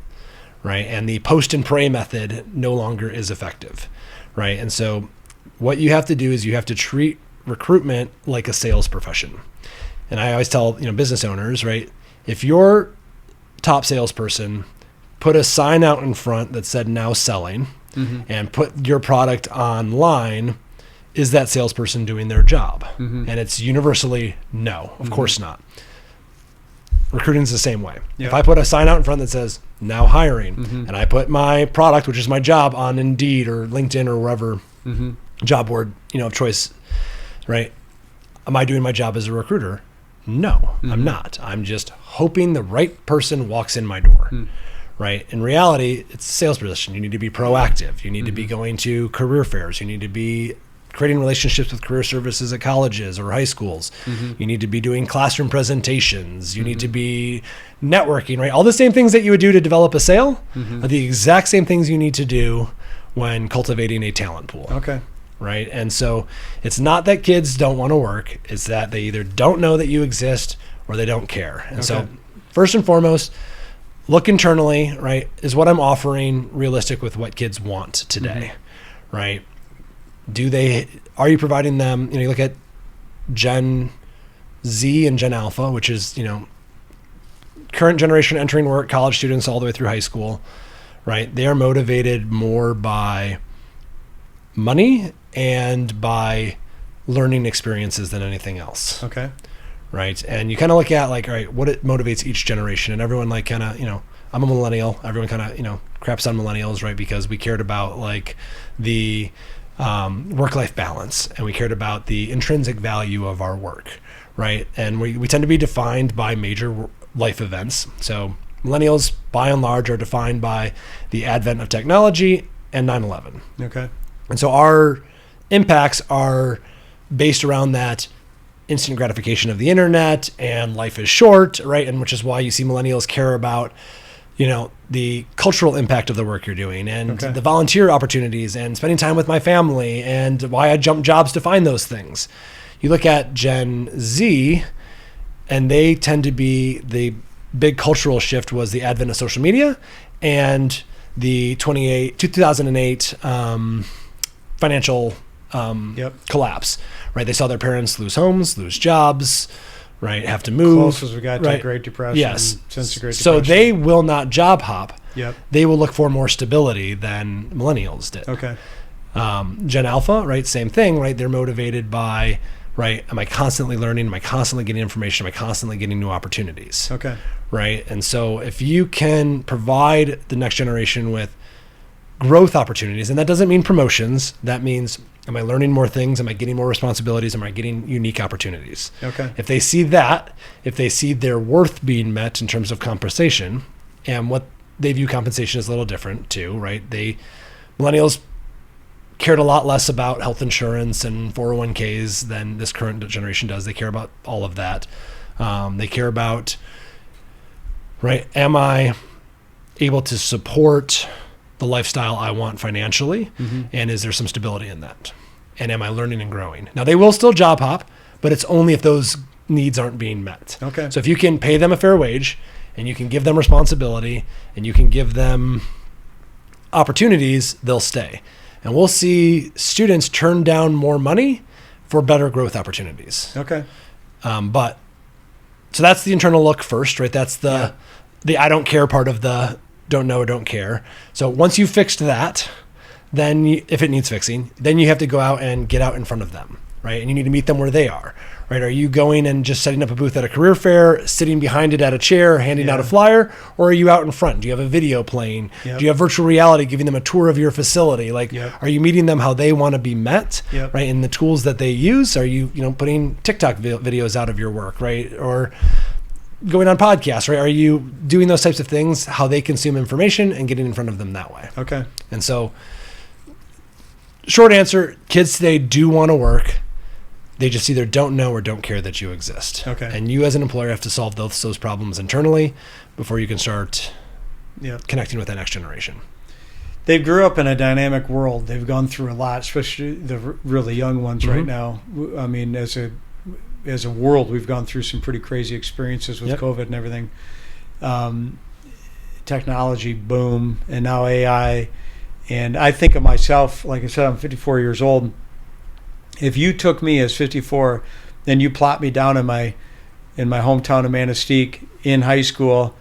right? And the post and pray method no longer is effective, right? And so what you have to do is you have to treat recruitment like a sales profession. And I always tell, business owners, right? If your top salesperson put a sign out in front that said now selling and put your product online, is that salesperson doing their job? And it's universally no, of course not. Recruiting is the same way. Yeah. If I put a sign out in front that says now hiring and I put my product, which is my job, on Indeed or LinkedIn or wherever job board, of choice, right? Am I doing my job as a recruiter? No, I'm not. I'm just hoping the right person walks in my door. Right? In reality, it's a sales position. You need to be proactive. You need to be going to career fairs. You need to be creating relationships with career services at colleges or high schools. You need to be doing classroom presentations. You need to be networking, right? All the same things that you would do to develop a sale are the exact same things you need to do when cultivating a talent pool. Okay. Right? And so it's not that kids don't want to work. It's that they either don't know that you exist or they don't care. And so first and foremost, look internally, right? Is what I'm offering realistic with what kids want today, right? Are you providing them, you look at Gen Z and Gen Alpha, which is, current generation entering work, college students all the way through high school, right? They are motivated more by money and by learning experiences than anything else. Okay. Right. And you kind of look at all right, what it motivates each generation, and everyone I'm a millennial. Everyone kind of, craps on millennials, right? Because we cared about the work-life balance and we cared about the intrinsic value of our work. Right. And we tend to be defined by major life events. So millennials by and large are defined by the advent of technology and 9/11. Okay. And so our impacts are based around that instant gratification of the internet and life is short, right? And which is why you see millennials care about, the cultural impact of the work you're doing and the volunteer opportunities and spending time with my family and why I jumped jobs to find those things. You look at Gen Z and they tend to be, the big cultural shift was the advent of social media and the 2008 financial collapse, right? They saw their parents lose homes, lose jobs, right? Have to move. Close as we got to right? the Great Depression. Yes. Since the Great So Depression. they will not job hop. Yep. They will look for more stability than millennials did. Okay. Gen Alpha, right? Same thing, right? They're motivated by, right? Am I constantly learning? Am I constantly getting information? Am I constantly getting new opportunities? Okay. Right? And so if you can provide the next generation with growth opportunities, and that doesn't mean promotions, that means, am I learning more things? Am I getting more responsibilities? Am I getting unique opportunities? Okay. If they see that, if they see their worth being met in terms of compensation, and what they view compensation is a little different too, right? Millennials cared a lot less about health insurance and 401ks than this current generation does. They care about all of that. They care about, right? Am I able to support the lifestyle I want financially? And is there some stability in that? And am I learning and growing? Now they will still job hop, but it's only if those needs aren't being met. Okay. So if you can pay them a fair wage and you can give them responsibility and you can give them opportunities, they'll stay. And we'll see students turn down more money for better growth opportunities. Okay. But so that's the internal look first, right? That's the I don't care part of the don't know or don't care. So once you've fixed that, then if it needs fixing, then you have to go out and get out in front of them, right? And you need to meet them where they are, right? Are you going and just setting up a booth at a career fair, sitting behind it at a chair, handing out a flyer, or are you out in front? Do you have a video playing? Do you have virtual reality giving them a tour of your facility? Like, are you meeting them how they want to be met, right? In the tools that they use? Are you, putting TikTok videos out of your work, right? Or going on podcasts, right? Are you doing those types of things, how they consume information and getting in front of them that way? Okay. And so, short answer, kids today do want to work. They just either don't know or don't care that you exist. Okay. And you as an employer have to solve those problems internally before you can start connecting with that next generation. They grew up in a dynamic world. They've gone through a lot, especially the really young ones right now. I mean, as a world, we've gone through some pretty crazy experiences with COVID and everything. Technology boom, and now AI. And I think of myself, like I said, I'm 54 years old. If you took me as 54, then you plot me down in my hometown of Manistee in high school,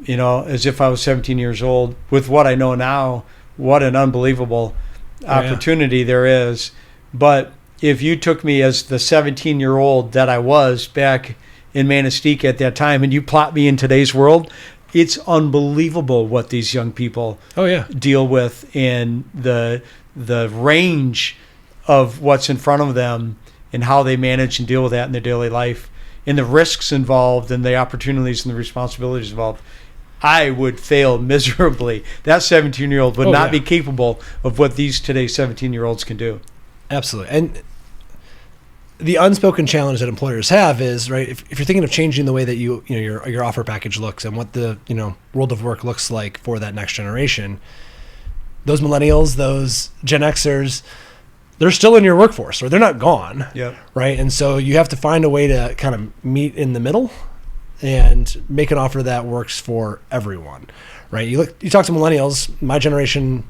as if I was 17 years old. With what I know now, what an unbelievable opportunity there is. But if you took me as the 17-year-old that I was back in Manistee at that time, and you plot me in today's world, it's unbelievable what these young people deal with, and the range of what's in front of them and how they manage and deal with that in their daily life, and the risks involved and the opportunities and the responsibilities involved. I would fail miserably. That 17-year-old would not be capable of what these today's 17-year-olds can do. Absolutely. And the unspoken challenge that employers have is, right, if you're thinking of changing the way that your offer package looks and what the world of work looks like for that next generation, those millennials, those Gen Xers, they're still in your workforce, or they're not gone, right? And so you have to find a way to kind of meet in the middle and make an offer that works for everyone, right? You talk to millennials, my generation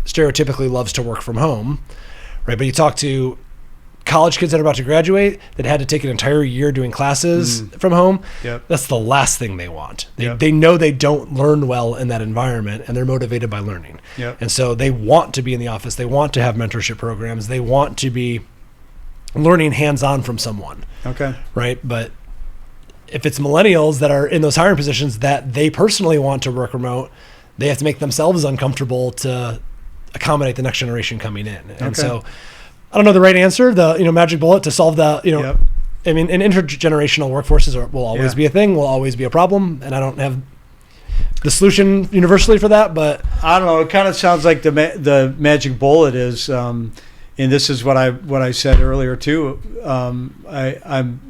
stereotypically loves to work from home, right? But you talk to college kids that are about to graduate that had to take an entire year doing classes from home. That's the last thing they want. They know they don't learn well in that environment, and they're motivated by learning. And so they want to be in the office. They want to have mentorship programs. They want to be learning hands-on from someone. Okay. Right? But if it's millennials that are in those hiring positions that they personally want to work remote, they have to make themselves uncomfortable to accommodate the next generation coming in. And so I don't know the right answer, the magic bullet to solve the I mean, and intergenerational workforces will always be a thing, will always be a problem, and I don't have the solution universally for that. But I don't know. It kind of sounds like the magic bullet is, and this is what I said earlier too.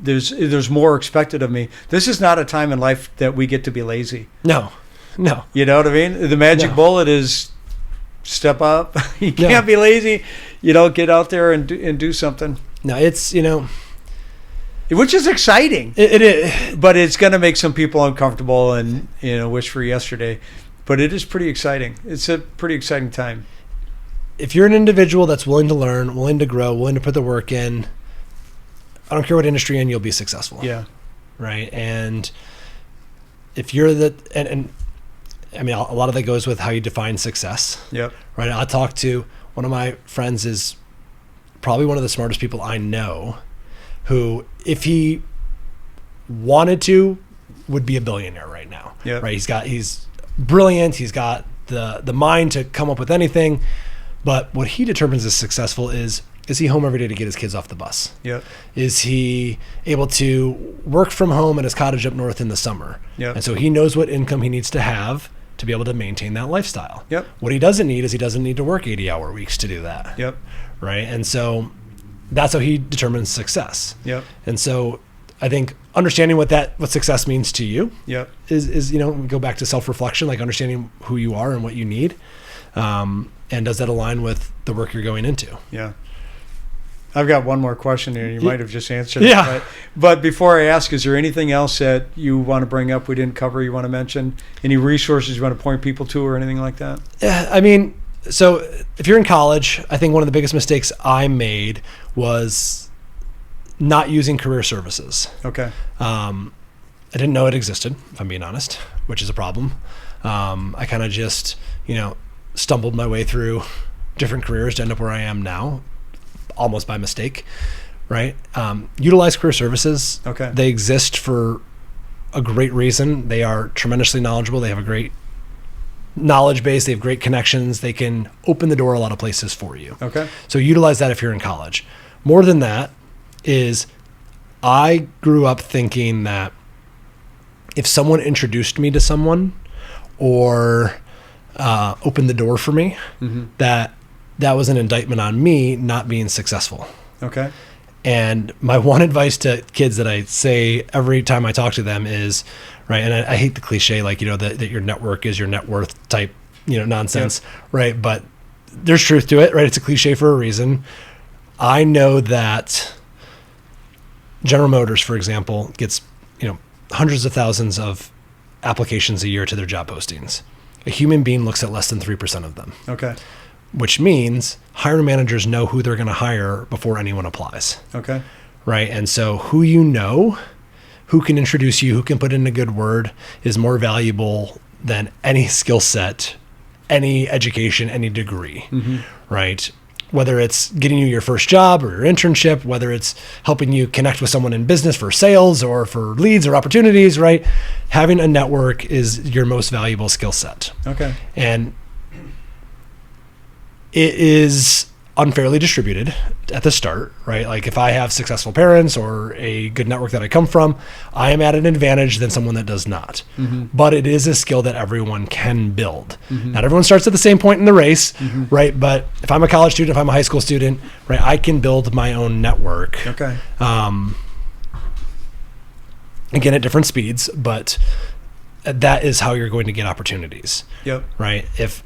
There's more expected of me. This is not a time in life that we get to be lazy. No. You know what I mean? The magic bullet is step up. You can't be lazy. Get out there and do something. No, it's which is exciting. It is, but it's going to make some people uncomfortable and wish for yesterday. But it is pretty exciting. It's a pretty exciting time. If you're an individual that's willing to learn, willing to grow, willing to put the work in, I don't care what industry you're in, you'll be successful. Yeah. Right. And if you're and I mean, a lot of that goes with how you define success. Yep. Right. I talked to one of my friends is probably one of the smartest people I know, who, if he wanted to, would be a billionaire right now. Yep. Right. He's brilliant. He's got the mind to come up with anything. But what he determines as successful is he home every day to get his kids off the bus? Yep. Is he able to work from home at his cottage up north in the summer? Yep. And so he knows what income he needs to have to be able to maintain that lifestyle. Yep. What he doesn't need is he doesn't need to work 80-hour weeks to do that. Yep. Right. And so that's how he determines success. Yep. And so I think understanding what success means to you is go back to self-reflection, like understanding who you are and what you need. And does that align with the work you're going into? Yeah. I've got one more question here. You might have just answered it. But before I ask, is there anything else that you want to bring up we didn't cover, you want to mention? Any resources you want to point people to or anything like that? I mean, so if you're in college, I think one of the biggest mistakes I made was not using career services. Okay. I didn't know it existed, if I'm being honest, which is a problem. I kind of just, stumbled my way through different careers to end up where I am now, almost by mistake, right? Utilize career services. Okay. They exist for a great reason. They are tremendously knowledgeable. They have a great knowledge base. They have great connections. They can open the door a lot of places for you. Okay. So utilize that if you're in college. More than that is I grew up thinking that if someone introduced me to someone or opened the door for me, that was an indictment on me not being successful. Okay. And my one advice to kids that I say every time I talk to them is, right, and I hate the cliche, like, that your network is your net worth type, nonsense, right? But there's truth to it, right? It's a cliche for a reason. I know that General Motors, for example, gets, hundreds of thousands of applications a year to their job postings. A human being looks at less than 3% of them. Okay. Which means hiring managers know who they're going to hire before anyone applies. Okay. Right. And so who who can introduce you, who can put in a good word is more valuable than any skill set, any education, any degree. Right. Whether it's getting you your first job or your internship, whether it's helping you connect with someone in business for sales or for leads or opportunities, right? Having a network is your most valuable skill set. Okay. And it is unfairly distributed at the start, right? Like if I have successful parents or a good network that I come from, I am at an advantage than someone that does not. But it is a skill that everyone can build. Not everyone starts at the same point in the race, right? But if I'm a college student, if I'm a high school student, right, I can build my own network. Okay. Again, at different speeds, but that is how you're going to get opportunities. Yep. Right? If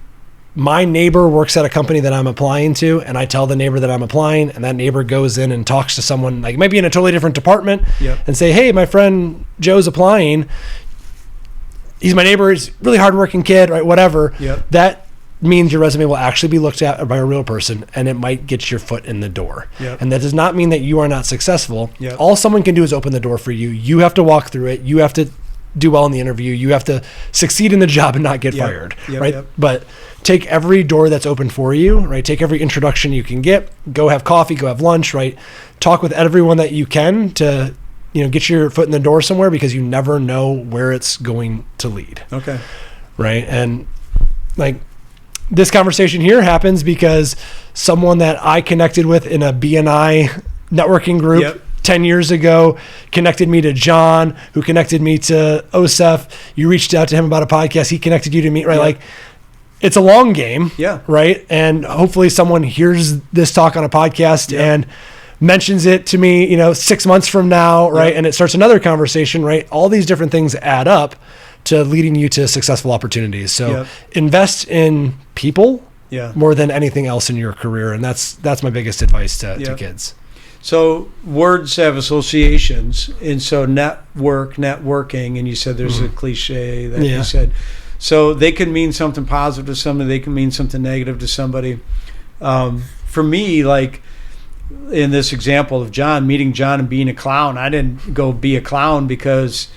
my neighbor works at a company that I'm applying to, and I tell the neighbor that I'm applying, and that neighbor goes in and talks to someone, like maybe in a totally different department, and say, hey, my friend Joe's applying. He's my neighbor. He's a really hardworking kid, right? Whatever. Yep. That means your resume will actually be looked at by a real person, and it might get your foot in the door. Yep. And that does not mean that you are not successful. Yep. All someone can do is open the door for you. You have to walk through it. You have to do well in the interview. You have to succeed in the job and not get fired, right? Yep. But take every door that's open for you, right? Take every introduction you can get. Go have coffee, go have lunch, right? Talk with everyone that you can to, get your foot in the door somewhere, because you never know where it's going to lead. Okay. Right? And like this conversation here happens because someone that I connected with in a BNI networking group 10 years ago connected me to John, who connected me to Osef. You reached out to him about a podcast. He connected you to me, right? Yep. Like it's a long game, Yeah. right? And hopefully someone hears this talk on a podcast and mentions it to me, 6 months from now, right? And it starts another conversation, right? All these different things add up to leading you to successful opportunities. So invest in people more than anything else in your career. And that's my biggest advice to kids. So words have associations, and so networking, and you said there's a cliche that you said. So they can mean something positive to somebody, they can mean something negative to somebody. For me, like in this example of John, meeting John and being a clown, I didn't go be a clown because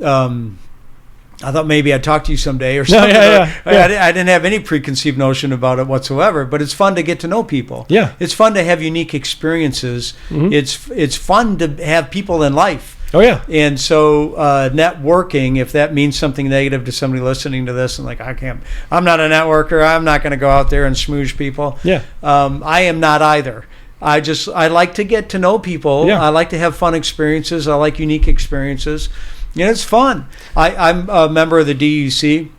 I thought maybe I'd talk to you someday or something. I didn't have any preconceived notion about it whatsoever, but it's fun to get to know people. Yeah. It's fun to have unique experiences. It's fun to have people in life. Oh, yeah. And so networking, if that means something negative to somebody listening to this and like, I'm not a networker, I'm not going to go out there and smooge people. Yeah. I am not either. I like to get to know people. Yeah. I like to have fun experiences. I like unique experiences. It's fun. I'm a member of the DEC.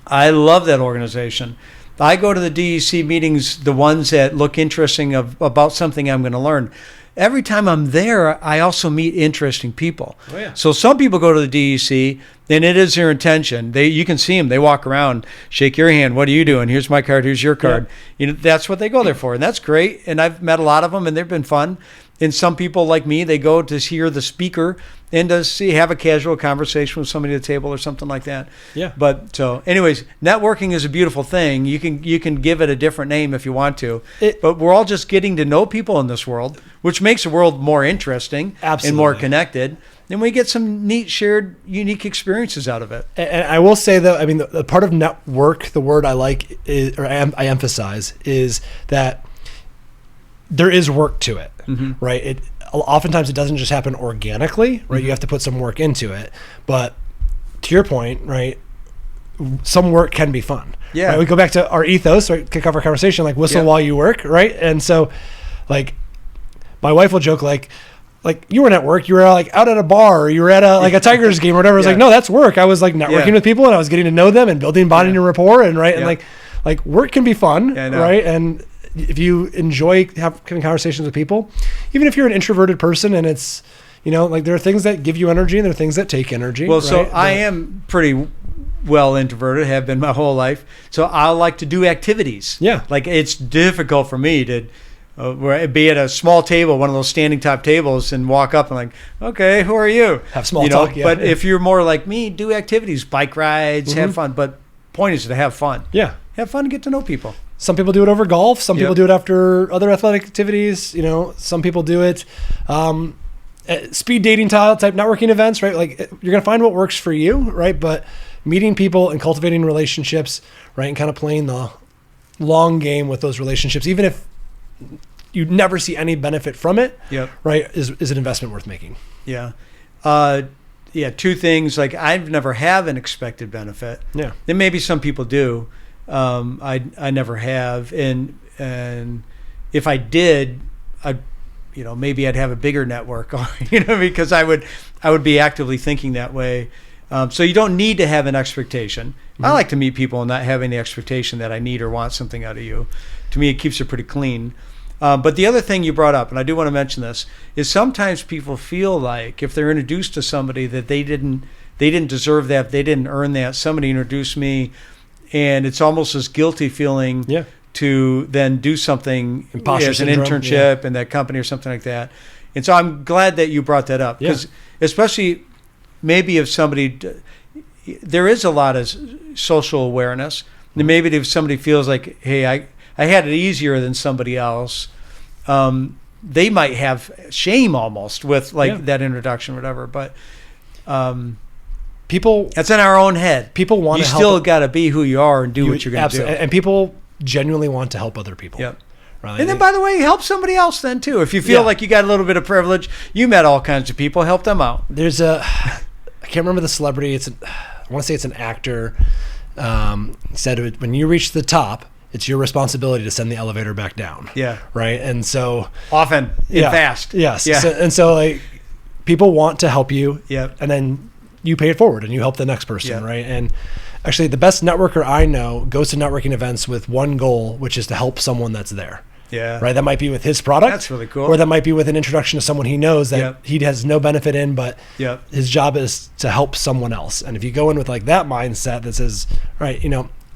I love that organization. I go to the DEC meetings, the ones that look interesting about something I'm going to learn. Every time I'm there, I also meet interesting people. Oh, yeah. So some people go to the DEC, and it is their intention. You can see them. They walk around, shake your hand. What are you doing? Here's my card. Here's your card. That's what they go there for, and that's great. And I've met a lot of them, and they've been fun. And some people like me, they go to hear the speaker and to have a casual conversation with somebody at the table or something like that. Yeah. But so anyways, networking is a beautiful thing. You can give it a different name if you want to. But we're all just getting to know people in this world, which makes the world more interesting and more connected. And we get some neat, shared, unique experiences out of it. And I will say, though, I mean, the part of network, the word I like, I emphasize, is that there is work to it, right? Oftentimes it doesn't just happen organically, right? You have to put some work into it. But to your point, right, some work can be fun. Yeah. Right? We go back to our ethos, right? Kick off our conversation, like whistle while you work, right? And so, like, my wife will joke, like you weren't at work, you were like out at a bar, or you were at a Tigers game or whatever. I was like, no, that's work. I was like networking with people, and I was getting to know them and building bonding and rapport, and right, and like work can be fun, right? And if you enjoy having conversations with people, even if you're an introverted person, and it's, like there are things that give you energy and there are things that take energy. Well, right? so I am pretty well introverted, have been my whole life. So I like to do activities. Yeah. Like it's difficult for me to be at a small table, one of those standing top tables, and walk up and like, okay, who are you? Have small talk. Yeah. But if you're more like me, do activities, bike rides, have fun. But point is to have fun. Yeah. Have fun and get to know people. Some people do it over golf. Some people do it after other athletic activities. Some people do it at speed dating type networking events, right? Like you're going to find what works for you, right? But meeting people and cultivating relationships, right? And kind of playing the long game with those relationships, even if you never see any benefit from it, right? Is an investment worth making. Yeah. Two things. Like I've never have an expected benefit. Yeah. And maybe some people do. I never have, and if I did, maybe I'd have a bigger network, because I would be actively thinking that way. So you don't need to have an expectation. I like to meet people and not having the expectation that I need or want something out of you. To me, it keeps it pretty clean. But the other thing you brought up, and I do want to mention this, is sometimes people feel like if they're introduced to somebody that they didn't deserve that, they didn't earn that. Somebody introduced me. And it's almost this guilty feeling to then do something as an internship in that company or something like that. And so I'm glad that you brought that up, because especially maybe if somebody, there is a lot of social awareness. And maybe if somebody feels like, hey, I had it easier than somebody else, they might have shame almost with that introduction or whatever. But people, that's in our own head. People want to help. You still got to be who you are and do what you're going to do. And people genuinely want to help other people. Yep. Right? And then, by the way, help somebody else then too. If you feel like you got a little bit of privilege, you met all kinds of people, help them out. There's I can't remember the celebrity. I want to say it's an actor. Said when you reach the top, it's your responsibility to send the elevator back down. Yeah. Right. And so often and fast. Yes. Yeah. So like people want to help you. Yep. And then you pay it forward and you help the next person, right? And actually the best networker I know goes to networking events with one goal, which is to help someone that's there. Yeah. Right? That might be with his product. That's really cool. Or that might be with an introduction to someone he knows that he has no benefit in, but his job is to help someone else. And if you go in with like that mindset that says, right,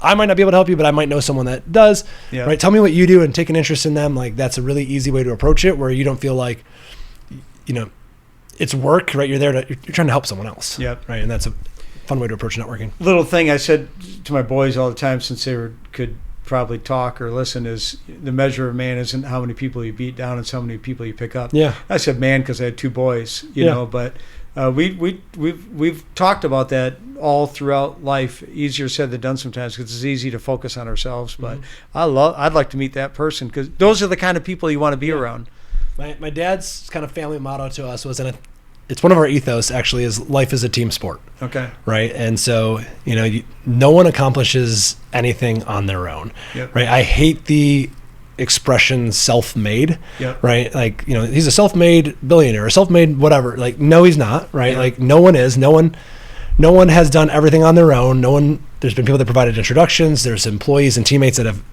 I might not be able to help you, but I might know someone that does, right? Tell me what you do and take an interest in them. Like that's a really easy way to approach it, where you don't feel like, it's work, right? You're trying to help someone else. Yep. Right. And that's a fun way to approach networking. Little thing I said to my boys all the time, since they could probably talk or listen, is the measure of man isn't how many people you beat down, it's how many people you pick up. Yeah. I said man because I had two boys, you know, but we've talked about that all throughout life. Easier said than done sometimes, because it's easy to focus on ourselves. But I'd like to meet that person, because those are the kind of people you want to be around. My dad's kind of family motto to us was, it's one of our ethos actually, is life is a team sport. Okay. Right. And so, no one accomplishes anything on their own. Yep. Right. I hate the expression self-made. Yep. Right. Like, he's a self-made billionaire or self-made whatever. Like, no, he's not. Right. Yep. Like no one is. No one has done everything on their own. There's been people that provided introductions. There's employees and teammates that have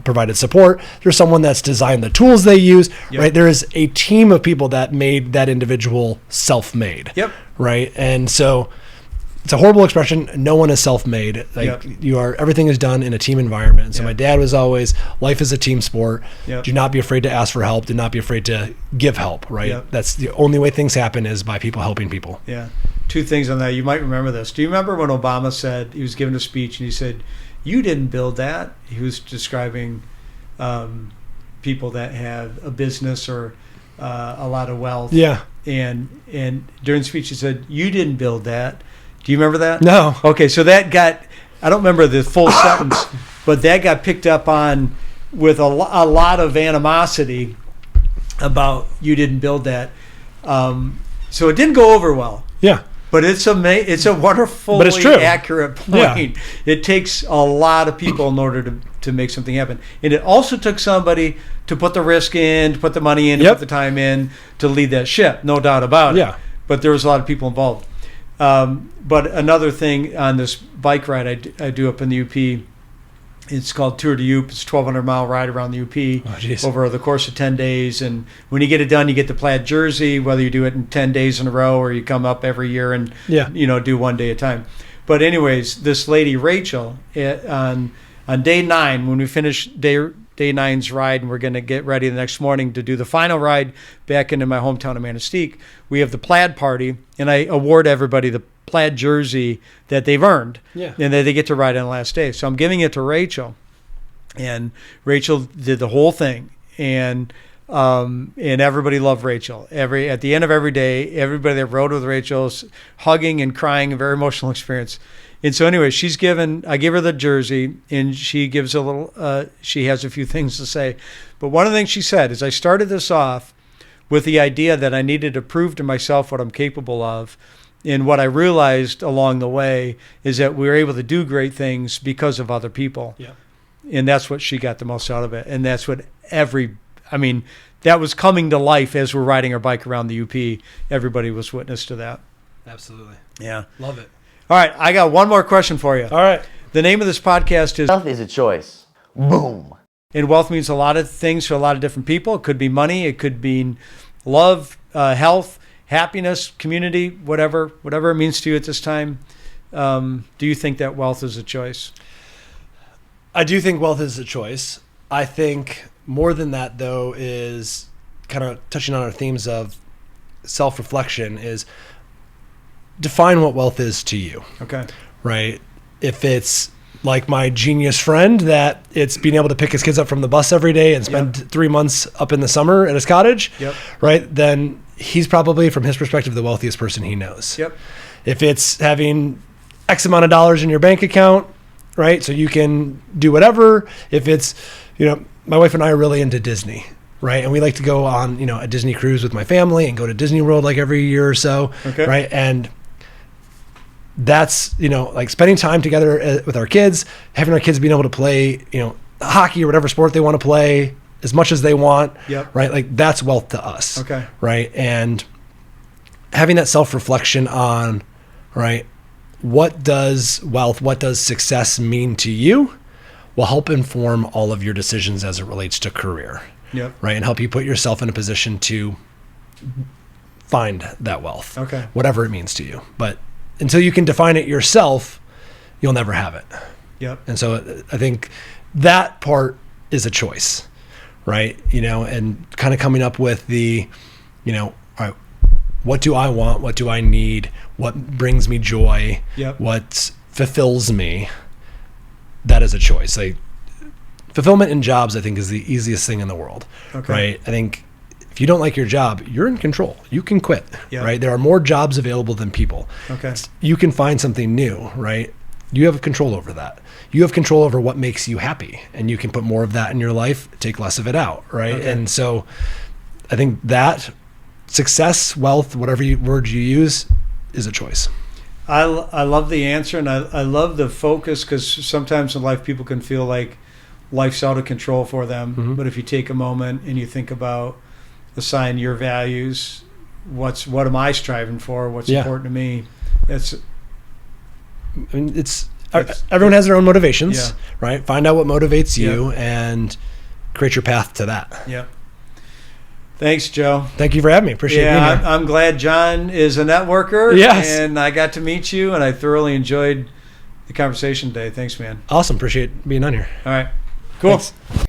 provided support. There's someone that's designed the tools they use, right? There is a team of people that made that individual self-made, right? And so it's a horrible expression. No one is self-made. Like Yep. everything is done in a team environment. And so Yep. my dad was always, life is a team sport. Yep. Do not be afraid to ask for help. Do not be afraid to give help, right? Yep. That's the only way things happen, is by people helping people. Yeah. Two things on that. You might remember this. Do you remember when Obama said, he was giving a speech and he said, "You didn't build that"? He was describing people that have a business or a lot of wealth. Yeah. And during the speech he said, "You didn't build that." Do you remember that? No. Okay, so that got, I don't remember the full sentence, but that got picked up on with a lot of animosity about "you didn't build that." So it didn't go over well. Yeah. But it's a wonderfully But it's true. accurate point. Yeah. It takes a lot of people in order to make something happen. And it also took somebody to put the risk in, to put the money in, to Yep. put the time in, to lead that ship, no doubt about it. Yeah. But there was a lot of people involved. But another thing on this bike ride I do up in the UP, it's called Tour de UP. It's a 1,200-mile ride around the UP geez. over the course of 10 days. And when you get it done, you get the plaid jersey, whether you do it in 10 days in a row or you come up every year and Yeah. do one day at a time. But anyways, this lady, Rachel, on day 9, when we finish day 9's ride and we're going to get ready the next morning to do the final ride back into my hometown of Manistee, we have the plaid party, and I award everybody the plaid jersey that they've earned, Yeah. and that they get to ride on the last day. So I'm giving it to Rachel, and Rachel did the whole thing, and everybody loved Rachel. At the end of every day, everybody that rode with Rachel is hugging and crying, a very emotional experience. And so anyway, I give her the jersey, and she gives a little, she has a few things to say. But one of the things she said is, I started this off with the idea that I needed to prove to myself what I'm capable of. And what I realized along the way is that we were able to do great things because of other people. Yeah. And that's what she got the most out of it. And that's what that was coming to life as we're riding our bike around the UP. Everybody was witness to that. Absolutely. Yeah. Love it. All right. I got one more question for you. All right. The name of this podcast is Wealth is a choice. Boom. And wealth means a lot of things to a lot of different people. It could be money. It could mean love, health, happiness, community, whatever it means to you at this time. Do you think that wealth is a choice? I do think wealth is a choice. I think more than that, though, is kind of touching on our themes of self-reflection, is define what wealth is to you. Okay. Right? If it's like my genius friend, that it's being able to pick his kids up from the bus every day and spend 3 months up in the summer at his cottage, right? Then he's probably, from his perspective, the wealthiest person he knows. Yep. If it's having X amount of dollars in your bank account, right, so you can do whatever. If it's, my wife and I are really into Disney, right? And we like to go on, a Disney cruise with my family and go to Disney World like every year or so, right? And that's, like spending time together with our kids, having our kids being able to play, hockey or whatever sport they want to play as much as they want, right? Like that's wealth to us, right? And having that self-reflection on, right, what does wealth, what does success mean to you, will help inform all of your decisions as it relates to career, right? And help you put yourself in a position to find that wealth, whatever it means to you. But until you can define it yourself, you'll never have it. And so I think that part is a choice, right? And kind of coming up with the, all right, what do I want? What do I need? What brings me joy? What fulfills me? That is a choice. Like fulfillment in jobs, I think, is the easiest thing in the world, right? I think if you don't like your job, you're in control. You can quit, right? There are more jobs available than people. You can find something new, right? You have control over that. You have control over what makes you happy, and you can put more of that in your life, take less of it out, right? And so I think that success, wealth, whatever word you use, is a choice. I love the answer, and I love the focus, because sometimes in life people can feel like life's out of control for them. But if you take a moment and you think about, assign your values, what am I striving for, what's important to me, everyone has their own motivations, right? Find out what motivates you and create your path to that. Thanks, Joe. Thank you for having me. Appreciate being Yeah, here. I'm glad John is a networker. Yes. And I got to meet you, and I thoroughly enjoyed the conversation today. Thanks, man. Awesome. Appreciate being on here. All right. Cool. Thanks.